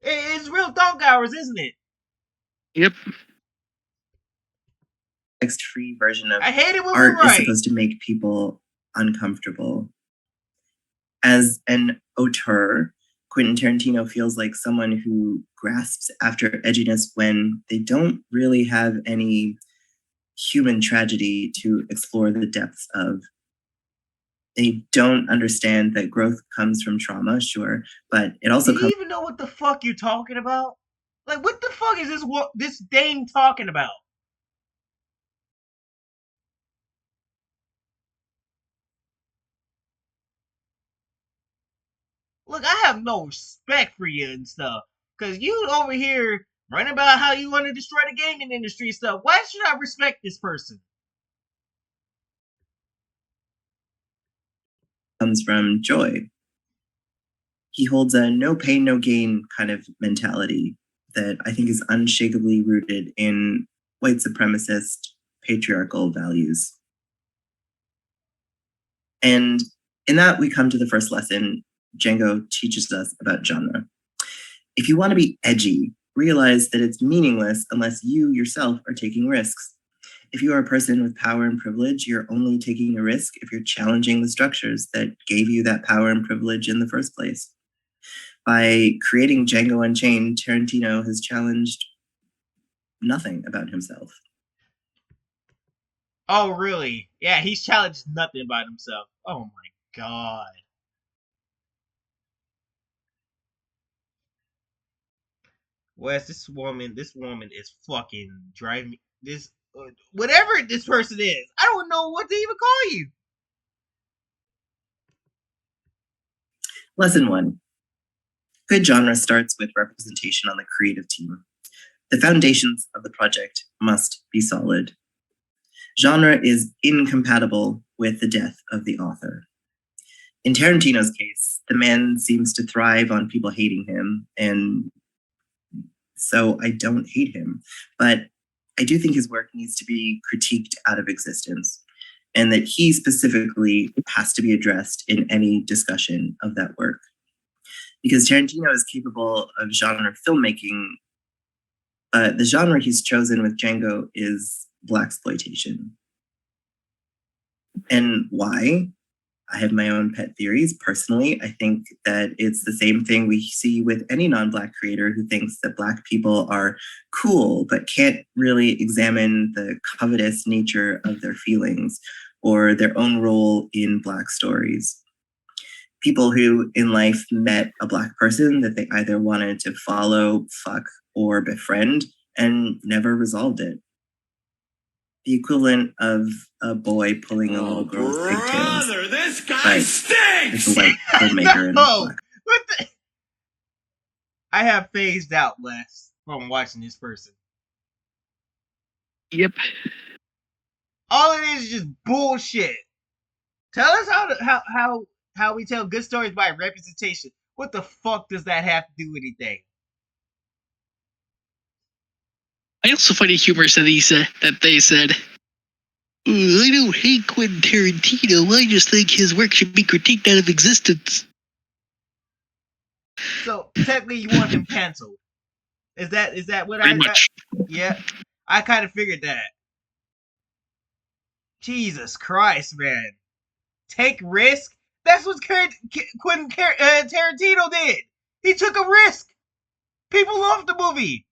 It's real dog hours, isn't it? Yep. Free version of I hate it when art we're right. is supposed to make people uncomfortable. As an auteur, Quentin Tarantino feels like someone who grasps after edginess when they don't really have any human tragedy to explore the depths of. They don't understand that growth comes from trauma, sure, but it also comes. Do you even know what the fuck you're talking about? Like, what the fuck is this Dane talking about? Look, I have no respect for you and stuff. Because you over here running about how you want to destroy the gaming industry and stuff. Why should I respect this person? Comes from joy. He holds a no pain, no gain kind of mentality that I think is unshakably rooted in white supremacist patriarchal values. And in that, we come to the first lesson Django teaches us about genre. If you want to be edgy, realize that it's meaningless unless you yourself are taking risks. If you are a person with power and privilege, you're only taking a risk if you're challenging the structures that gave you that power and privilege in the first place. By creating Django Unchained, Tarantino has challenged nothing about himself. Oh, really? Yeah, he's challenged nothing about himself. Oh my god. Wes, this woman is fucking driving me. whatever this person is. I don't know what to even call you. Lesson 1. Good genre starts with representation on the creative team. The foundations of the project must be solid. Genre is incompatible with the death of the author. In Tarantino's case, the man seems to thrive on people hating him, and so I don't hate him. But I do think his work needs to be critiqued out of existence, and that he specifically has to be addressed in any discussion of that work. Because Tarantino is capable of genre filmmaking, but the genre he's chosen with Django is blaxploitation. And why? I have my own pet theories. Personally, I think that it's the same thing we see with any non-Black creator who thinks that Black people are cool, but can't really examine the covetous nature of their feelings or their own role in Black stories. People who in life met a Black person that they either wanted to follow, fuck, or befriend and never resolved it. The equivalent of a boy pulling a little girl's pigtails. Brother, this guy stinks! It's a white filmmaker and No! Black. What the? I have phased out less from watching this person. Yep. All it is just bullshit. Tell us how we tell good stories by representation. What the fuck does that have to do with anything? I also find it humorous that they said, I don't hate Quentin Tarantino. I just think his work should be critiqued out of existence. So technically, you want him canceled. Is that what Pretty much. Yeah, I kind of figured that. Jesus Christ, man! Take risk. That's what Quentin Tarantino did. He took a risk. People loved the movie.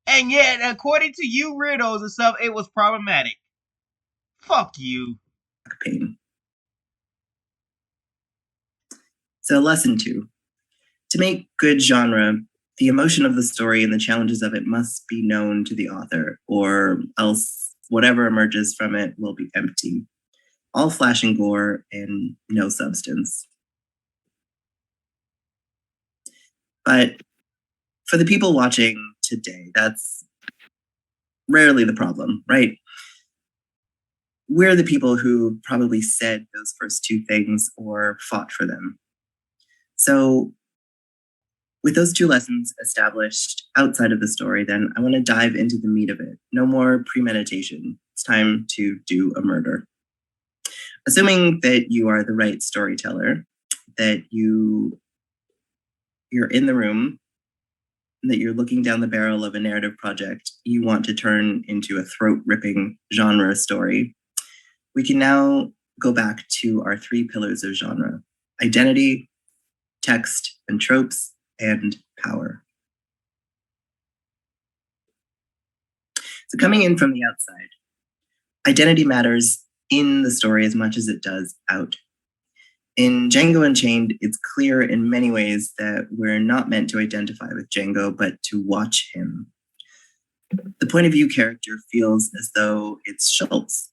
And yet, according to you weirdos and stuff, it was problematic. Fuck you. Pain. So lesson 2. To make good genre, the emotion of the story and the challenges of it must be known to the author, or else whatever emerges from it will be empty. All flash and gore and no substance. But for the people watching today, that's rarely the problem, right? We're the people who probably said those first 2 things or fought for them. So with those 2 lessons established outside of the story, then I want to dive into the meat of it. No more premeditation. It's time to do a murder. Assuming that you are the right storyteller, that you're in the room, and that you're looking down the barrel of a narrative project you want to turn into a throat-ripping genre story, we can now go back to our 3 pillars of genre: identity, text and tropes, and power. So coming in from the outside, identity matters in the story as much as it does out. In Django Unchained, it's clear in many ways that we're not meant to identify with Django, but to watch him. The point of view character feels as though it's Schultz.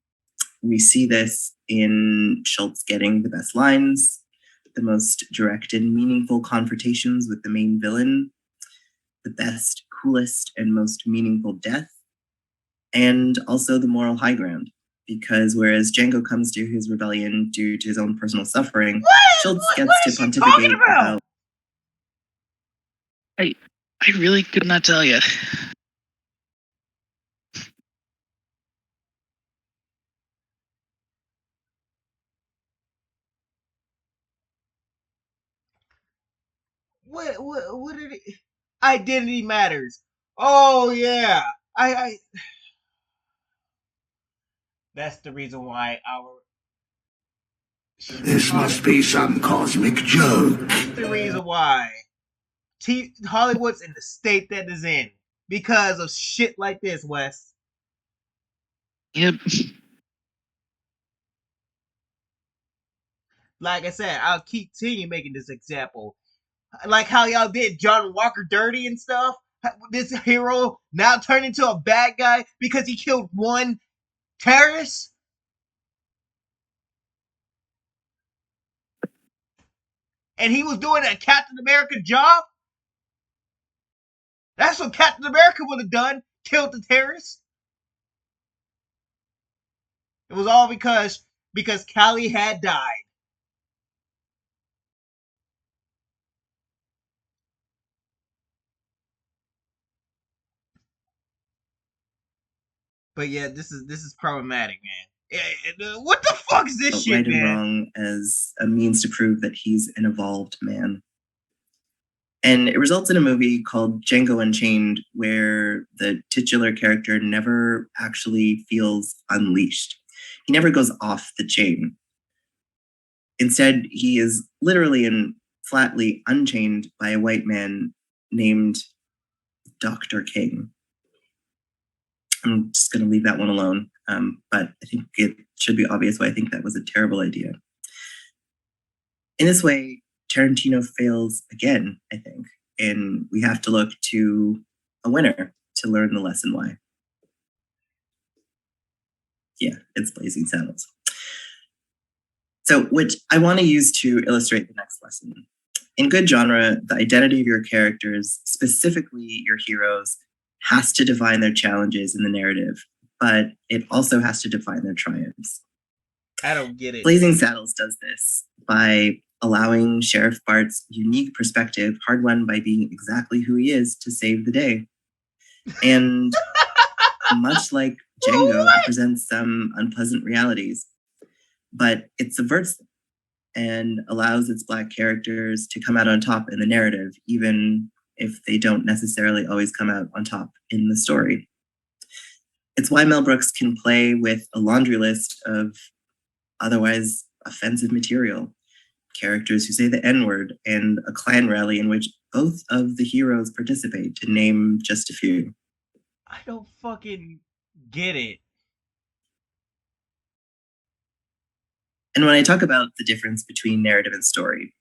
We see this in Schultz getting the best lines, the most direct and meaningful confrontations with the main villain, the best, coolest, and most meaningful death, and also the moral high ground. Because whereas Django comes to his rebellion due to his own personal suffering, Schultz gets to pontificate about. I really could not tell you. What did it? Identity matters. Oh yeah, I. That's the reason why our. This must be some cosmic joke. That's the reason why Hollywood's in the state that it's in because of shit like this, Wes. Yep. Like I said, I'll continue making this example. Like how y'all did John Walker dirty and stuff. this hero now turned into a bad guy because he killed one terrorist? And he was doing a Captain America job? That's what Captain America would have done. Killed the terrorists. It was all because Callie had died. But yeah, this is problematic, man. What the fuck is this shit, right man? and wrong as a means to prove that he's an evolved man. And it results in a movie called Django Unchained, where the titular character never actually feels unleashed. He never goes off the chain. Instead, he is literally and flatly unchained by a white man named Dr. King. I'm just going to leave that one alone. But I think it should be obvious why I think that was a terrible idea. In this way, Tarantino fails again, I think, and we have to look to a winner to learn the lesson why. Yeah, it's Blazing Saddles. So, which I want to use to illustrate the next lesson. In good genre, the identity of your characters, specifically your heroes, has to define their challenges in the narrative, but it also has to define their triumphs. I don't get it. Blazing Saddles does this by allowing Sheriff Bart's unique perspective, hard won by being exactly who he is, to save the day. And much like Django, it presents some unpleasant realities, but it subverts them and allows its Black characters to come out on top in the narrative, even if they don't necessarily always come out on top in the story. It's why Mel Brooks can play with a laundry list of otherwise offensive material, characters who say the N-word, and a Klan rally in which both of the heroes participate, to name just a few. I don't fucking get it. And when I talk about the difference between narrative and story,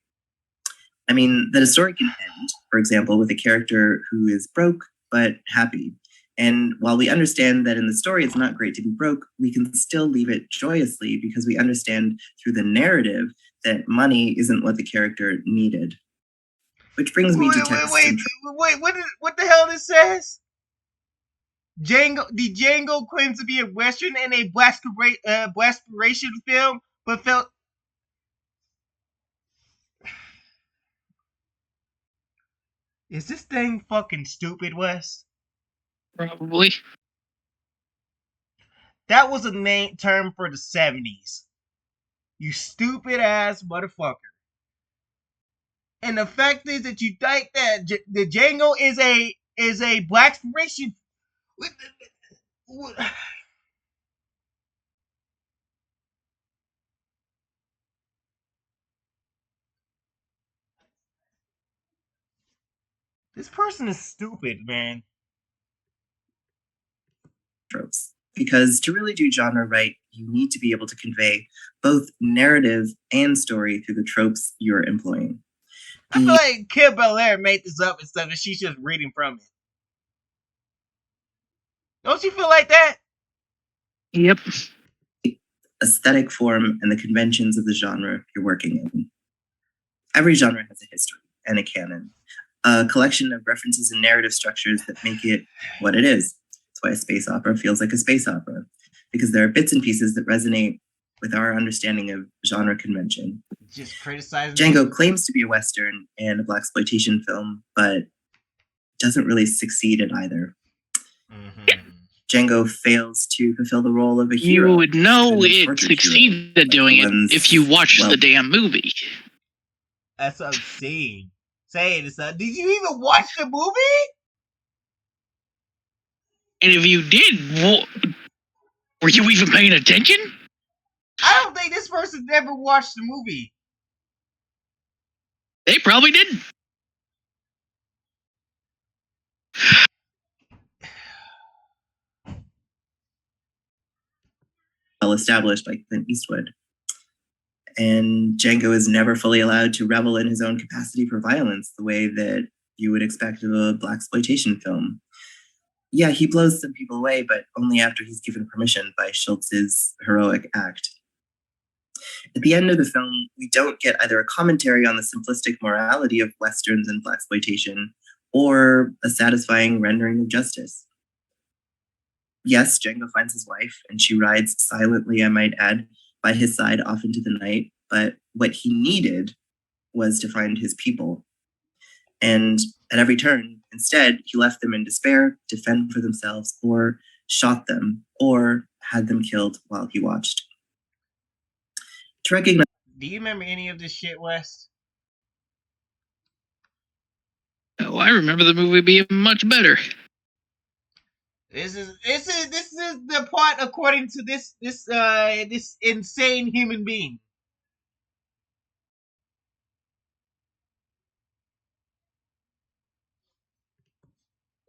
I mean that a story can end, for example, with a character who is broke but happy. And while we understand that in the story it's not great to be broke, we can still leave it joyously because we understand through the narrative that money isn't what the character needed. Which brings me to Texas. Wait, what the hell this says? Django claims to be a Western and a Blaxploitation film, but felt... Is this thing fucking stupid, Wes? Probably. That was a term for the 70s. You stupid ass motherfucker. And the fact is that you think that the Django is a Blaxploitation. This person is stupid, man. Tropes. Because to really do genre right, you need to be able to convey both narrative and story through the tropes you're employing. I feel like Kim Belair made this up and stuff, and she's just reading from it. Don't you feel like that? Yep. Aesthetic form and the conventions of the genre you're working in. Every genre has a history and a canon, a collection of references and narrative structures that make it what it is. That's why a space opera feels like a space opera, because there are bits and pieces that resonate with our understanding of genre convention. Just criticizing Django claims to be a Western and a Blaxploitation film, but doesn't really succeed at either. Mm-hmm. Django fails to fulfill the role of a hero. You would know it succeeded at doing it if you watched the damn movie. That's obscene. Saying this, did you even watch the movie? And if you did, were you even paying attention? I don't think this person ever watched the movie. They probably didn't. Well established by Clint Eastwood. And Django is never fully allowed to revel in his own capacity for violence the way that you would expect of a blaxploitation film. Yeah, he blows some people away, but only after he's given permission by Schultz's heroic act. At the end of the film, we don't get either a commentary on the simplistic morality of Westerns and blaxploitation or a satisfying rendering of justice. Yes, Django finds his wife, and she rides silently, I might add, by his side off into the night, but what he needed was to find his people. And at every turn, instead, he left them in despair to fend for themselves, or shot them, or had them killed while he watched. To recognize— Do you remember any of this shit, Wes? Oh, I remember the movie being much better. This is the part according to this insane human being.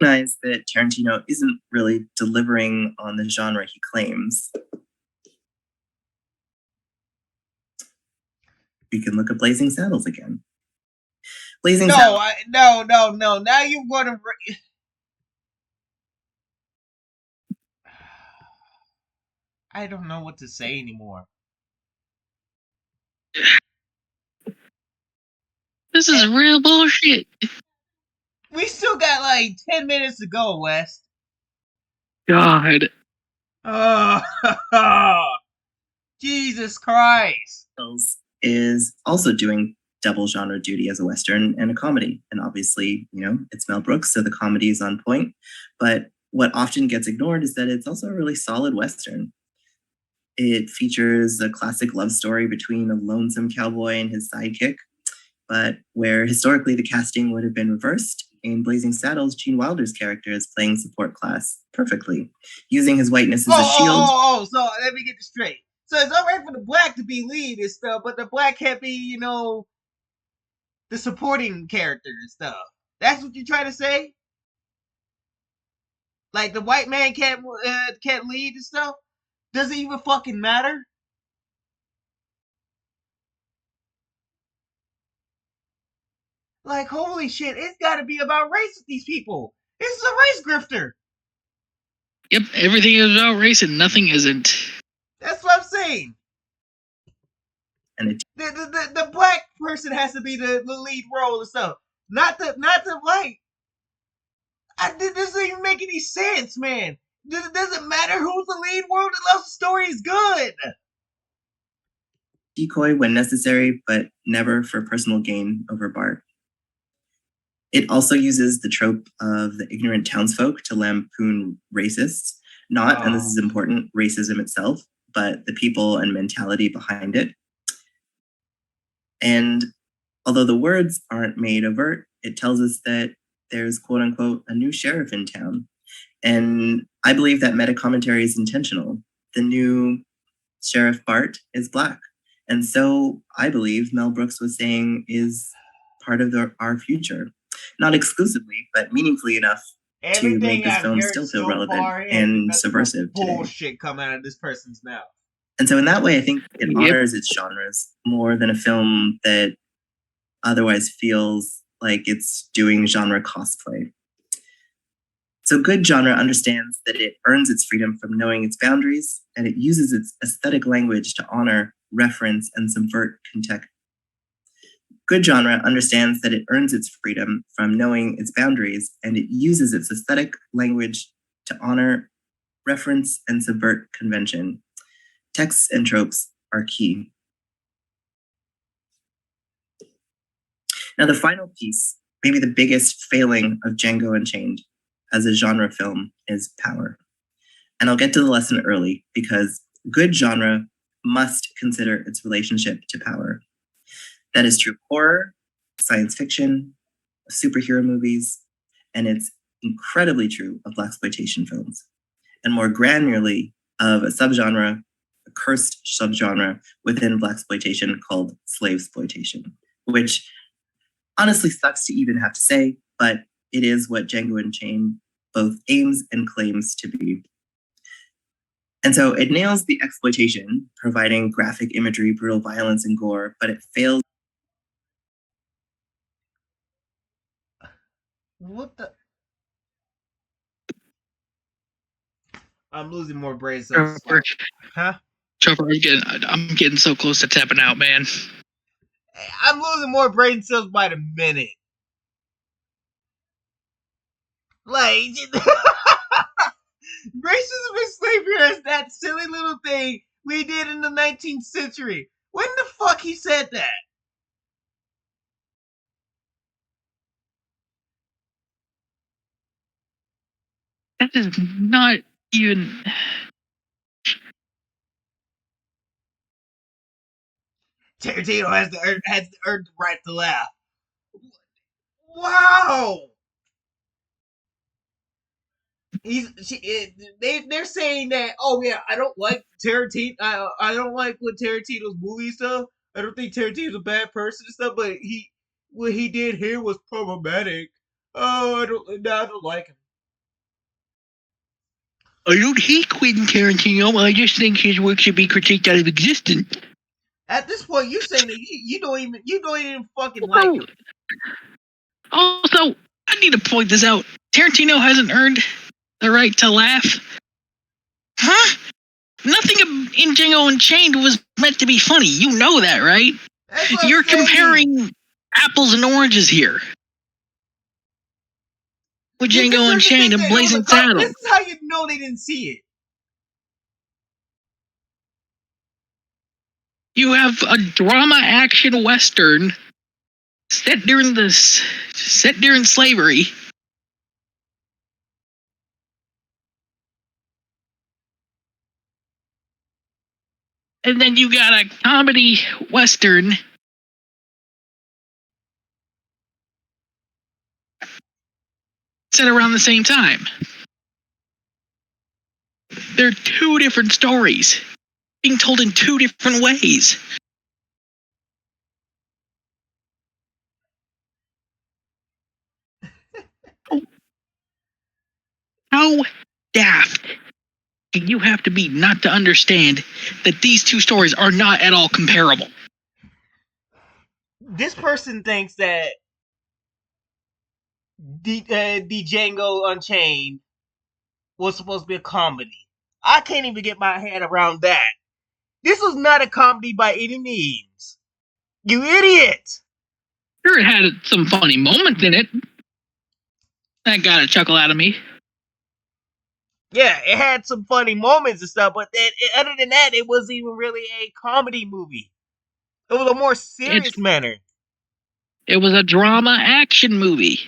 That Tarantino isn't really delivering on the genre he claims. We can look at Blazing Saddles again. Blazing Saddles. No. Now you're going to. I don't know what to say anymore. This is real bullshit. We still got like 10 minutes to go, Wes. God. Oh, Jesus Christ. Is also doing double genre duty as a Western and a comedy. And obviously, it's Mel Brooks, so the comedy is on point. But what often gets ignored is that it's also a really solid Western. It features a classic love story between a lonesome cowboy and his sidekick, but where historically the casting would have been reversed. In Blazing Saddles, Gene Wilder's character is playing support class perfectly, using his whiteness as a shield. So let me get this straight. So it's all right for the black to be lead and stuff, but the black can't be, the supporting character and stuff. That's what you're trying to say? Like the white man can't lead and stuff? Does it even fucking matter? Like, holy shit, it's gotta be about race with these people. This is a race grifter. Yep, everything is about race and nothing isn't. That's what I'm saying. And the black person has to be the lead role and stuff. Not the white. This doesn't even make any sense, man. It doesn't matter who's the lead role unless the story is good. Decoy when necessary, but never for personal gain over Bart. It also uses the trope of the ignorant townsfolk to lampoon racists, not, and this is important, racism itself, but the people and mentality behind it. And although the words aren't made overt, it tells us that there's quote unquote a new sheriff in town. And I believe that meta commentary is intentional. The new Sheriff Bart is black. And so I believe Mel Brooks was saying is part of our future. Not exclusively, but meaningfully enough to make this film still feel relevant and subversive today. Bullshit come out of this person's mouth. And so in that way, I think it honors its genres more than a film that otherwise feels like it's doing genre cosplay. So good genre understands that it earns its freedom from knowing its boundaries, and it uses its aesthetic language to honor, reference, and subvert context. Good genre understands that it earns its freedom from knowing its boundaries, and it uses its aesthetic language to honor, reference, and subvert convention. Texts and tropes are key. Now, the final piece, maybe the biggest failing of Django Unchained as a genre film, is power. And I'll get to the lesson early because good genre must consider its relationship to power. That is true of horror, science fiction, superhero movies, and it's incredibly true of blaxploitation films, and more granularly of a subgenre, a cursed subgenre within blaxploitation called slavesploitation, which honestly sucks to even have to say, but it is what Django Unchained both aims and claims to be. And so it nails the exploitation, providing graphic imagery, brutal violence, and gore, but it fails. What the? I'm losing more brain cells. Huh? Chopper, I'm getting so close to tapping out, man. I'm losing more brain cells by the minute. Like, racism and slavery is that silly little thing we did in the 19th century. When the fuck he said that? That is not even. Tarantino has the earned the right to laugh. Wow. They're saying that. Oh yeah, I don't like Tarantino. I don't like what Tarantino's movie stuff. I don't think Tarantino's a bad person and stuff. But what he did here was problematic. Oh, I don't like him. I don't hate Quentin Tarantino. I just think his work should be critiqued out of existence. At this point, you're saying that you don't even fucking like him. Also, I need to point this out. Tarantino hasn't earned the right to laugh. Huh? Nothing in Django Unchained was meant to be funny. You know that, right? You're comparing apples and oranges here. With Django Unchained and Blazing Saddles. This is how you know they didn't see it. You have a drama action western set during slavery. And then you got a comedy western set around the same time. They're two different stories being told in two different ways. How daft do you have to be not to understand that these two stories are not at all comparable? This person thinks that the Django Unchained was supposed to be a comedy. I can't even get my head around that. This was not a comedy by any means. You idiot! Sure, it had some funny moments in it. That got a chuckle out of me. Yeah, it had some funny moments and stuff, but other than that, it wasn't even really a comedy movie. It was a more serious manner. It was a drama action movie.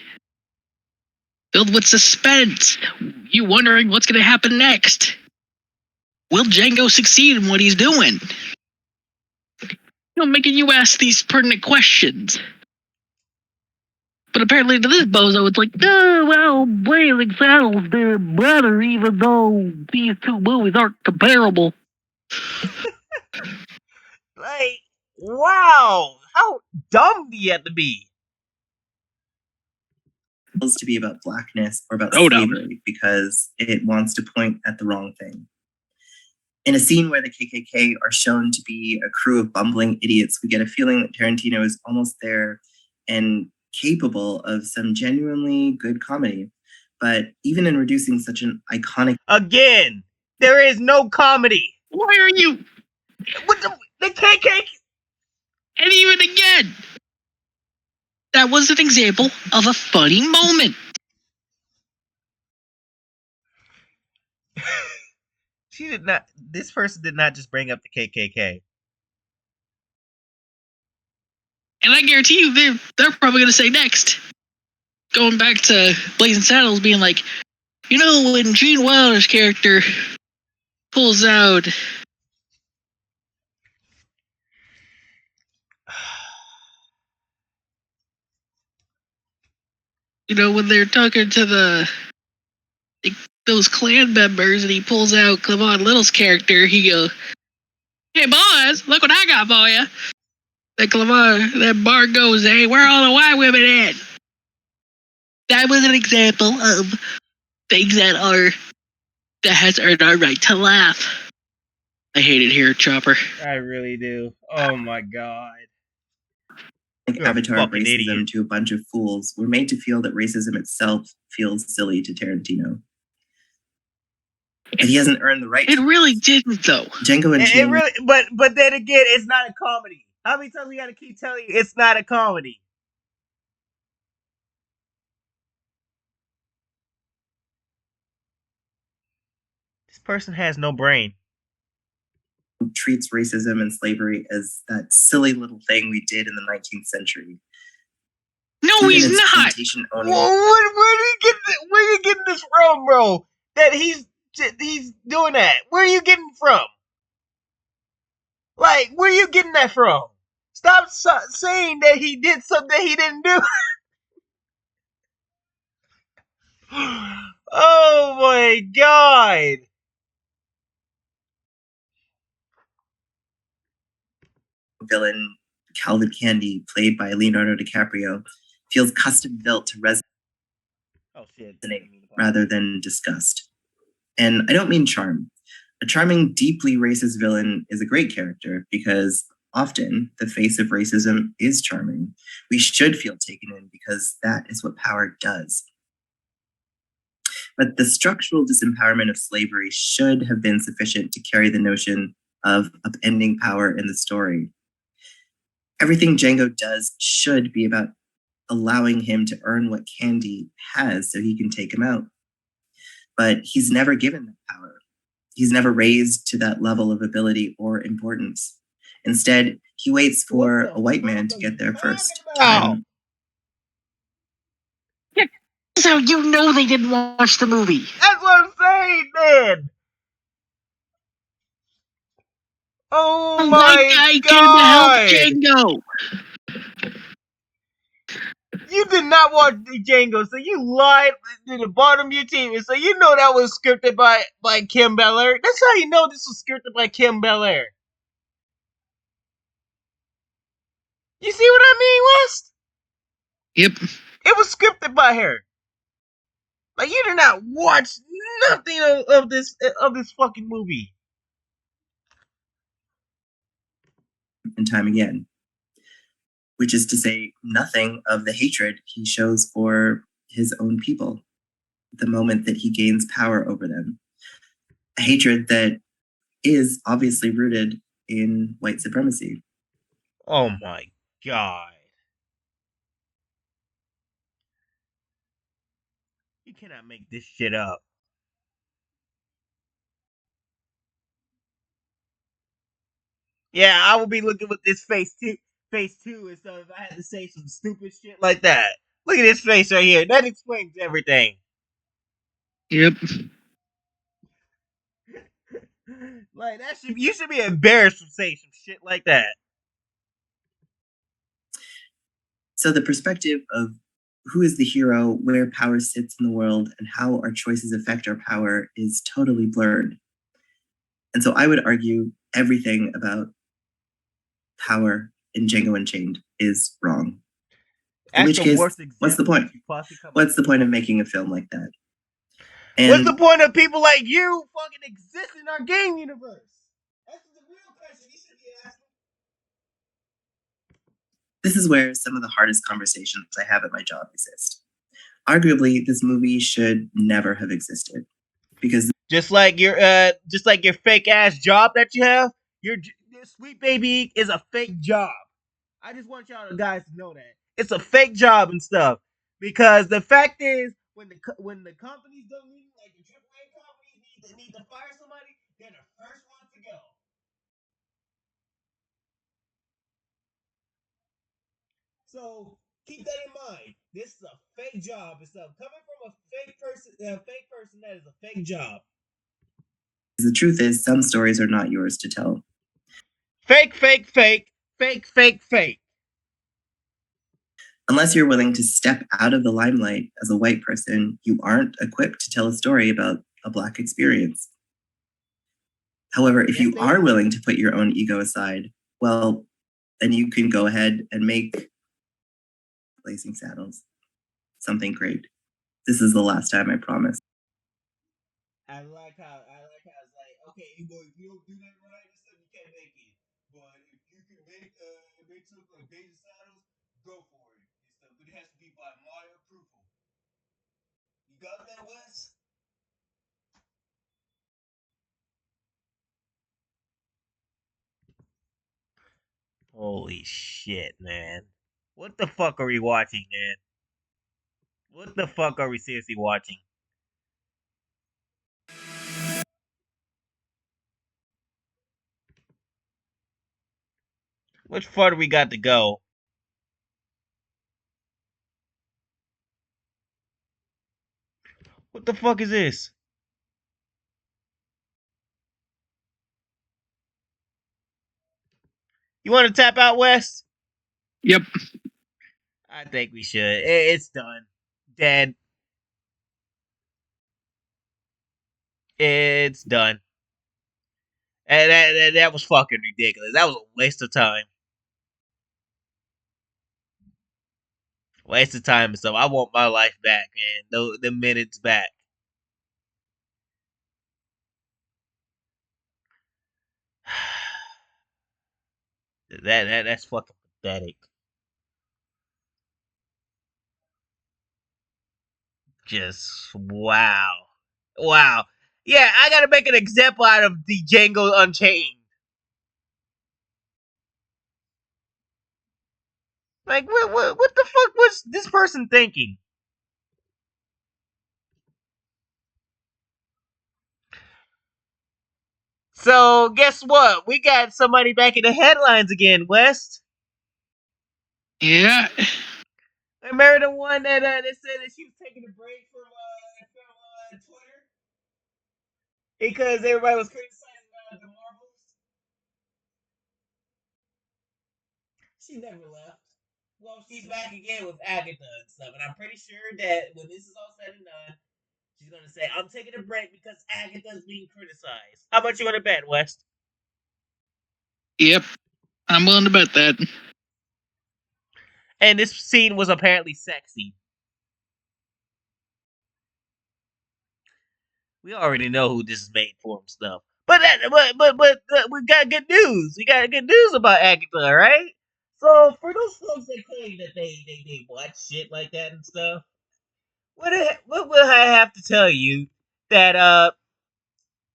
Filled with suspense. You wondering what's going to happen next. Will Django succeed in what he's doing? Making you ask these pertinent questions. But apparently to this bozo, it's like, oh, well, Blazing Saddles did better, even though these two movies aren't comparable. Like, wow, how dumb do you have to be? To be about blackness or about slavery because it wants to point at the wrong thing. In a scene where the KKK are shown to be a crew of bumbling idiots, we get a feeling that Tarantino is almost there and capable of some genuinely good comedy. But even in reducing such an iconic... Again, there is no comedy. Why are you... What the KKK... And even again, that was an example of a funny moment. This person did not just bring up the KKK. And I guarantee you, they're probably going to say next. Going back to Blazing Saddles being like, when Gene Wilder's character pulls out... when they're talking to those Klan members and he pulls out Clavon Little's character, he goes, "Hey boys, look what I got for you." That Bart goes, "Hey, where are all the white women at?" That was an example of things that has earned our right to laugh. I hate it here, Chopper. I really do. Oh my god. Like You're a Avatar of fucking racism idiot. to a bunch of fools, we're made to feel that racism itself feels silly to Tarantino. That he hasn't earned the right. It really didn't, though. Django It Unchained. really, but then again, it's not a comedy. How many times we gotta keep telling you it's not a comedy? This person has no brain. Treats racism and slavery as that silly little thing we did in the 19th century. No, Even he's its not. plantation owning- Well, where are you getting this from, bro? That he's doing that. Where are you getting from? Like, where are you getting that from? Stop saying that he did something he didn't do. Oh my god. Villain Calvin Candy, played by Leonardo DiCaprio, feels custom built to resonate rather than disgust. And I don't mean charm. A charming, deeply racist villain is a great character because often the face of racism is charming. We should feel taken in because that is what power does. But the structural disempowerment of slavery should have been sufficient to carry the notion of upending power in the story. Everything Django does should be about allowing him to earn what Candy has so he can take him out. But he's never given that power. He's never raised to that level of ability or importance. Instead, he waits for a white man to get there first. Yeah, so you know they didn't watch the movie. That's what I'm saying, man. Oh White guy my came to help god. Django. You did not watch the Django, so you lied to the bottom of your team. So you know that was scripted by Kim Bel-Air. That's how you know this was scripted by Kim Bel-Air. You see what I mean, West? Yep. It was scripted by her. Like, you did not watch nothing of this fucking movie. And time again. Which is to say, nothing of the hatred he shows for his own people the moment that he gains power over them. A hatred that is obviously rooted in white supremacy. Oh my god. You cannot make this shit up. Yeah, I would be looking with this face too and stuff if I had to say some stupid shit like that. Look at this face right here. That explains everything. Yep. Like you should be embarrassed to say some shit like that. So the perspective of who is the hero, where power sits in the world, and how our choices affect our power is totally blurred. And so I would argue everything about power in Django Unchained is wrong. In which case, what's the point? What's the point of making a film like that? And what's the point of people like you fucking exist in our game universe? That's the real question you should be asking. This is where some of the hardest conversations I have at my job exist. Arguably, this movie should never have existed. Because just like your fake ass job that you have, your Sweet Baby is a fake job. I just want y'all guys to know that it's a fake job and stuff. Because the fact is, when the companies don't need, like the AAA companies need to fire somebody, they're the first ones to go. So keep that in mind. This is a fake job and stuff. Coming from a fake person that is a fake job. The truth is, some stories are not yours to tell. Fake, fake, fake, fake, fake, fake. Unless you're willing to step out of the limelight as a white person, you aren't equipped to tell a story about a Black experience. However, if you are willing to put your own ego aside, well, then you can go ahead and make Blazing Saddles something great. This is the last time, I promise. I like how it's like, okay, if you don't do that right, you can't make it. But if you can make something like Blazing Saddles, go for it and stuff, but it has to be by my approval. You got that, Wes? Holy shit, man. What the fuck are we watching, man? What the fuck are we seriously watching? Which far do we got to go? What the fuck is this? You want to tap out, West? Yep. I think we should. It's done. Dead. It's done. And that was fucking ridiculous. That was a waste of time. Waste of time and stuff. I want my life back, man. The minutes back. That's fucking pathetic. Just wow. Wow. Yeah, I gotta make an example out of the Django Unchained. Like, what the fuck was this person thinking? So, guess what? We got somebody back in the headlines again, West. Yeah. Remember the one that said that she was taking a break from Twitter? Because everybody was criticizing the Marvels? She never left. Well, she's back again with Agatha and stuff, and I'm pretty sure that when this is all said and done, she's gonna say, "I'm taking a break because Agatha's being criticized." How much you want to bet, West? Yep. I'm willing to bet that. And this scene was apparently sexy. We already know who this is made for and stuff. But we got good news. We got good news about Agatha, right? So for those folks that claim that they watch shit like that and stuff, what will I have to tell you that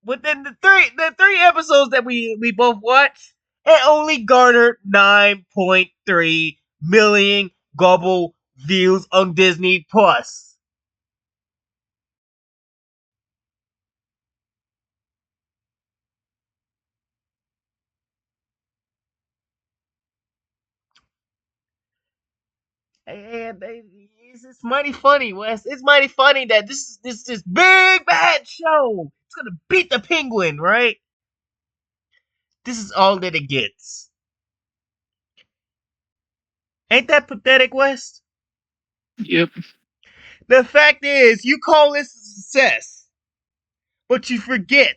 within the three episodes that we both watched, it only garnered 9.3 million global views on Disney Plus. And it's mighty funny, Wes. It's mighty funny that this big bad show. It's gonna beat the Penguin, right? This is all that it gets. Ain't that pathetic, Wes? Yep. The fact is, you call this a success, but you forget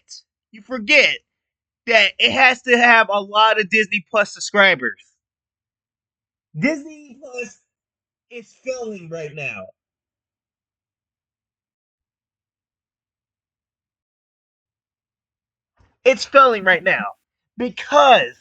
that it has to have a lot of Disney Plus subscribers. Disney Plus is failing right now. It's failing right now because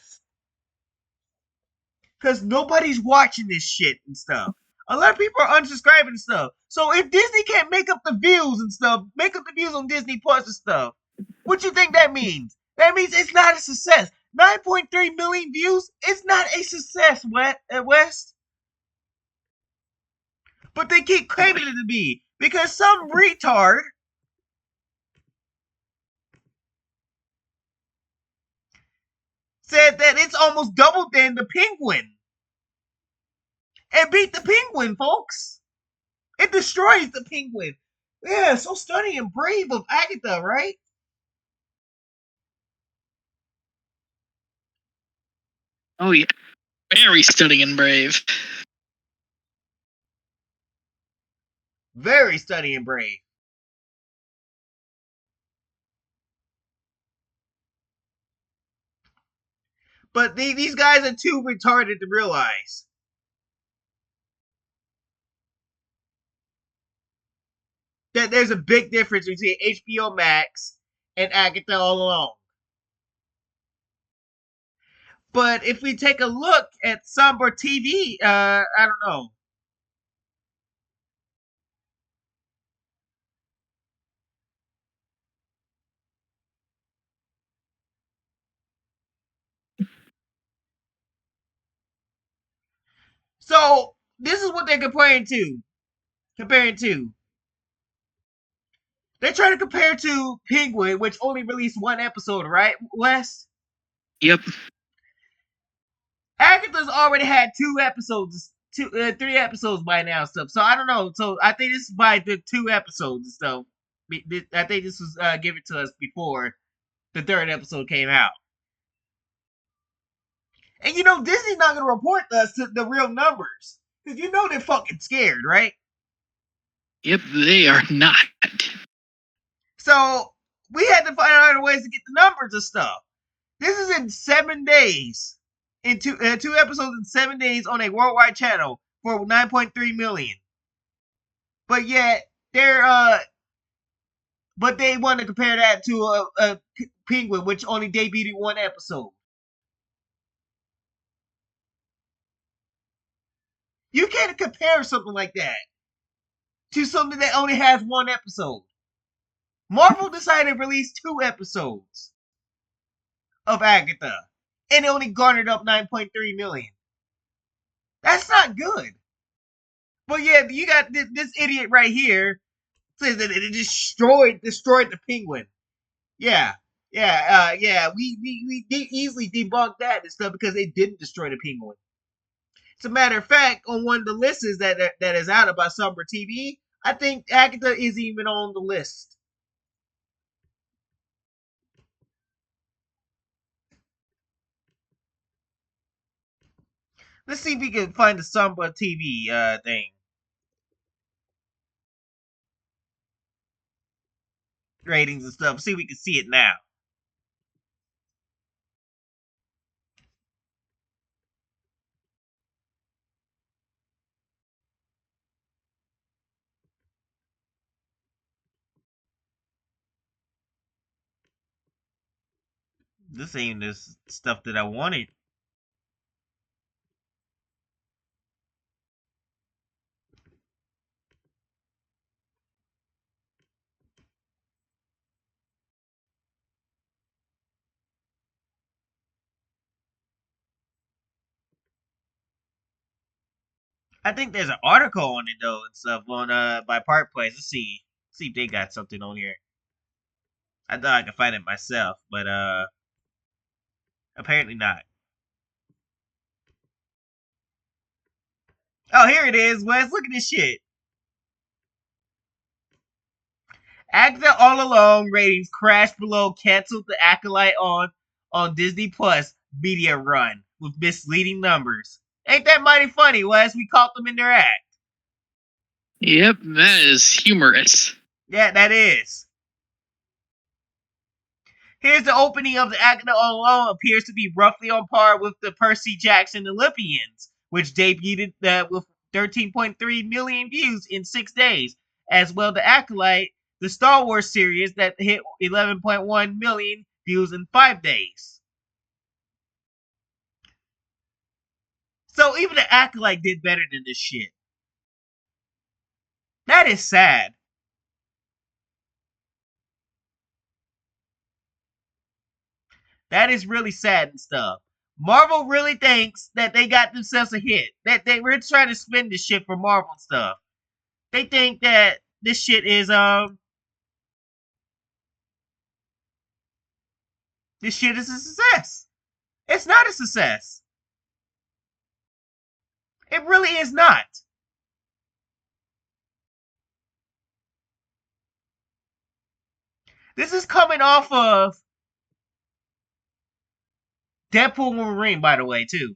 nobody's watching this shit and stuff. A lot of people are unsubscribing and stuff. So if Disney can't make up the views and stuff, make up the views on Disney Plus and stuff, what you think that means? That means it's not a success. 9.3 million views is not a success, West. But they keep claiming it to be because some retard said that it's almost double than the Penguin. And beat the Penguin, folks. It destroys the Penguin. Yeah, so stunning and brave of Agatha, right? Oh yeah. Very stunning and brave. Very stunning and brave. But these guys are too retarded to realize that there's a big difference between HBO Max and Agatha all along. But if we take a look at Sombra TV, I don't know. So this is what they're comparing to. They're trying to compare to Penguin, which only released one episode, right, Wes? Yep. Agatha's already had 2 episodes, 3 episodes by now, stuff. So I don't know. So I think this is by the 2 episodes and stuff. I think this was given to us before the 3rd episode came out. And you know, Disney's not gonna report us to the real numbers because you know they're fucking scared, right? Yep, they are not. So we had to find other ways to get the numbers and stuff. This is in 7 days, in 2 episodes in 7 days on a worldwide channel for 9.3 million. But yet but they want to compare that to a Penguin, which only debuted in 1 episode. You can't compare something like that to something that only has 1 episode. Marvel decided to release 2 episodes of Agatha, and it only garnered up 9.3 million. That's not good. But yeah, you got this idiot right here says that it destroyed the Penguin. Yeah, we easily debunked that and stuff because they didn't destroy the Penguin. As a matter of fact, on one of the lists that is out about Sombra TV, I think Agatha is even on the list. Let's see if we can find the Sombra TV thing. Ratings and stuff. See if we can see it now. This ain't this stuff that I wanted. I think there's an article on it though and stuff on by Park Place. Let's see if they got something on here. I thought I could find it myself, but apparently not. Oh, here it is, Wes. Look at this shit. Agatha All Alone ratings crashed below canceled the Acolyte on Disney Plus media run with misleading numbers. Ain't that mighty funny, Wes? We caught them in their act. Yep, that is humorous. Yeah, that is. Here's the opening of the Agatha All Alone appears to be roughly on par with the Percy Jackson Olympians, which debuted with 13.3 million views in 6 days. As well, the Acolyte, the Star Wars series that hit 11.1 million views in 5 days. So even the Acolyte did better than this shit. That is sad. That is really sad and stuff. Marvel really thinks that they got themselves a hit. That they were trying to spin this shit for Marvel stuff. They think that this shit is this shit is a success. It's not a success. It really is not. This is coming off of Deadpool and Wolverine, by the way, too.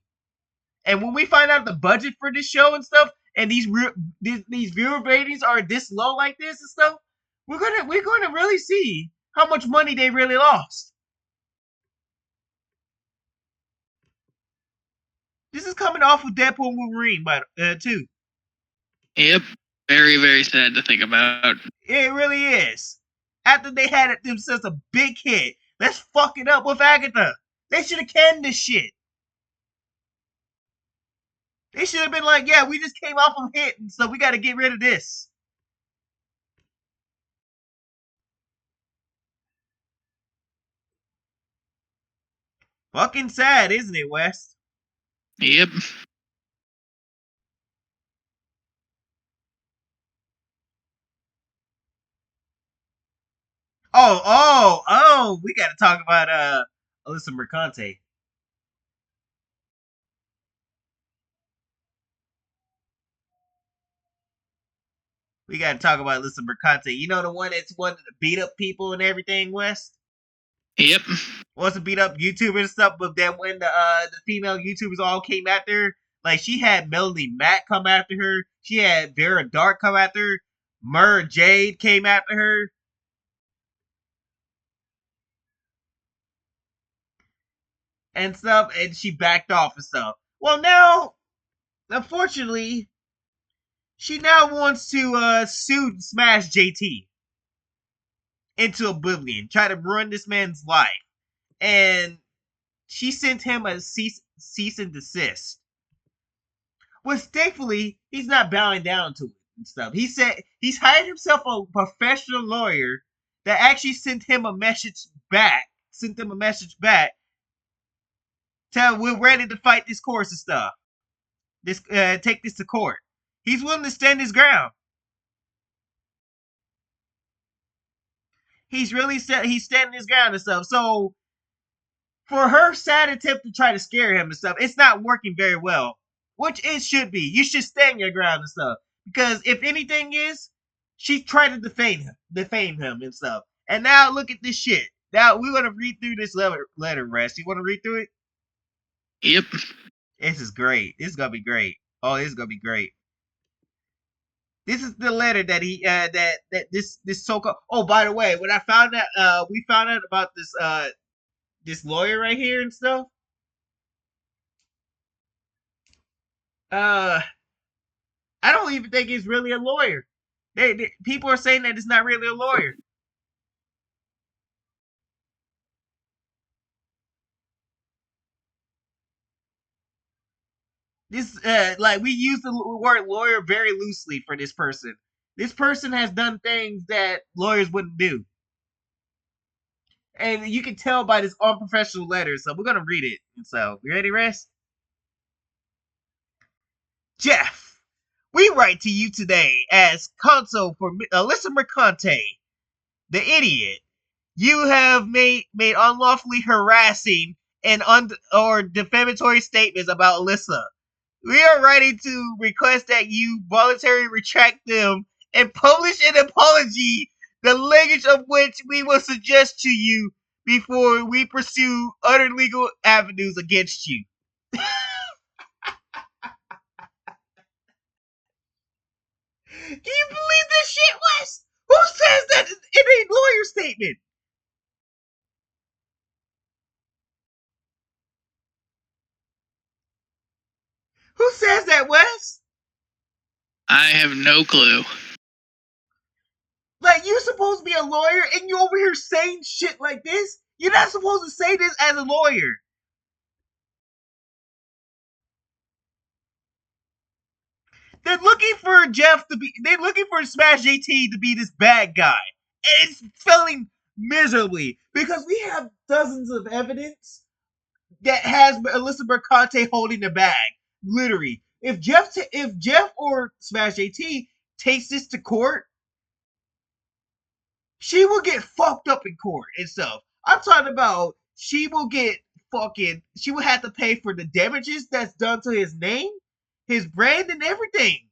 And when we find out the budget for this show and stuff, and these viewer ratings are this low like this and stuff, we're gonna really see how much money they really lost. This is coming off of Deadpool and Wolverine, too. Yep, very, very sad to think about. It really is. After they had themselves a big hit, let's fuck it up with Agatha. They should have canned this shit. They should have been like, yeah, we just came off of hit, and so we got to get rid of this. Fucking sad, isn't it, West? Yep. Oh, we got to talk about Alyssa Mercante. We got to talk about Alyssa Mercante. You know the one that's wanted to beat up people and everything, West? Yep. Wants to beat up YouTubers and stuff, but then when the female YouTubers all came after her, like she had Melody Matt come after her, she had Vera Dark come after her, Mur Jade came after her. And stuff, and she backed off and stuff. Well, now, unfortunately, she now wants to sue Smash JT into oblivion, try to ruin this man's life. And she sent him a cease and desist. Which thankfully, he's not bowing down to it and stuff. He said he's hired himself a professional lawyer that actually sent him a message back. Tell we're ready to fight this course and stuff. Take this to court. He's willing to stand his ground. He's standing his ground and stuff. So for her sad attempt to try to scare him and stuff, it's not working very well. Which it should be. You should stand your ground and stuff. Because if anything is, she tried to defame him and stuff. And now look at this shit. Now we're gonna read through this letter, Rest. You wanna read through it? Yep. This is great. This is gonna be great. Oh, this is gonna be great. This is the letter that he that this so-called. Oh, by the way, when I found out we found out about this lawyer right here and stuff. I don't even think he's really a lawyer. People are saying that it's not really a lawyer. This like we use the word lawyer very loosely for this person. This person has done things that lawyers wouldn't do. And you can tell by this unprofessional letter, so we're gonna read it. So, you ready, Rest? Jeff, we write to you today as counsel for Alyssa Mercante, the idiot. You have made unlawfully harassing and or defamatory statements about Alyssa. We are writing to request that you voluntarily retract them and publish an apology, the language of which we will suggest to you before we pursue other legal avenues against you. Can you believe this shit, Wes? Who says that in a lawyer statement? Who says that, Wes? I have no clue. Like, you're supposed to be a lawyer and you're over here saying shit like this? You're not supposed to say this as a lawyer. They're looking for they're looking for Smash JT to be this bad guy. And it's failing miserably because we have dozens of evidence that has Alyssa Mercante holding the bag. Literally. If Jeff or Smash JT takes this to court, she will get fucked up in court and stuff. I'm talking about she will have to pay for the damages that's done to his name, his brand, and everything.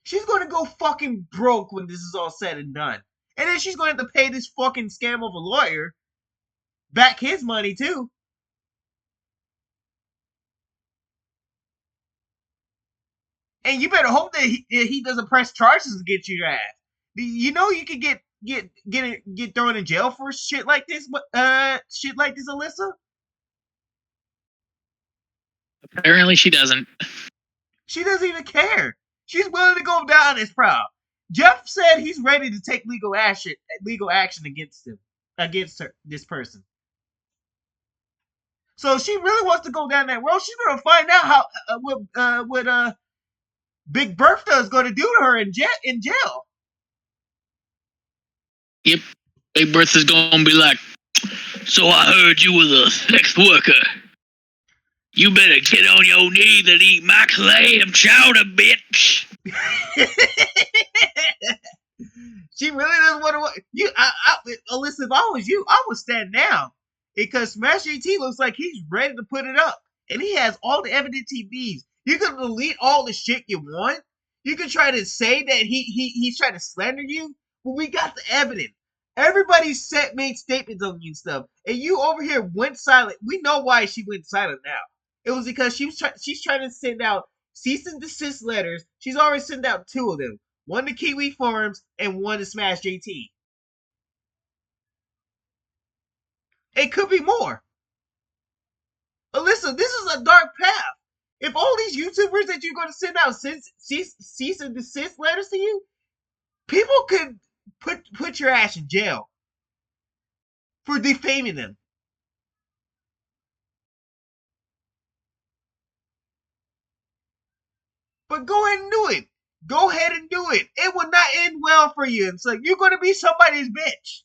She's gonna go fucking broke when this is all said and done. And then she's gonna have to pay this fucking scam of a lawyer back his money too. And you better hope that he doesn't press charges against your ass. You know you could get thrown in jail for shit like this, Alyssa? Apparently she doesn't. She doesn't even care. She's willing to go down as proud. Jeff said he's ready to take legal action against this person. So she really wants to go down that road. She's gonna find out how what Big Bertha is gonna do to her in jail. Yep. Big Bertha's gonna be like, so I heard you was a sex worker. You better get on your knees and eat my clam chowder, bitch. She really doesn't want to. Listen, if I was you, I would stand down because Smash JT looks like he's ready to put it up, and he has all the evidence he needs. You can delete all the shit you want. You can try to say that he's trying to slander you, but we got the evidence. Everybody made statements on you and stuff, and you over here went silent. We know why she went silent now. It was because she's trying to send out cease and desist letters. She's already sent out 2 of them. One to Kiwi Farms and one to Smash JT. It could be more. Alyssa, this is a dark path. If all these YouTubers that you're going to send out cease and desist letters to you, people could put your ass in jail for defaming them. But go ahead and do it. Go ahead and do it. It will not end well for you. It's like you're going to be somebody's bitch.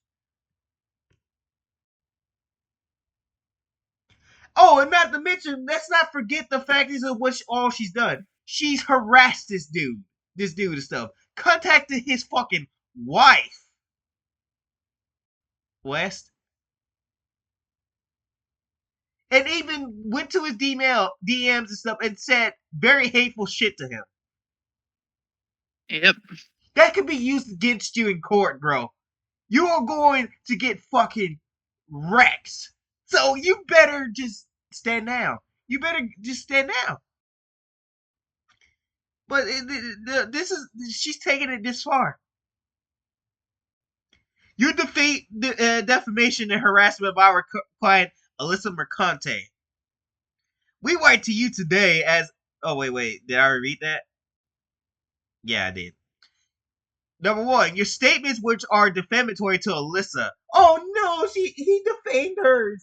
Oh, and not to mention, let's not forget the fact is of what all she's done. She's harassed this dude and stuff. Contacted his fucking wife. West. And even went to his DMs and stuff and said very hateful shit to him. Yep. That could be used against you in court, bro. You are going to get fucking wrecked. So you better just stand down. You better just stand down. But she's taking it this far. You defeat the defamation and harassment of our client, Alyssa Mercante. We write to you today as... Oh, wait. Did I already read that? Yeah, I did. Number 1, your statements which are defamatory to Alyssa. Oh, no, he defamed her.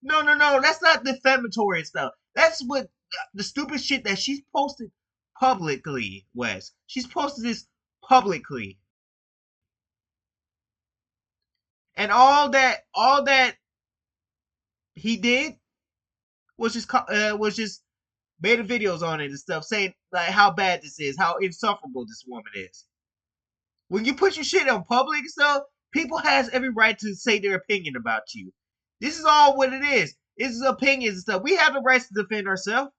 No, that's not defamatory stuff. That's what the stupid shit that she's posted publicly, Wes. She's posted this publicly. And all that he did was just made videos on it and stuff saying like how bad this is, how insufferable this woman is. When you put your shit on public and stuff, people has every right to say their opinion about you. This is all what it is. This is opinions and stuff. We have the right to defend ourselves.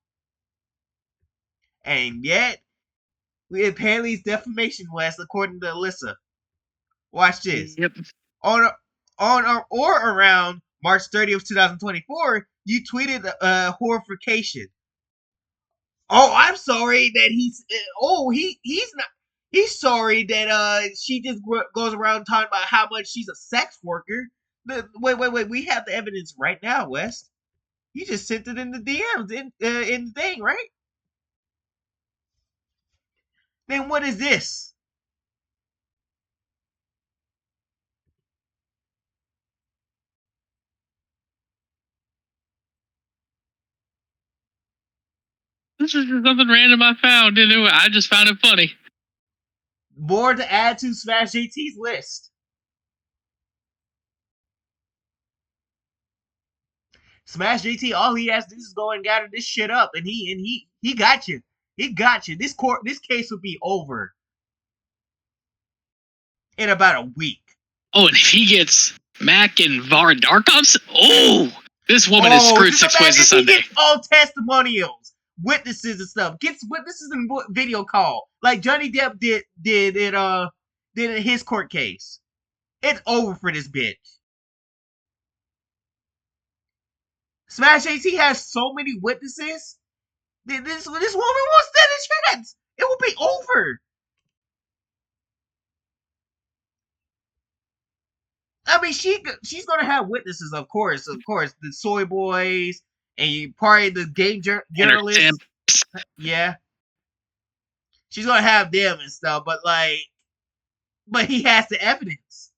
And yet, apparently it's defamation, West, according to Alyssa. Watch this. Yep. On or around March 30th, 2024, you tweeted horrification. Oh, I'm sorry that he's not. He's sorry that she just goes around talking about how much she's a sex worker. Wait. We have the evidence right now, West. You just sent it in the DMs in the thing, right? Then what is this? This is just something random I found. Anyway, I just found it funny. More to add to Smash JT's list. Smash JT, all he has to do is go and gather this shit up, and he got you. He got you. This case will be over in about a week. Oh, and if he gets Mac and Vara Darkovs, this woman is screwed 6 ways to Sunday. He gets all testimonials, witnesses and stuff. Gets witnesses in video call, like Johnny Depp did in his court case. It's over for this bitch. Smash JT has so many witnesses. This woman won't stand a chance. It will be over. I mean, she's gonna have witnesses, of course. The soy boys and probably the game journalists. Yeah, she's gonna have them and stuff. But he has the evidence.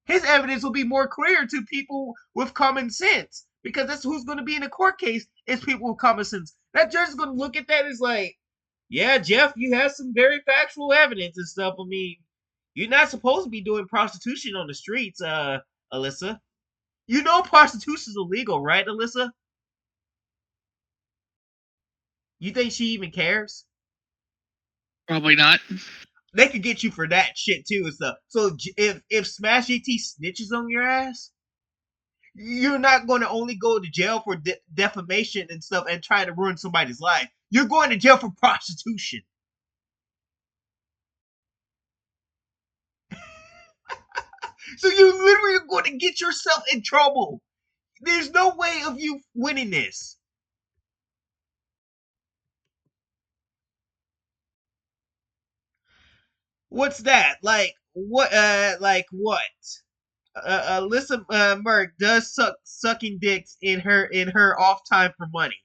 his evidence will be more clear to people with common sense, because that's who's going to be in a court case is people with common sense. That judge is going to look at that as like, yeah, Jeff, you have some very factual evidence and stuff. I mean, you're not supposed to be doing prostitution on the streets, Alyssa. You know prostitution's illegal, right, Alyssa? You think she even cares? Probably not. They could get you for that shit too and stuff. So if Smash GT snitches on your ass, you're not going to only go to jail for defamation and stuff and trying to ruin somebody's life. You're going to jail for prostitution. So you literally are going to get yourself in trouble. There's no way of you winning this. What's that? Like what? Alyssa Merck does sucking dicks in her off time for money.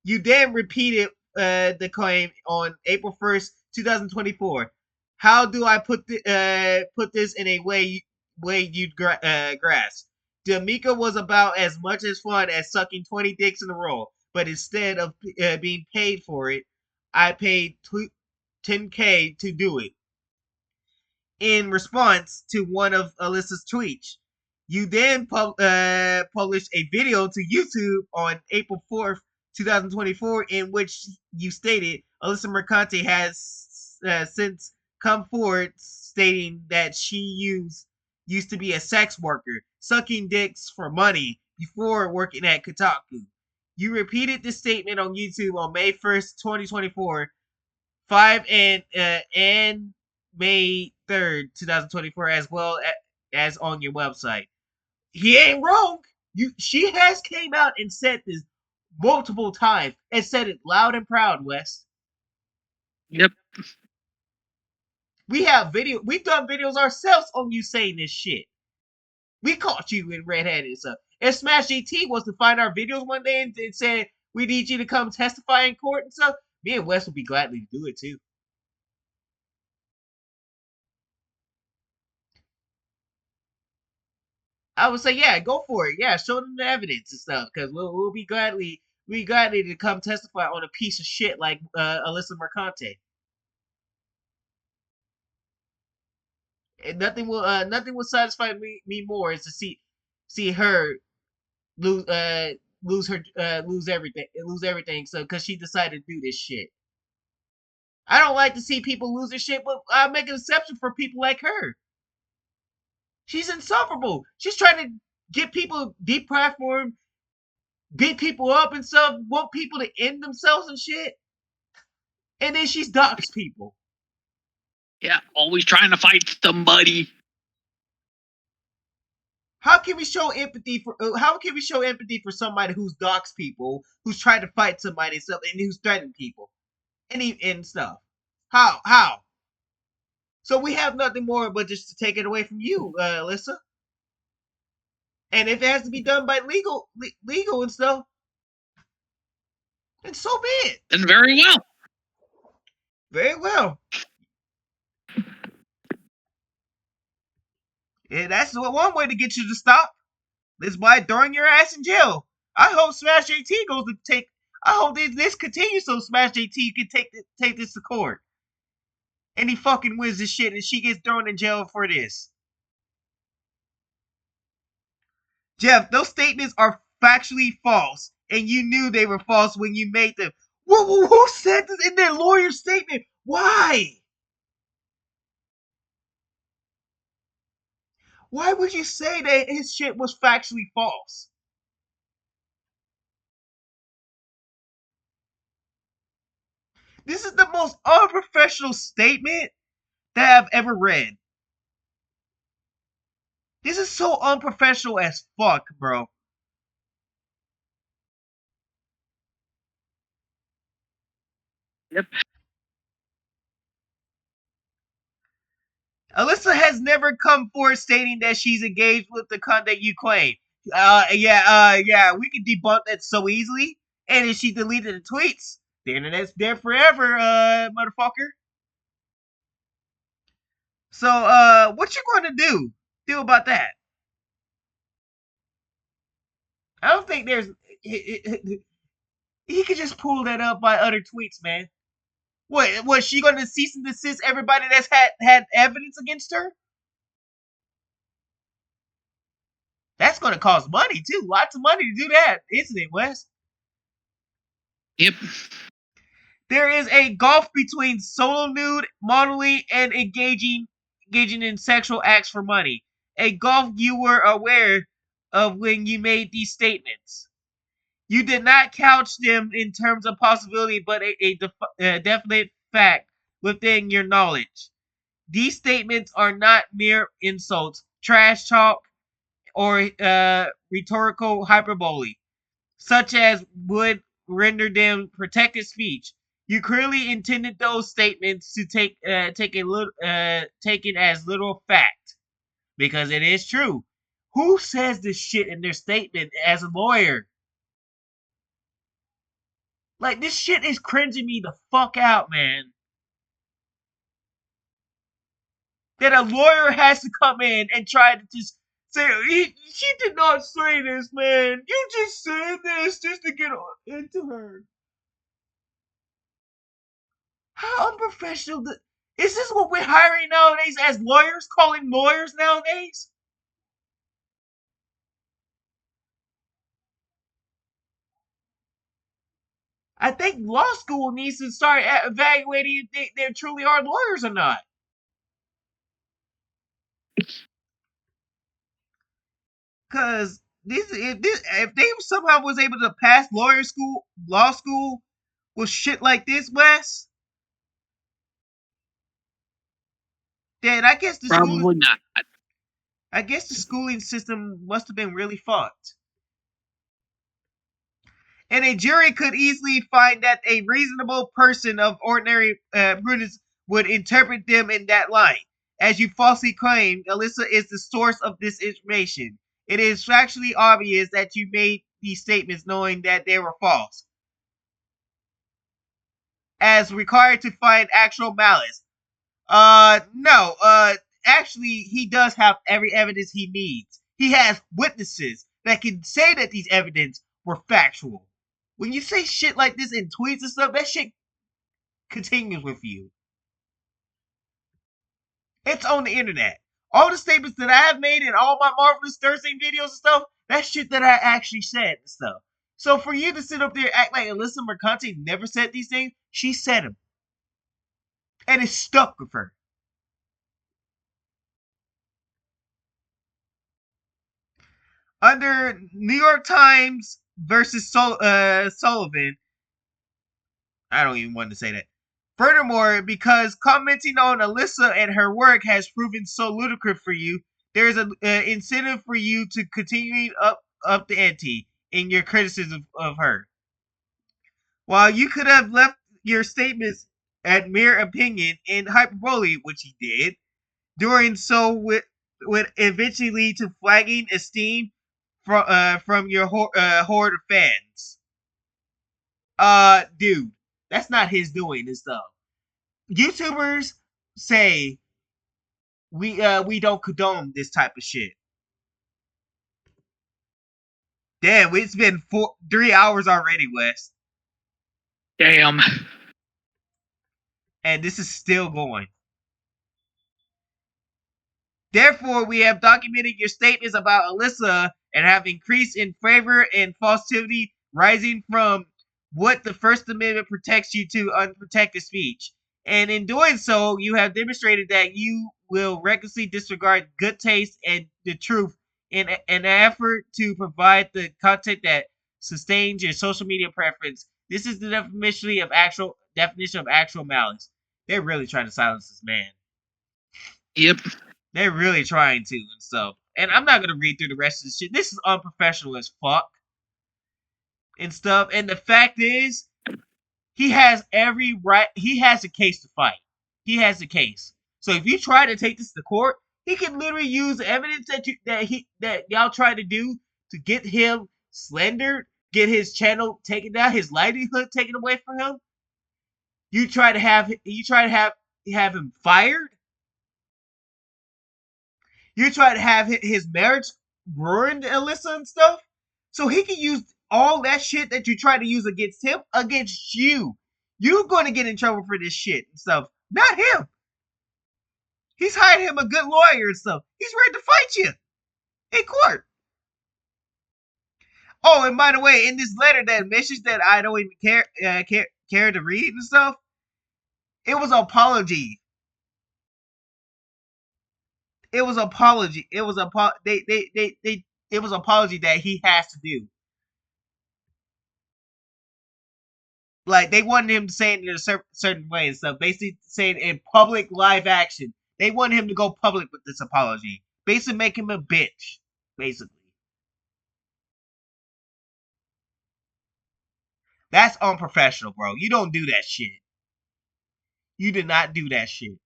You then repeated the claim on April 1st, 2024. How do I put this in a way you'd grasp? D'Amico was about as much as fun as sucking 20 dicks in a row, but instead of being paid for it, I paid $10K to do it. In response to one of Alyssa's tweets, you then published a video to YouTube on April 4th, 2024, in which you stated Alyssa Mercante has since come forward stating that she used to be a sex worker, sucking dicks for money before working at Kotaku. You repeated this statement on YouTube on May 1st, 2024, 5 and May 3rd, 2024, as well as on your website. He ain't wrong. She has came out and said this multiple times and said it loud and proud, Wes. Yep. We've done videos ourselves on you saying this shit. We caught you in red-handed and stuff. If Smash GT was to find our videos one day and say, we need you to come testify in court and stuff, me and Wes would be glad to do it too. I would say, yeah, go for it. Yeah, show them the evidence and stuff, because we'll be gladly to come testify on a piece of shit like Alyssa Mercante. And nothing will satisfy me more is to see her lose everything. So because she decided to do this shit. I don't like to see people lose their shit, but I make an exception for people like her. She's insufferable. She's trying to get people deplatformed, beat people up and stuff, want people to end themselves and shit. And then she's doxed people. Yeah, always trying to fight somebody. How can we show empathy for somebody who's doxed people, who's trying to fight somebody and stuff, and who's threatening people, and stuff? How? So we have nothing more but just to take it away from you, Alyssa. And if it has to be done by legal and stuff, then so be it. And very well. Very well. Yeah, that's one way to get you to stop. Is by throwing your ass in jail. I hope Smash JT goes to take. I hope this continues so Smash JT can take this to court. And he fucking wins this shit and she gets thrown in jail for this. Jeff, those statements are factually false, and you knew they were false when you made them. Who said this in their lawyer statement? Why? Why would you say that his shit was factually false? This is the most unprofessional statement that I've ever read. This is so unprofessional as fuck, bro. Yep. Alyssa has never come forward stating that she's engaged with the conduct you claim. Yeah, we can debunk that so easily. And if she deleted the tweets, the internet's dead forever, motherfucker. So, what you gonna do about that? I don't think there's. He could just pull that up by other tweets, man. What was she going to cease and desist everybody that's had evidence against her? That's going to cost money too. Lots of money to do that, isn't it, Wes? Yep. There is a gulf between solo nude modeling and engaging in sexual acts for money. A gulf you were aware of when you made these statements. You did not couch them in terms of possibility, but a definite fact within your knowledge. These statements are not mere insults, trash talk, or rhetorical hyperbole, such as would render them protected speech. You clearly intended those statements to take it as literal fact, because it is true. Who says this shit in their statement as a lawyer? Like, this shit is cringing me the fuck out, man. That a lawyer has to come in and try to just say, she did not say this, man. You just said this just to get into her. How unprofessional. Is this what we're hiring nowadays as lawyers? Calling lawyers nowadays? I think law school needs to start evaluating if they truly are lawyers or not. Because if they somehow was able to pass law school with shit like this, Wes, then I guess Probably not. I guess the schooling system must have been really fucked. And a jury could easily find that a reasonable person of ordinary prudence would interpret them in that light. As you falsely claim, Alyssa is the source of this information. It is factually obvious that you made these statements knowing that they were false. As required to find actual malice. No. Actually, he does have every evidence he needs. He has witnesses that can say that these evidence were factual. When you say shit like this in tweets and stuff, that shit continues with you. It's on the internet. All the statements that I have made in all my Marvelous Thursday videos and stuff, that's shit that I actually said and stuff. So for you to sit up there and act like Alyssa Mercante never said these things, she said them. And it stuck with her. Under New York Times versus Sullivan, I don't even want to say that. Furthermore, because commenting on Alyssa and her work has proven so ludicrous for you, there is an incentive for you to continue up the ante in your criticism of her. While you could have left your statements at mere opinion in hyperbole, which he did, doing so would eventually lead to flagging esteem from your horde of fans. Dude, that's not his doing this stuff. YouTubers say we don't condone this type of shit. Damn, it's been 3 hours already, Wes. Damn. And this is still going. Therefore, we have documented your statements about Alyssa and have increased in favor and falsity rising from what the First Amendment protects you to unprotected speech. And in doing so, you have demonstrated that you will recklessly disregard good taste and the truth in an effort to provide the content that sustains your social media preference. This is the definition of actual malice. They're really trying to silence this man. Yep. They're really trying to and stuff. And I'm not gonna read through the rest of this shit. This is unprofessional as fuck. And stuff. And the fact is, he has every right. He has a case to fight. He has a case. So if you try to take this to court, he can literally use the evidence that y'all try to do to get him slandered, get his channel taken down, his livelihood taken away from him. You try to have him fired. You try to have his marriage ruined, Alyssa and stuff. So he can use all that shit that you try to use against him against you. You're going to get in trouble for this shit and stuff. Not him. He's hired him a good lawyer and stuff. He's ready to fight you in court. Oh, and by the way, in this letter, that message that I don't even care to read and stuff, it was an apology. It was apology. It was it was apology that he has to do. Like, they wanted him to say it in a certain way and stuff. Basically saying in public live action. They wanted him to go public with this apology. Basically make him a bitch. Basically. That's unprofessional, bro. You don't do that shit. You did not do that shit.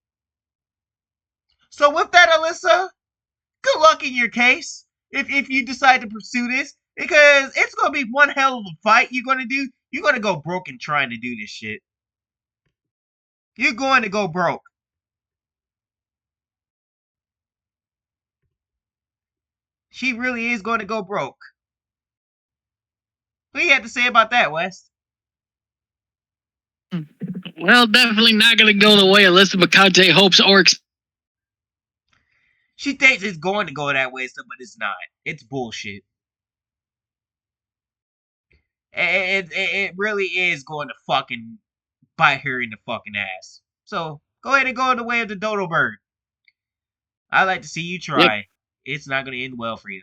So with that, Alyssa, good luck in your case. If you decide to pursue this. Because it's going to be one hell of a fight you're going to do. You're going to go broke in trying to do this shit. You're going to go broke. She really is going to go broke. What do you have to say about that, West? Well, definitely not going to go the way Alyssa McConaughey hopes or She thinks it's going to go that way, but it's not. It's bullshit. It really is going to fucking bite her in the fucking ass. So, go ahead and go the way of the dodo bird. I'd like to see you try. Yep. It's not going to end well for you.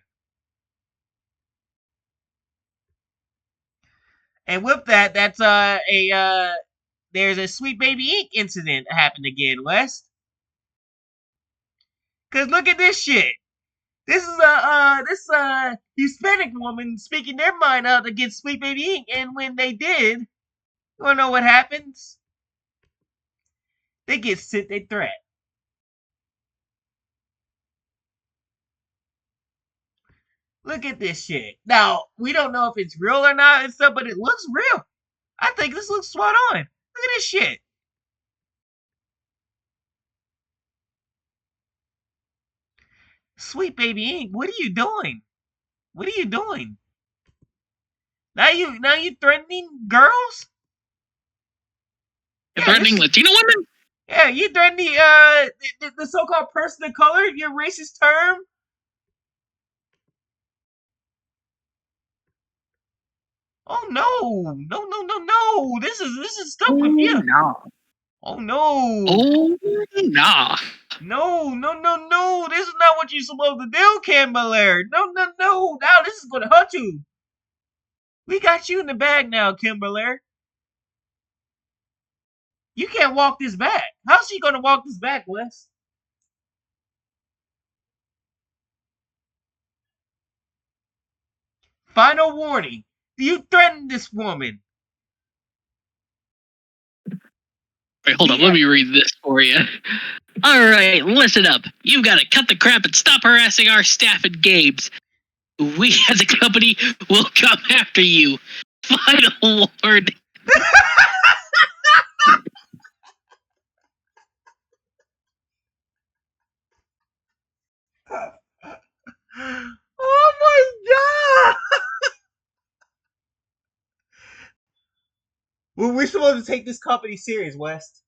And with that, that's there's a Sweet Baby Inc. incident happened again, West. Cause look at this shit. This is this Hispanic woman speaking their mind out against Sweet Baby Inc. And when they did, you wanna know what happens? They get sent a threat. Look at this shit. Now, we don't know if it's real or not and stuff, but it looks real. I think this looks spot on. Look at this shit. Sweet Baby Inc., what are you doing? What are you doing? Now you threatening girls? You're threatening Latino women? Yeah, you threatening the so-called person of color, your racist term? Oh no. This is stuff with you. No. Oh no. Oh nah. No. This is not what you're supposed to do, Kimberly. No. Now this is gonna hurt you. We got you in the bag now, Kimberly. You can't walk this back. How's she gonna walk this back, Wes? Final warning. You threatened this woman. Wait, hold on. Let me read this for you. All right, listen up. You've got to cut the crap and stop harassing our staff at Gabe's. We as a company will come after you. Final warning. Oh my god! Well, we're supposed to take this company serious, West.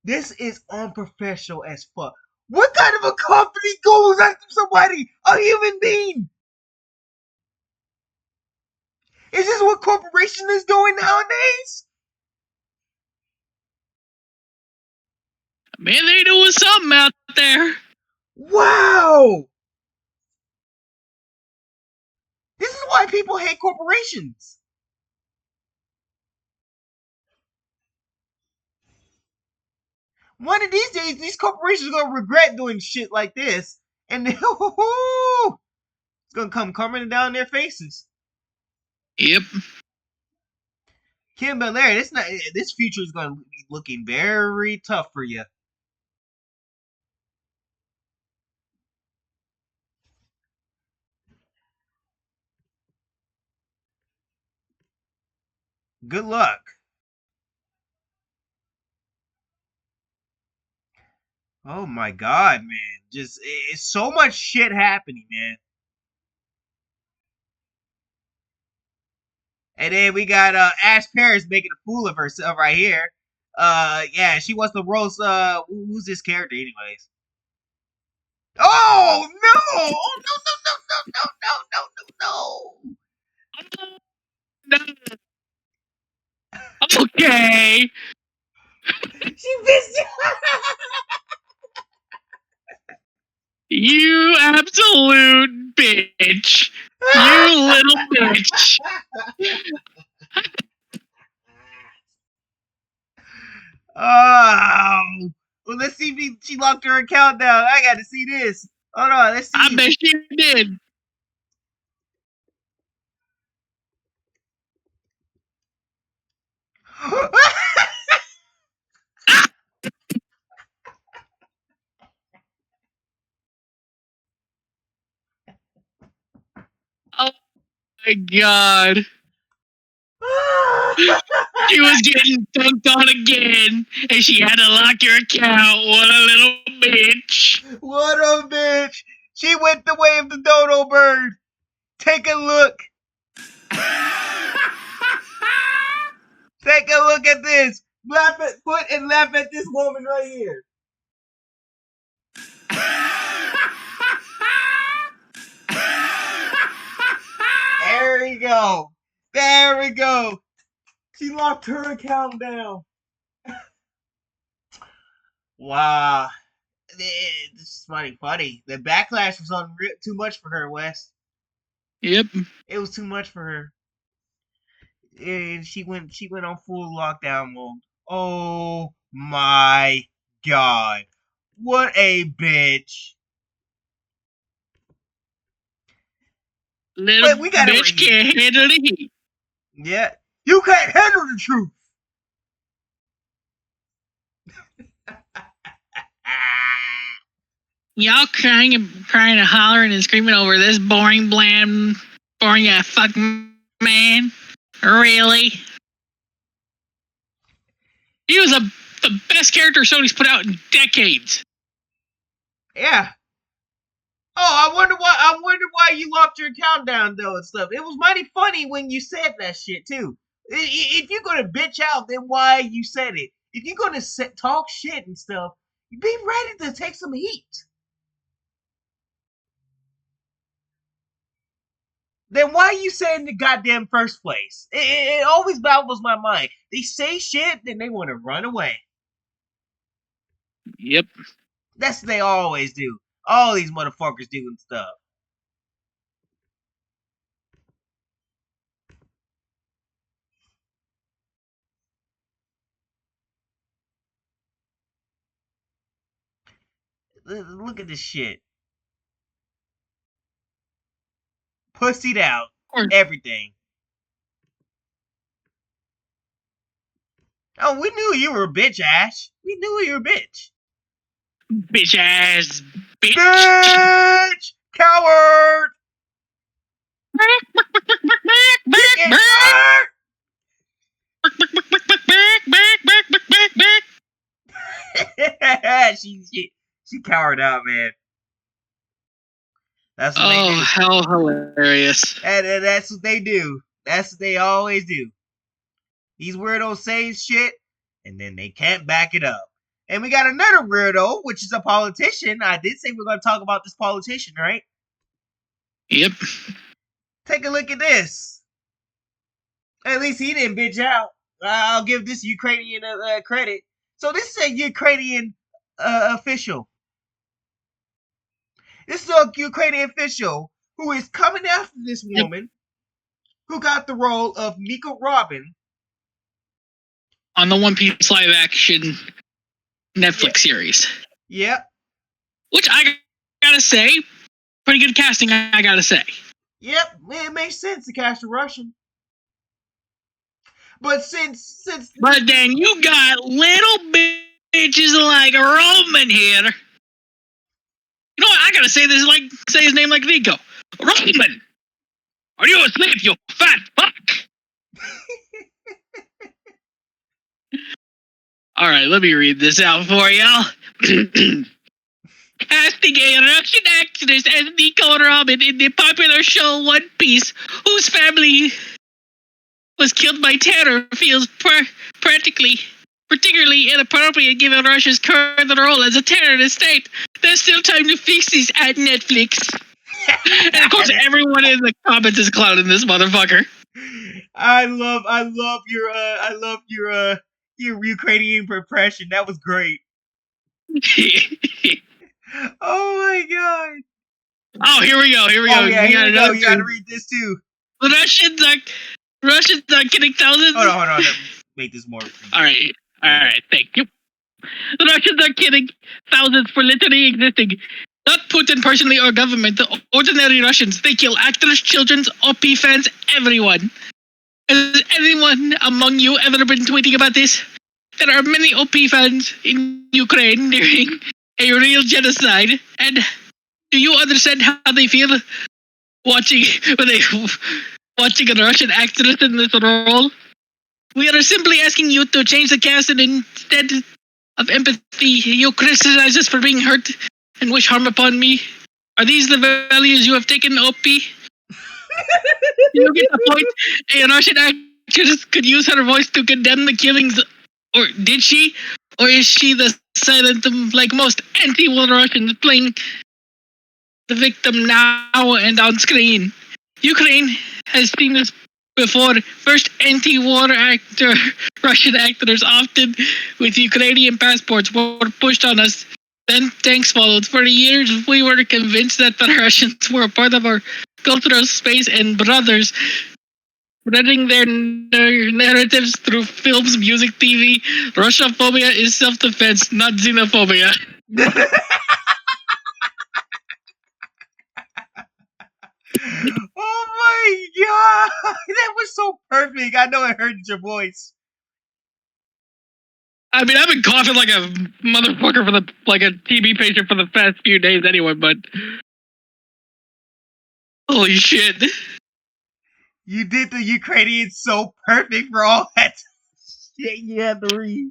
This is unprofessional as fuck. What kind of a company goes after somebody, a human being? Is this what corporation is doing nowadays? Man, they doing something out there. Wow! This is why people hate corporations. One of these days, these corporations are gonna regret doing shit like this, and it's gonna come coming down their faces. Yep. Kim Belair, this future is gonna be looking very tough for you. Good luck. Oh my god, man. Just it's so much shit happening, man. And then we got Ash Paris making a fool of herself right here. Yeah, she wants to roast who's this character anyways? Oh no! Oh no. Okay. She missed You absolute bitch. You little bitch. Oh, well, let's see if she locked her account down. I got to see this. Hold on, let's see. I bet she did. Oh my god. She was getting dunked on again, and she had to lock your account. What a little bitch. What a bitch. She went the way of the dodo bird. Take a look. Take a look at this. Put and laugh at this woman right here. There we go. There we go. She locked her account down. Wow. This is funny. The backlash was on too much for her, Wes. Yep. It was too much for her. And she went on full lockdown mode. Oh my god. What a bitch. Little bitch can't handle the heat. Yeah. You can't handle the truth. Y'all crying and hollering and screaming over this boring ass fucking man. Really? He was the best character Sony's put out in decades. Yeah. Oh, I wonder why you locked your account down though and stuff. It was mighty funny when you said that shit too. If you're gonna bitch out, then why you said it? If you're gonna talk shit and stuff, be ready to take some heat. Then why you say in the goddamn first place? It always baffles my mind. They say shit, then they want to run away. Yep. That's what they always do. All these motherfuckers doing stuff. Look at this shit. Pussied out. Everything. Oh, we knew you were a bitch, Ash. We knew you were a bitch. Bitch ass bitch. Bitch! Coward! she cowered out, man. That's what they do. How hilarious. And that's what they do. That's what they always do. These weirdos say shit, and then they can't back it up. And we got another weirdo, which is a politician. I did say we're going to talk about this politician, right? Yep. Take a look at this. At least he didn't bitch out. I'll give this Ukrainian credit. So this is a Ukrainian official. This is a Ukrainian official who is coming after this woman who got the role of Nico Robin on the One Piece live action Netflix series. Yep. Which I gotta say, pretty good casting, I gotta say. Yep, it makes sense to cast a Russian. But since But then you got little bitches like Roman here. You know what? I gotta say this say his name like Nico. Roman! Are you asleep, you fat fuck? All right, let me read this out for y'all. Casting a Russian actress as Nico Robin in the popular show One Piece, whose family was killed by terror, feels particularly inappropriate given Russia's current role as a terrorist state. There's still time to fix this at Netflix. And of course, everyone in the comments is clowning this motherfucker. I love your Ukrainian impression. That was great. Oh my god. Oh, here we go. Oh yeah, here we go. You gotta read this too. The Russians are getting thousands. Hold on. Let me make this more. All right. Thank you. The Russians are killing thousands for literally existing. Not Putin personally or government. The ordinary Russians. They kill actors, children, OP fans, everyone. Has anyone among you ever been tweeting about this? There are many OP fans in Ukraine during a real genocide. And do you understand how they feel watching a Russian actress in this role? We are simply asking you to change the cast, and instead of empathy, you criticize us for being hurt and wish harm upon me. Are these the values you have taken, OP? You get the point. A Russian actress could use her voice to condemn the killings, or did she? Or is she the silent, like most anti-war Russians, playing the victim now and on screen? Ukraine has seen this before. First anti-war Russian actors, often with Ukrainian passports, were pushed on us. Then tanks followed. For years, we were convinced that the Russians were a part of our cultural space and brothers, spreading their narratives through films, music, TV. Russophobia is self-defense, not xenophobia. Oh my god, that was so perfect. I know I heard your voice. I mean, I've been coughing like a motherfucker like a TB patient for the past few days anyway, but holy shit. You did the Ukrainian so perfect for all that shit you had to read.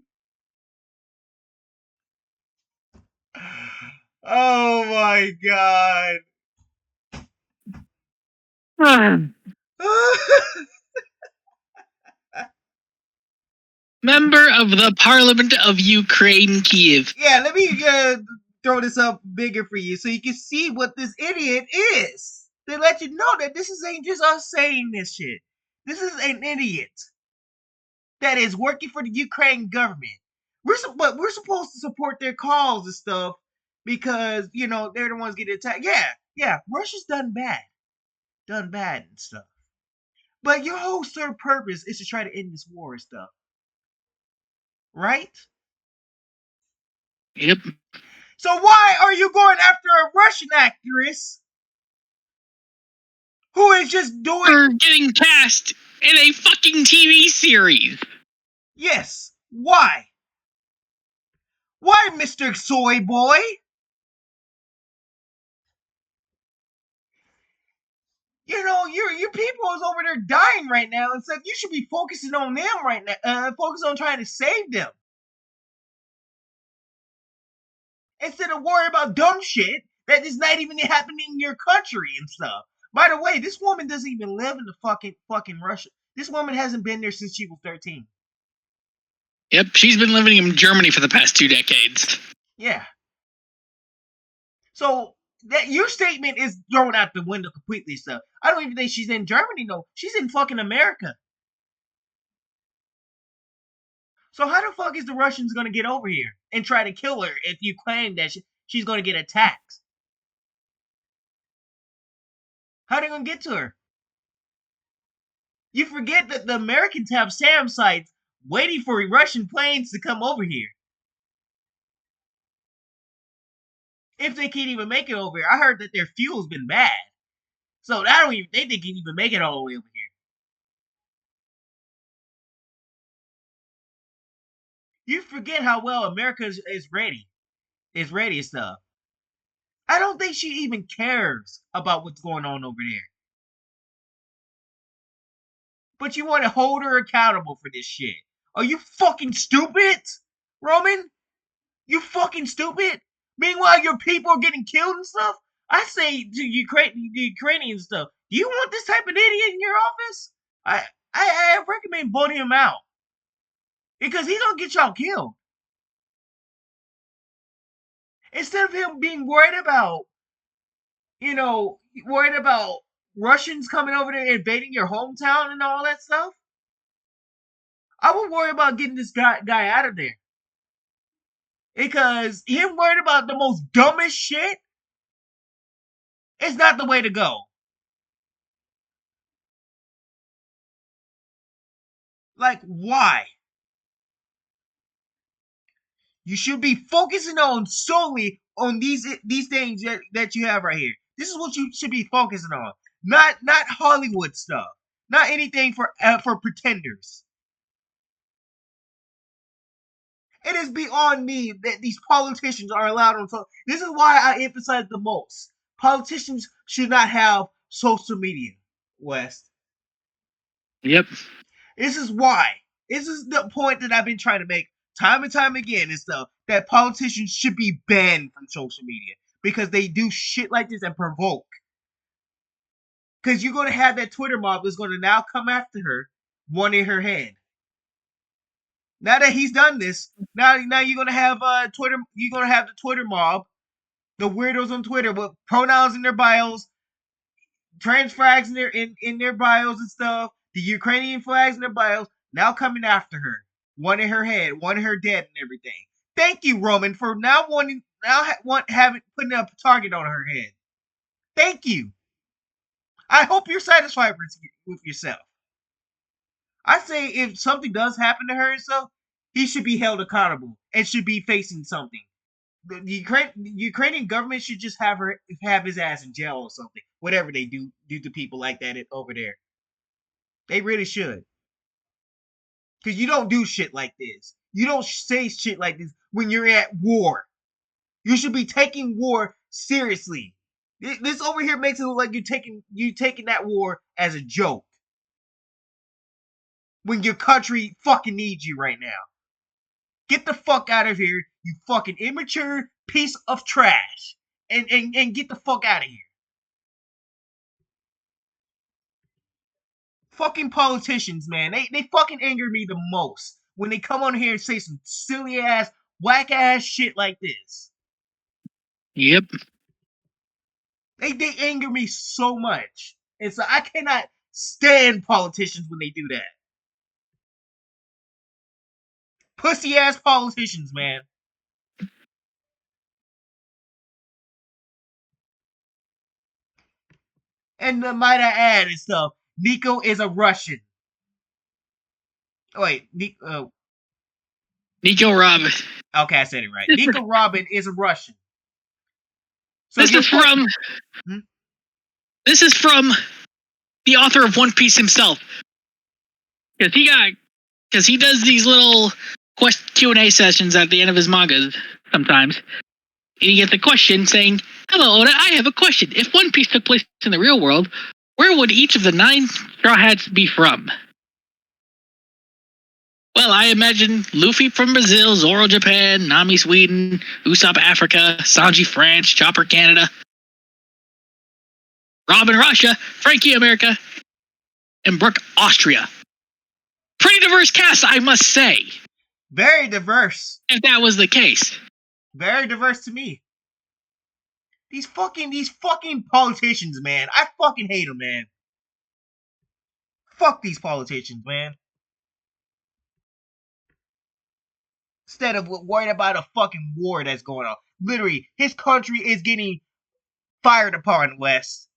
Oh my god. Member of the Parliament of Ukraine, Kiev. Yeah, let me throw this up bigger for you so you can see what this idiot is. They let you know that this ain't just us saying this shit. This is an idiot that is working for the Ukraine government. We're supposed to support their cause and stuff because, you know, they're the ones getting attacked. Yeah, Russia's done bad and stuff. But your whole sole purpose is to try to end this war and stuff. Right? Yep. So why are you going after a Russian actress who is just doing... getting cast in a fucking TV series? Yes. Why? Why, Mr. Soy Boy? You know, your people is over there dying right now, and stuff. You should be focusing on them right now. Focus on trying to save them. Instead of worrying about dumb shit that is not even happening in your country and stuff. By the way, this woman doesn't even live in the fucking Russia. This woman hasn't been there since she was 13. Yep, she's been living in Germany for the past 2 decades. Yeah. So that your statement is thrown out the window completely. So I don't even think she's in Germany. No, she's in fucking America. So how the fuck is the Russians gonna get over here and try to kill her if you claim that she's gonna get attacked? How are they gonna get to her? You forget that the Americans have SAM sites waiting for Russian planes to come over here. If they can't even make it over here. I heard that their fuel's been bad. So they can't even make it all the way over here. You forget how well America is ready. Is ready and stuff. I don't think she even cares about what's going on over there. But you want to hold her accountable for this shit. Are you fucking stupid? Roman? You fucking stupid. Meanwhile, your people are getting killed and stuff. I say to Ukrainian stuff, do you want this type of idiot in your office? I recommend voting him out. Because he's gonna get y'all killed. Instead of him being worried about, Russians coming over there invading your hometown and all that stuff, I would worry about getting this guy out of there. Because him worried about the most dumbest shit is not the way to go. Like, why? You should be focusing on solely on these things that you have right here. This is what you should be focusing on. Not Hollywood stuff. Not anything for pretenders. It is beyond me that these politicians are allowed on social. This is why I emphasize the most. Politicians should not have social media, West. Yep. This is why. This is the point that I've been trying to make time and time again and stuff, that politicians should be banned from social media because they do shit like this and provoke. Because you're going to have that Twitter mob that's going to now come after her, wanting her head. Now that he's done this, now you're going to have Twitter. You're going to have the Twitter mob, the weirdos on Twitter with pronouns in their bios, trans flags in their bios and stuff, the Ukrainian flags in their bios, now coming after her, wanting her head, wanting her dead, and everything. Thank you, Roman, for putting a target on her head. Thank you. I hope you're satisfied with yourself. I say if something does happen to her and stuff, he should be held accountable and should be facing something. The Ukrainian government should just have his ass in jail or something. Whatever they do to people like that over there. They really should. Because you don't do shit like this. You don't say shit like this when you're at war. You should be taking war seriously. This over here makes it look like you taking that war as a joke. When your country fucking needs you right now. Get the fuck out of here, you fucking immature piece of trash. And get the fuck out of here. Fucking politicians, man. They fucking anger me the most when they come on here and say some silly ass, whack ass shit like this. Yep. They anger me so much. And so I cannot stand politicians when they do that. Pussy ass politicians, man. And might I add and stuff, Nico is a Russian. Oh, wait, Nico Robin. Okay, I said it right. Nico Robin is a Russian. So this is from the author of One Piece himself. Because he does these little Q&A sessions at the end of his mangas sometimes. And you get the question saying, "Hello, Oda, I have a question. If One Piece took place in the real world, where would each of the 9 Straw Hats be from?" Well, I imagine Luffy from Brazil, Zoro Japan, Nami Sweden, Usopp Africa, Sanji France, Chopper Canada, Robin Russia, Frankie America, and Brooke Austria. Pretty diverse cast, I must say. Very diverse. If that was the case. Very diverse to me. These fucking politicians, man. I fucking hate them, man. Fuck these politicians, man. Instead of worrying about a fucking war that's going on. Literally, his country is getting fired upon, West.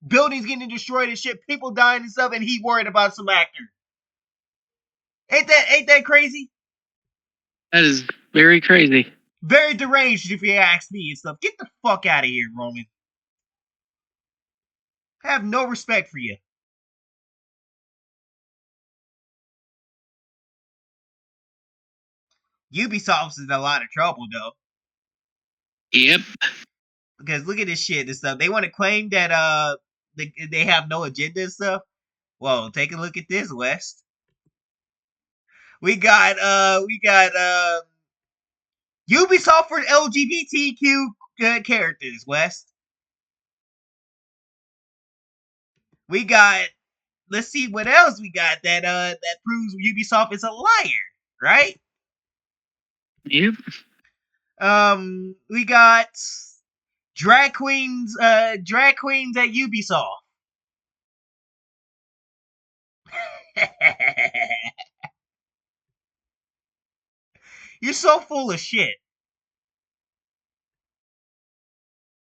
Buildings getting destroyed and shit, people dying and stuff, and he worried about some actor. Ain't that crazy? That is very crazy. Very deranged, if you ask me and stuff. Get the fuck out of here, Roman. I have no respect for you. Ubisoft's in a lot of trouble, though. Yep. Because look at this shit and stuff. They want to claim that they have no agenda and stuff. Well, take a look at this, West. We got Ubisoft for LGBTQ characters, West. We got, let's see what else we got that proves Ubisoft is a liar, right? Yep. We got drag queens at Ubisoft. You're so full of shit.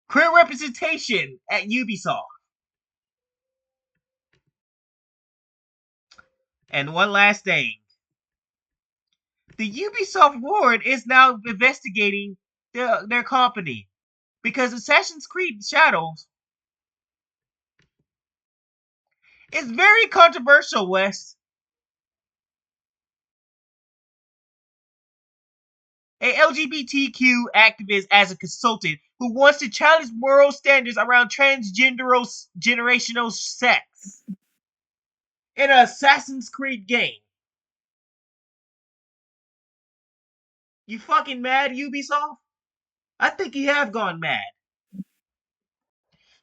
Queer representation at Ubisoft. And one last thing. The Ubisoft board is now investigating their company because Assassin's Creed Shadows is very controversial, Wes. A LGBTQ activist as a consultant who wants to challenge moral standards around generational sex in an Assassin's Creed game. You fucking mad, Ubisoft? I think you have gone mad.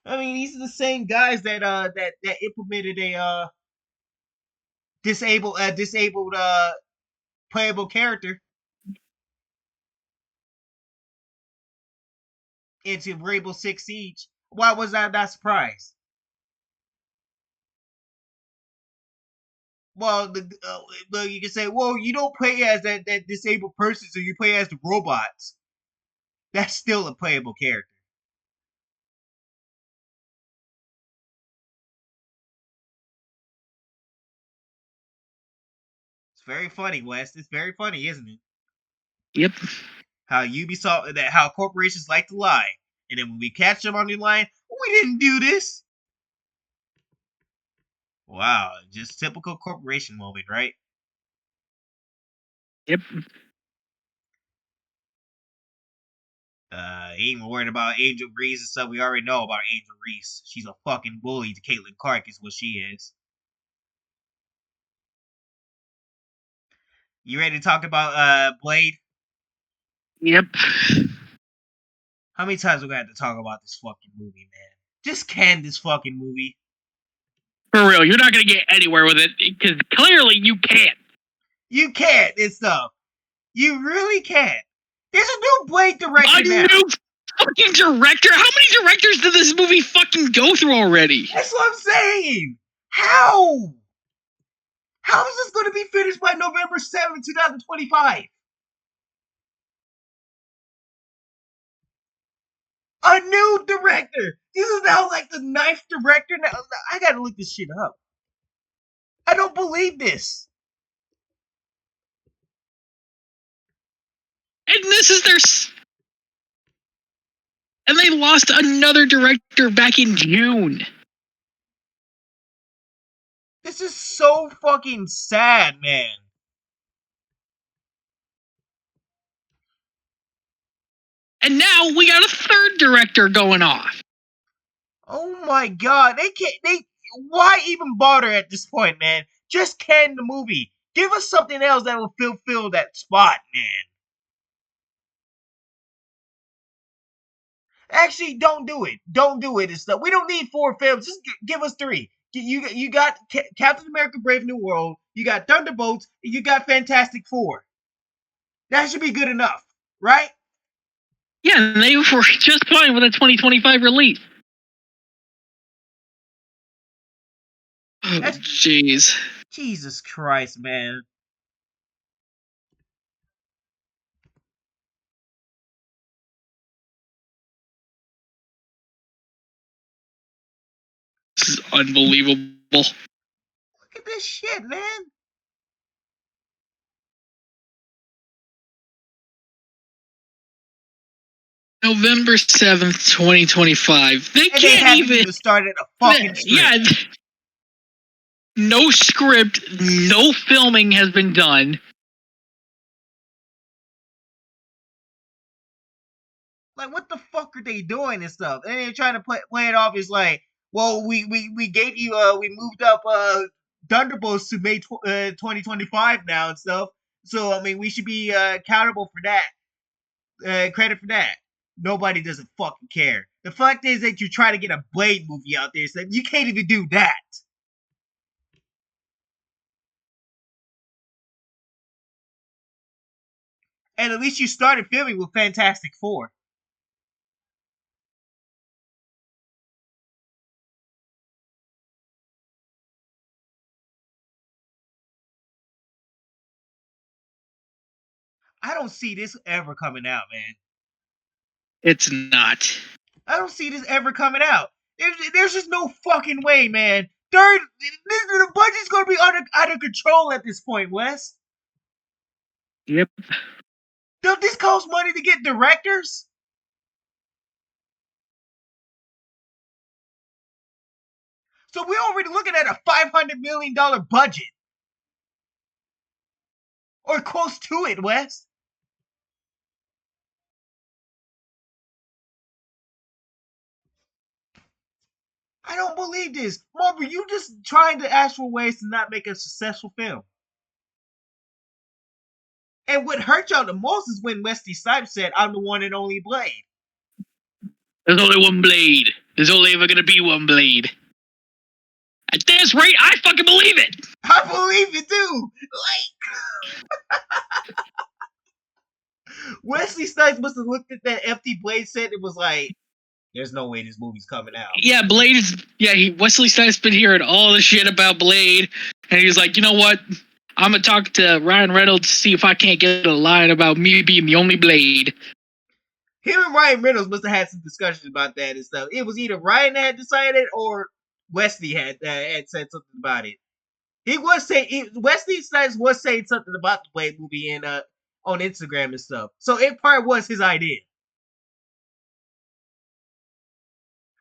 I mean, these are the same guys that implemented a disabled playable character into Rainbow Six Siege. Why was I not surprised? Well, you can say, well, you don't play as that disabled person, so you play as the robots. That's still a playable character. It's very funny, Wes. It's very funny, isn't it? Yep. How corporations like to lie, and then when we catch them on the line, we didn't do this. Wow, just typical corporation moment, right? Yep. Ain't even worried about Angel Reese and stuff. We already know about Angel Reese. She's a fucking bully to Caitlin Clark is what she is. You ready to talk about Blade? Yep. How many times we gonna have to talk about this fucking movie, man? Just can this fucking movie. For real, you're not gonna get anywhere with it, because clearly you can't. You can't and stuff. You really can't. There's a new Blade director now. A new fucking director? How many directors did this movie fucking go through already? That's what I'm saying. How? How is this going to be finished by November 7th, 2025? A new director. This is now like the 9th director. Now I gotta look this shit up. I don't believe this. And this is their... And they lost another director back in June. This is so fucking sad, man. And now we got a third director going off. Oh my god. Why even bother at this point, man? Just can the movie. Give us something else that will fulfill that spot, man. Actually, don't do it. Don't do it and stuff. We don't need 4 films. Just give us 3. You got Captain America: Brave New World. You got Thunderbolts. And you got Fantastic Four. That should be good enough, right? Yeah, they were just fine with a 2025 release. Oh, jeez. Jesus Christ, man. This is unbelievable. Look at this shit, man. November 7th, 2025. They can't even started a fucking script. Yeah. No script, no filming has been done. Like, what the fuck are they doing and stuff? And they're trying to play it off as like, well, we gave you we moved up Thunderbolts to May 2025 now and stuff. So I mean, we should be accountable for that. Credit for that. Nobody doesn't fucking care. The fact is that you try to get a Blade movie out there, so you can't even do that. And at least you started filming with Fantastic Four. I don't see this ever coming out, man. It's not. I don't see this ever coming out. There's just no fucking way, man. The budget's gonna be out of control at this point, Wes. Yep. Don't this cost money to get directors? So we're already looking at a $500 million budget. Or close to it, Wes. I don't believe this. Marvel, you just trying to ask for ways to not make a successful film. And what hurt y'all the most is when Wesley Snipes said, I'm the one and only Blade. There's only one Blade. There's only ever gonna be one Blade. At this rate, I fucking believe it! I believe it too! Like... Wesley Snipes must have looked at that empty Blade set and was like, there's no way this movie's coming out. Yeah, Blade is... Yeah, Wesley Snipes been hearing all the shit about Blade, and he was like, you know what? I'm gonna talk to Ryan Reynolds to see if I can't get a line about me being the only Blade. Him and Ryan Reynolds must have had some discussions about that and stuff. It was either Ryan that had decided or Wesley had said something about it. He was saying... Wesley Snipes was saying something about the Blade movie on Instagram and stuff. So it probably was his idea.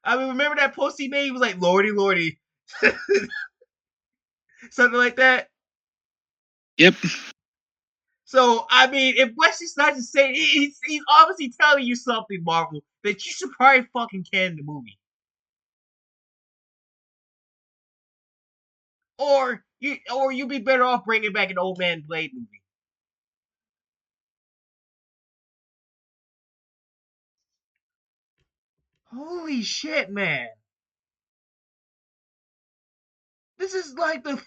I mean, remember that post he made? He was like, Lordy, Lordy. Something like that. Yep. So, I mean, if Wesley Snipes is saying, he's obviously telling you something, Marvel, that you should probably fucking can the movie. Or you'd be better off bringing back an Old Man Blade movie. Holy shit, man. This is like the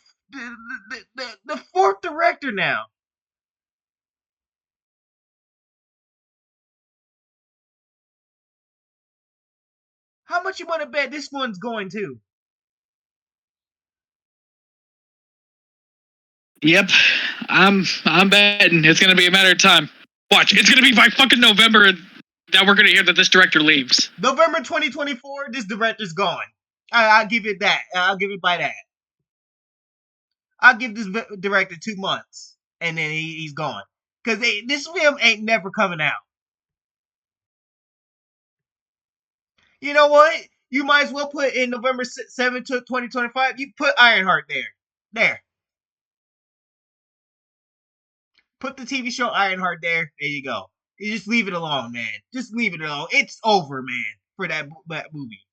fourth director now. How much you want to bet this one's going to? Yep. I'm betting it's gonna be a matter of time. Watch, it's gonna be by fucking November that we're gonna hear that this director leaves. November 2024, this director's gone. I'll give it that. I'll give it by that. I'll give this director 2 months, and then he's gone. Because this film ain't never coming out. You know what? You might as well put in November 7th, 2025. You put Ironheart there. There. Put the TV show Ironheart there. There you go. You just leave it alone, man. Just leave it alone. It's over, man, for that movie.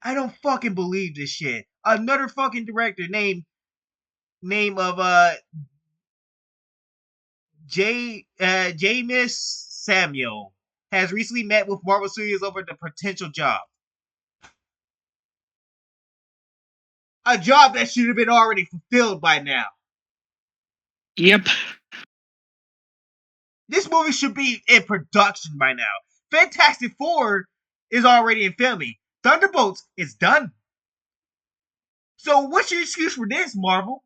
I don't fucking believe this shit. Another fucking director name of James Samuel has recently met with Marvel Studios over the potential job. A job that should have been already fulfilled by now. Yep. This movie should be in production by now. Fantastic Four is already in filming. Thunderbolts is done. So what's your excuse for this, Marvel?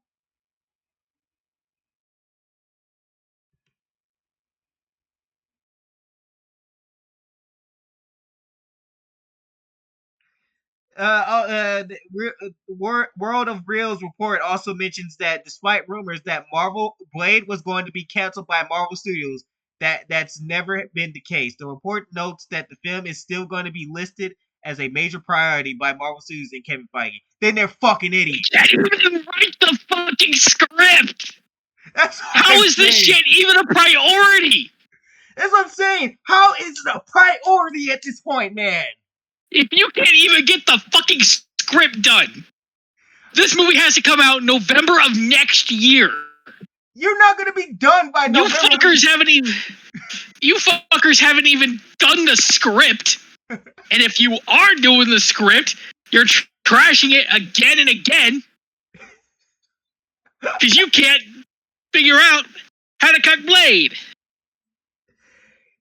World of Reels report also mentions that despite rumors that Marvel Blade was going to be canceled by Marvel Studios, that's never been the case. The report notes that the film is still going to be listed as a major priority by Marvel Studios and Kevin Feige. Then they're fucking idiots. They didn't even write the fucking script. How is this shit even a priority? That's what I'm saying. How is it a priority at this point, man? If you can't even get the fucking script done, this movie has to come out November of next year. You're not gonna be done by November. You fuckers haven't even done the script. And if you are doing the script, you're trashing it again and again. Because you can't figure out how to cut Blade.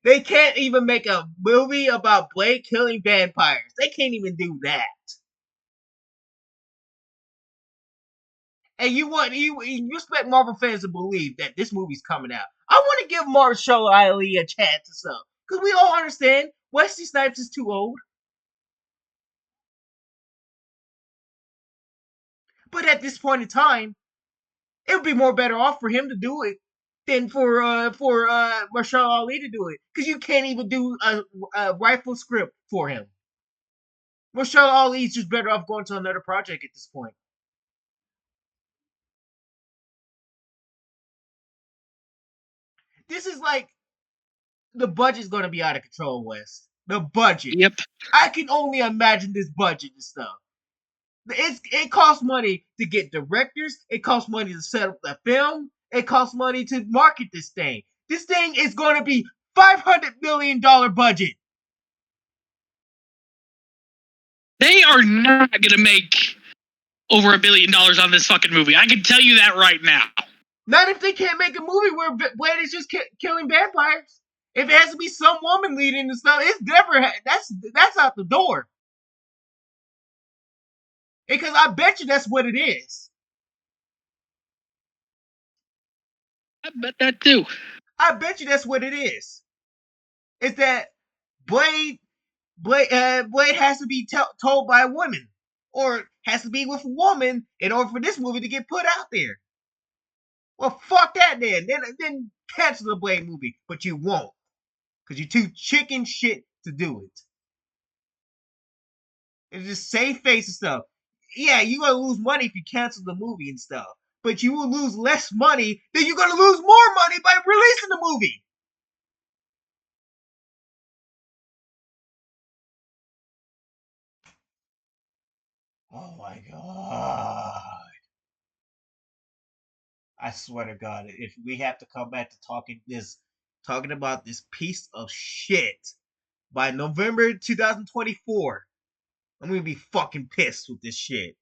They can't even make a movie about Blade killing vampires. They can't even do that. And you expect Marvel fans to believe that this movie's coming out. I want to give Mahershala Ali a chance or something. Because we all understand Wesley Snipes is too old. But at this point in time, it would be more better off for him to do it than for Mahershala Ali to do it. Because you can't even do a rifle script for him. Mahershala Ali is just better off going to another project at this point. This is like the budget's gonna be out of control, Wes. The budget. Yep. I can only imagine this budget and stuff. It costs money to get directors. It costs money to set up the film. It costs money to market this thing. This thing is gonna be $500 million budget. They are not gonna make over $1 billion on this fucking movie. I can tell you that right now. Not if they can't make a movie where Blade is just killing vampires. If it has to be some woman leading and stuff, it's never that's out the door. Because I bet you that's what it is. I bet that too. I bet you that's what it is. It's that Blade has to be told by a woman, or has to be with a woman in order for this movie to get put out there. Well, fuck that then. Then cancel the Blade movie, but you won't, because you're too chicken shit to do it. It's just save face and stuff. Yeah, you're gonna lose money if you cancel the movie and stuff, but you will lose less money than you're gonna lose more money by releasing the movie. Oh my god. I swear to God, if we have to come back to talking about this piece of shit by November 2024, I'm gonna be fucking pissed with this shit.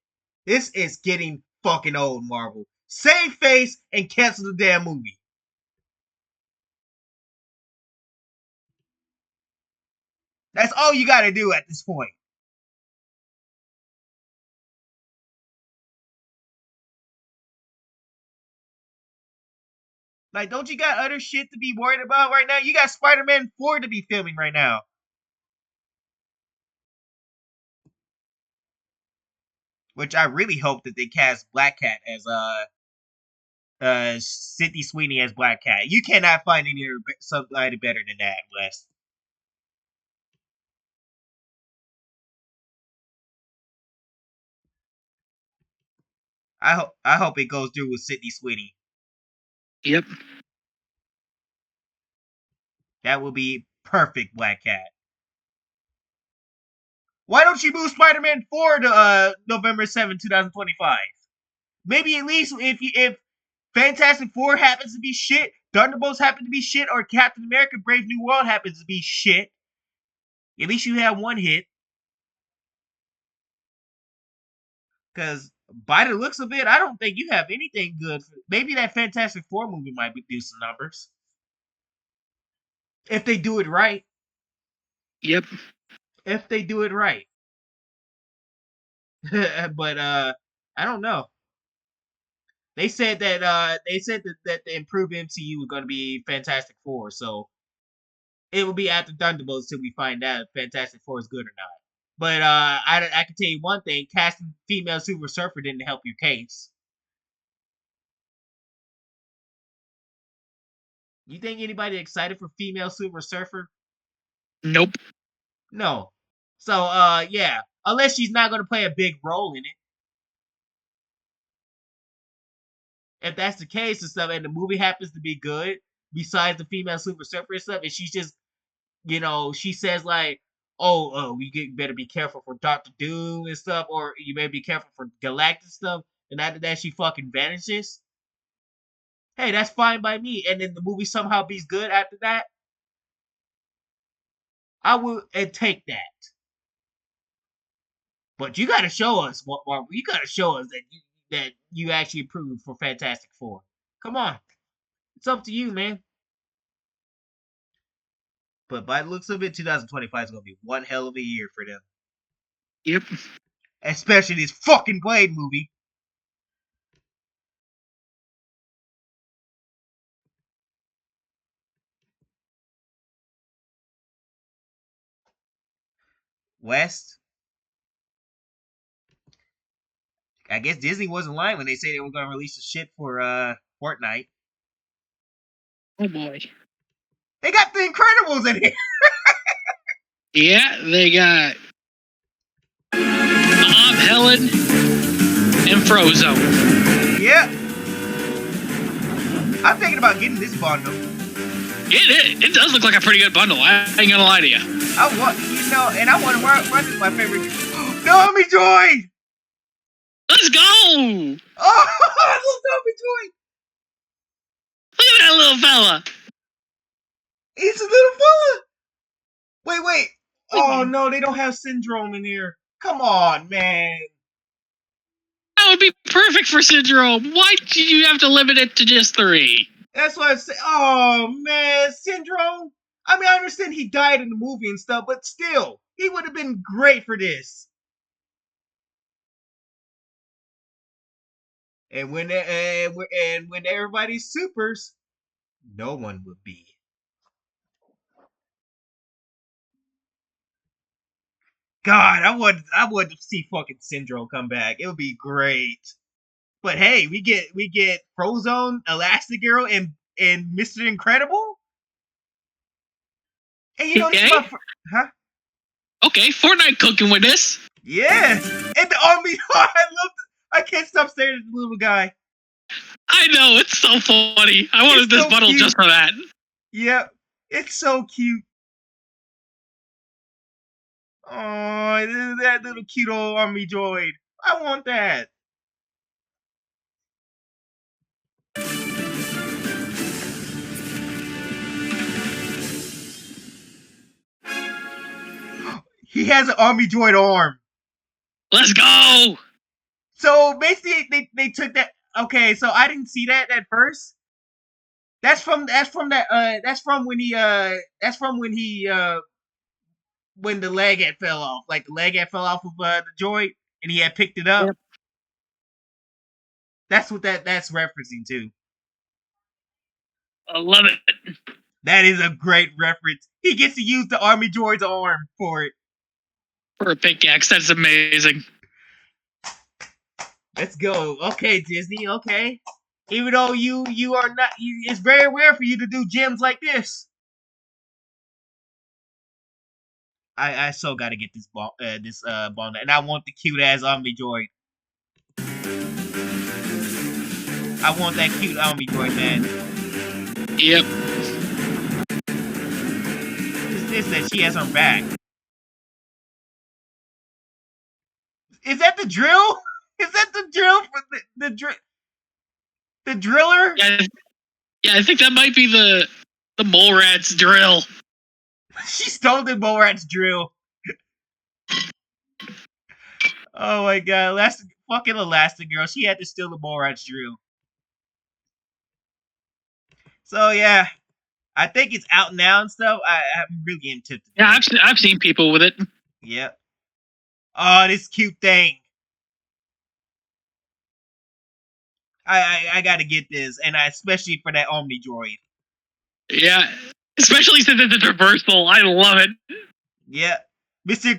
This is getting fucking old, Marvel. Save face and cancel the damn movie. That's all you gotta do at this point. Like, don't you got other shit to be worried about right now? You got Spider-Man 4 to be filming right now. Which I really hope that they cast Black Cat as Sydney Sweeney as Black Cat. You cannot find somebody better than that, Wes. I hope it goes through with Sydney Sweeney. Yep. That will be perfect, Black Cat. Why don't you move Spider-Man 4 to November 7, 2025? Maybe at least if Fantastic Four happens to be shit, Thunderbolts happen to be shit, or Captain America Brave New World happens to be shit, at least you have one hit. Because by the looks of it, I don't think you have anything good. Maybe that Fantastic Four movie might do some numbers. If they do it right. Yep. If they do it right. But I don't know. They said that that the improved MCU was going to be Fantastic Four, so it will be after Thunderbolts till we find out if Fantastic Four is good or not. But I can tell you one thing: casting female Silver Surfer didn't help your case. You think anybody excited for female Silver Surfer? Nope. No. So yeah, unless she's not going to play a big role in it. If that's the case and stuff, and the movie happens to be good, besides the female Silver Surfer and stuff, and she's just, she says like, oh, better be careful for Doctor Doom and stuff, or you better be careful for Galactus stuff, and after that she fucking vanishes. Hey, that's fine by me. And then the movie somehow be good after that, I will take that. But you got to show us what Marvel. You got to show us that you actually approved for Fantastic Four. Come on, it's up to you, man. But by the looks of it, 2025 is gonna be one hell of a year for them. Yep. Especially this fucking Blade movie. West. I guess Disney wasn't lying when they say they were gonna release the shit for Fortnite. Oh boy. They got the Incredibles in here. Yeah, they got Helen and Frozone. Yeah. I'm thinking about getting this bundle. It does look like a pretty good bundle. I ain't gonna lie to you. I want, and I want to run this my favorite. No, me joy. Let's go! Oh, I love Tommy Joy. Look at that little fella. He's a little fella. Wait. Oh no, they don't have Syndrome in here. Come on, man. That would be perfect for Syndrome. Why did you have to limit it to just 3? That's what I say. Oh man, Syndrome. I mean, I understand he died in the movie and stuff, but still, he would have been great for this. And when everybody's supers, no one would be. God, I would to see fucking Syndrome come back. It would be great. But hey, we get Frozone, Elastigirl, and Mr. Incredible. And you know this is my huh? Okay, Fortnite cooking with this. Yeah, and the army. I love it. I can't stop staring at the little guy. I know, it's so funny. I wanted this bundle just for that. Yep, it's so cute. Oh, that little cute old army droid. I want that. He has an army droid arm. Let's go. So basically, they took that. Okay, so I didn't see that at first. That's from when when the leg had fell off. Like the leg had fell off of the droid, and he had picked it up. Yep. That's what that's referencing to. I love it. That is a great reference. He gets to use the army droid's arm for it. For a pickaxe, that's amazing. Let's go. Okay, Disney. Okay, even though you are not, it's very rare for you to do gems like this. I so gotta get this ball, and I want the cute ass army droid. I want that cute army droid, man. Yep. This that she has her back. Is that the drill? Is that the drill for the driller? Yeah, I think that might be the mole rat's drill. She stole the mole rat's drill. Oh my god, fucking Elastigirl. She had to steal the mole rat's drill. So yeah, I think it's out now and stuff. I'm really getting tempted. Yeah, I've seen people with it. Yep. Oh, this cute thing. I gotta get this, and especially for that Omni droid. Yeah, especially since it's a reversal. I love it. Yeah, Mr.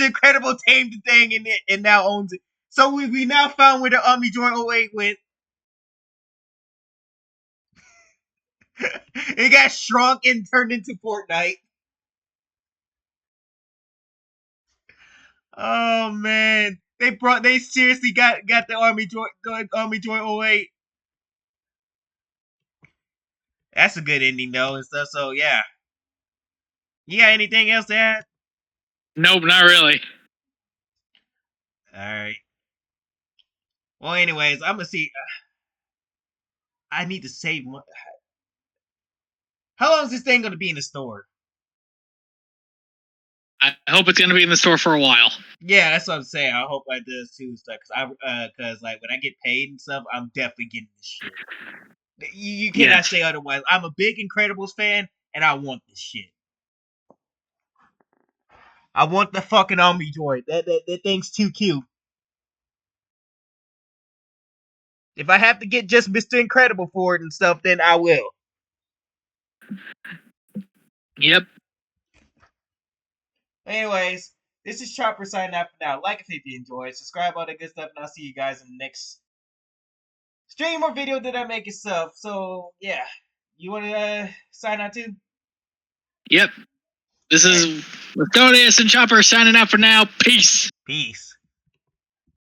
Incredible tamed the thing and now owns it. So we now found where the Omni droid 08 went. It got shrunk and turned into Fortnite. Oh man, they seriously got the Army Droid 08. That's a good ending though and stuff. So yeah, you got anything else to add? Nope, not really. All right. Well, anyways, I'm gonna see. I need to save money. How long is this thing going to be in the store? I hope it's gonna be in the store for a while. Yeah, that's what I'm saying. I hope I does too and stuff. Cause like when I get paid and stuff, I'm definitely getting this shit. You cannot say otherwise. I'm a big Incredibles fan, and I want this shit. I want the fucking Omni droid. That thing's too cute. If I have to get just Mr. Incredible for it and stuff, then I will. Yep. Anyways, this is Chopper signing out for now. Like if you enjoyed, subscribe, all that good stuff, and I'll see you guys in the next stream or video that I make itself. So yeah, you want to sign out too? Yep. This is Methodius and Chopper signing out for now. Peace. Peace.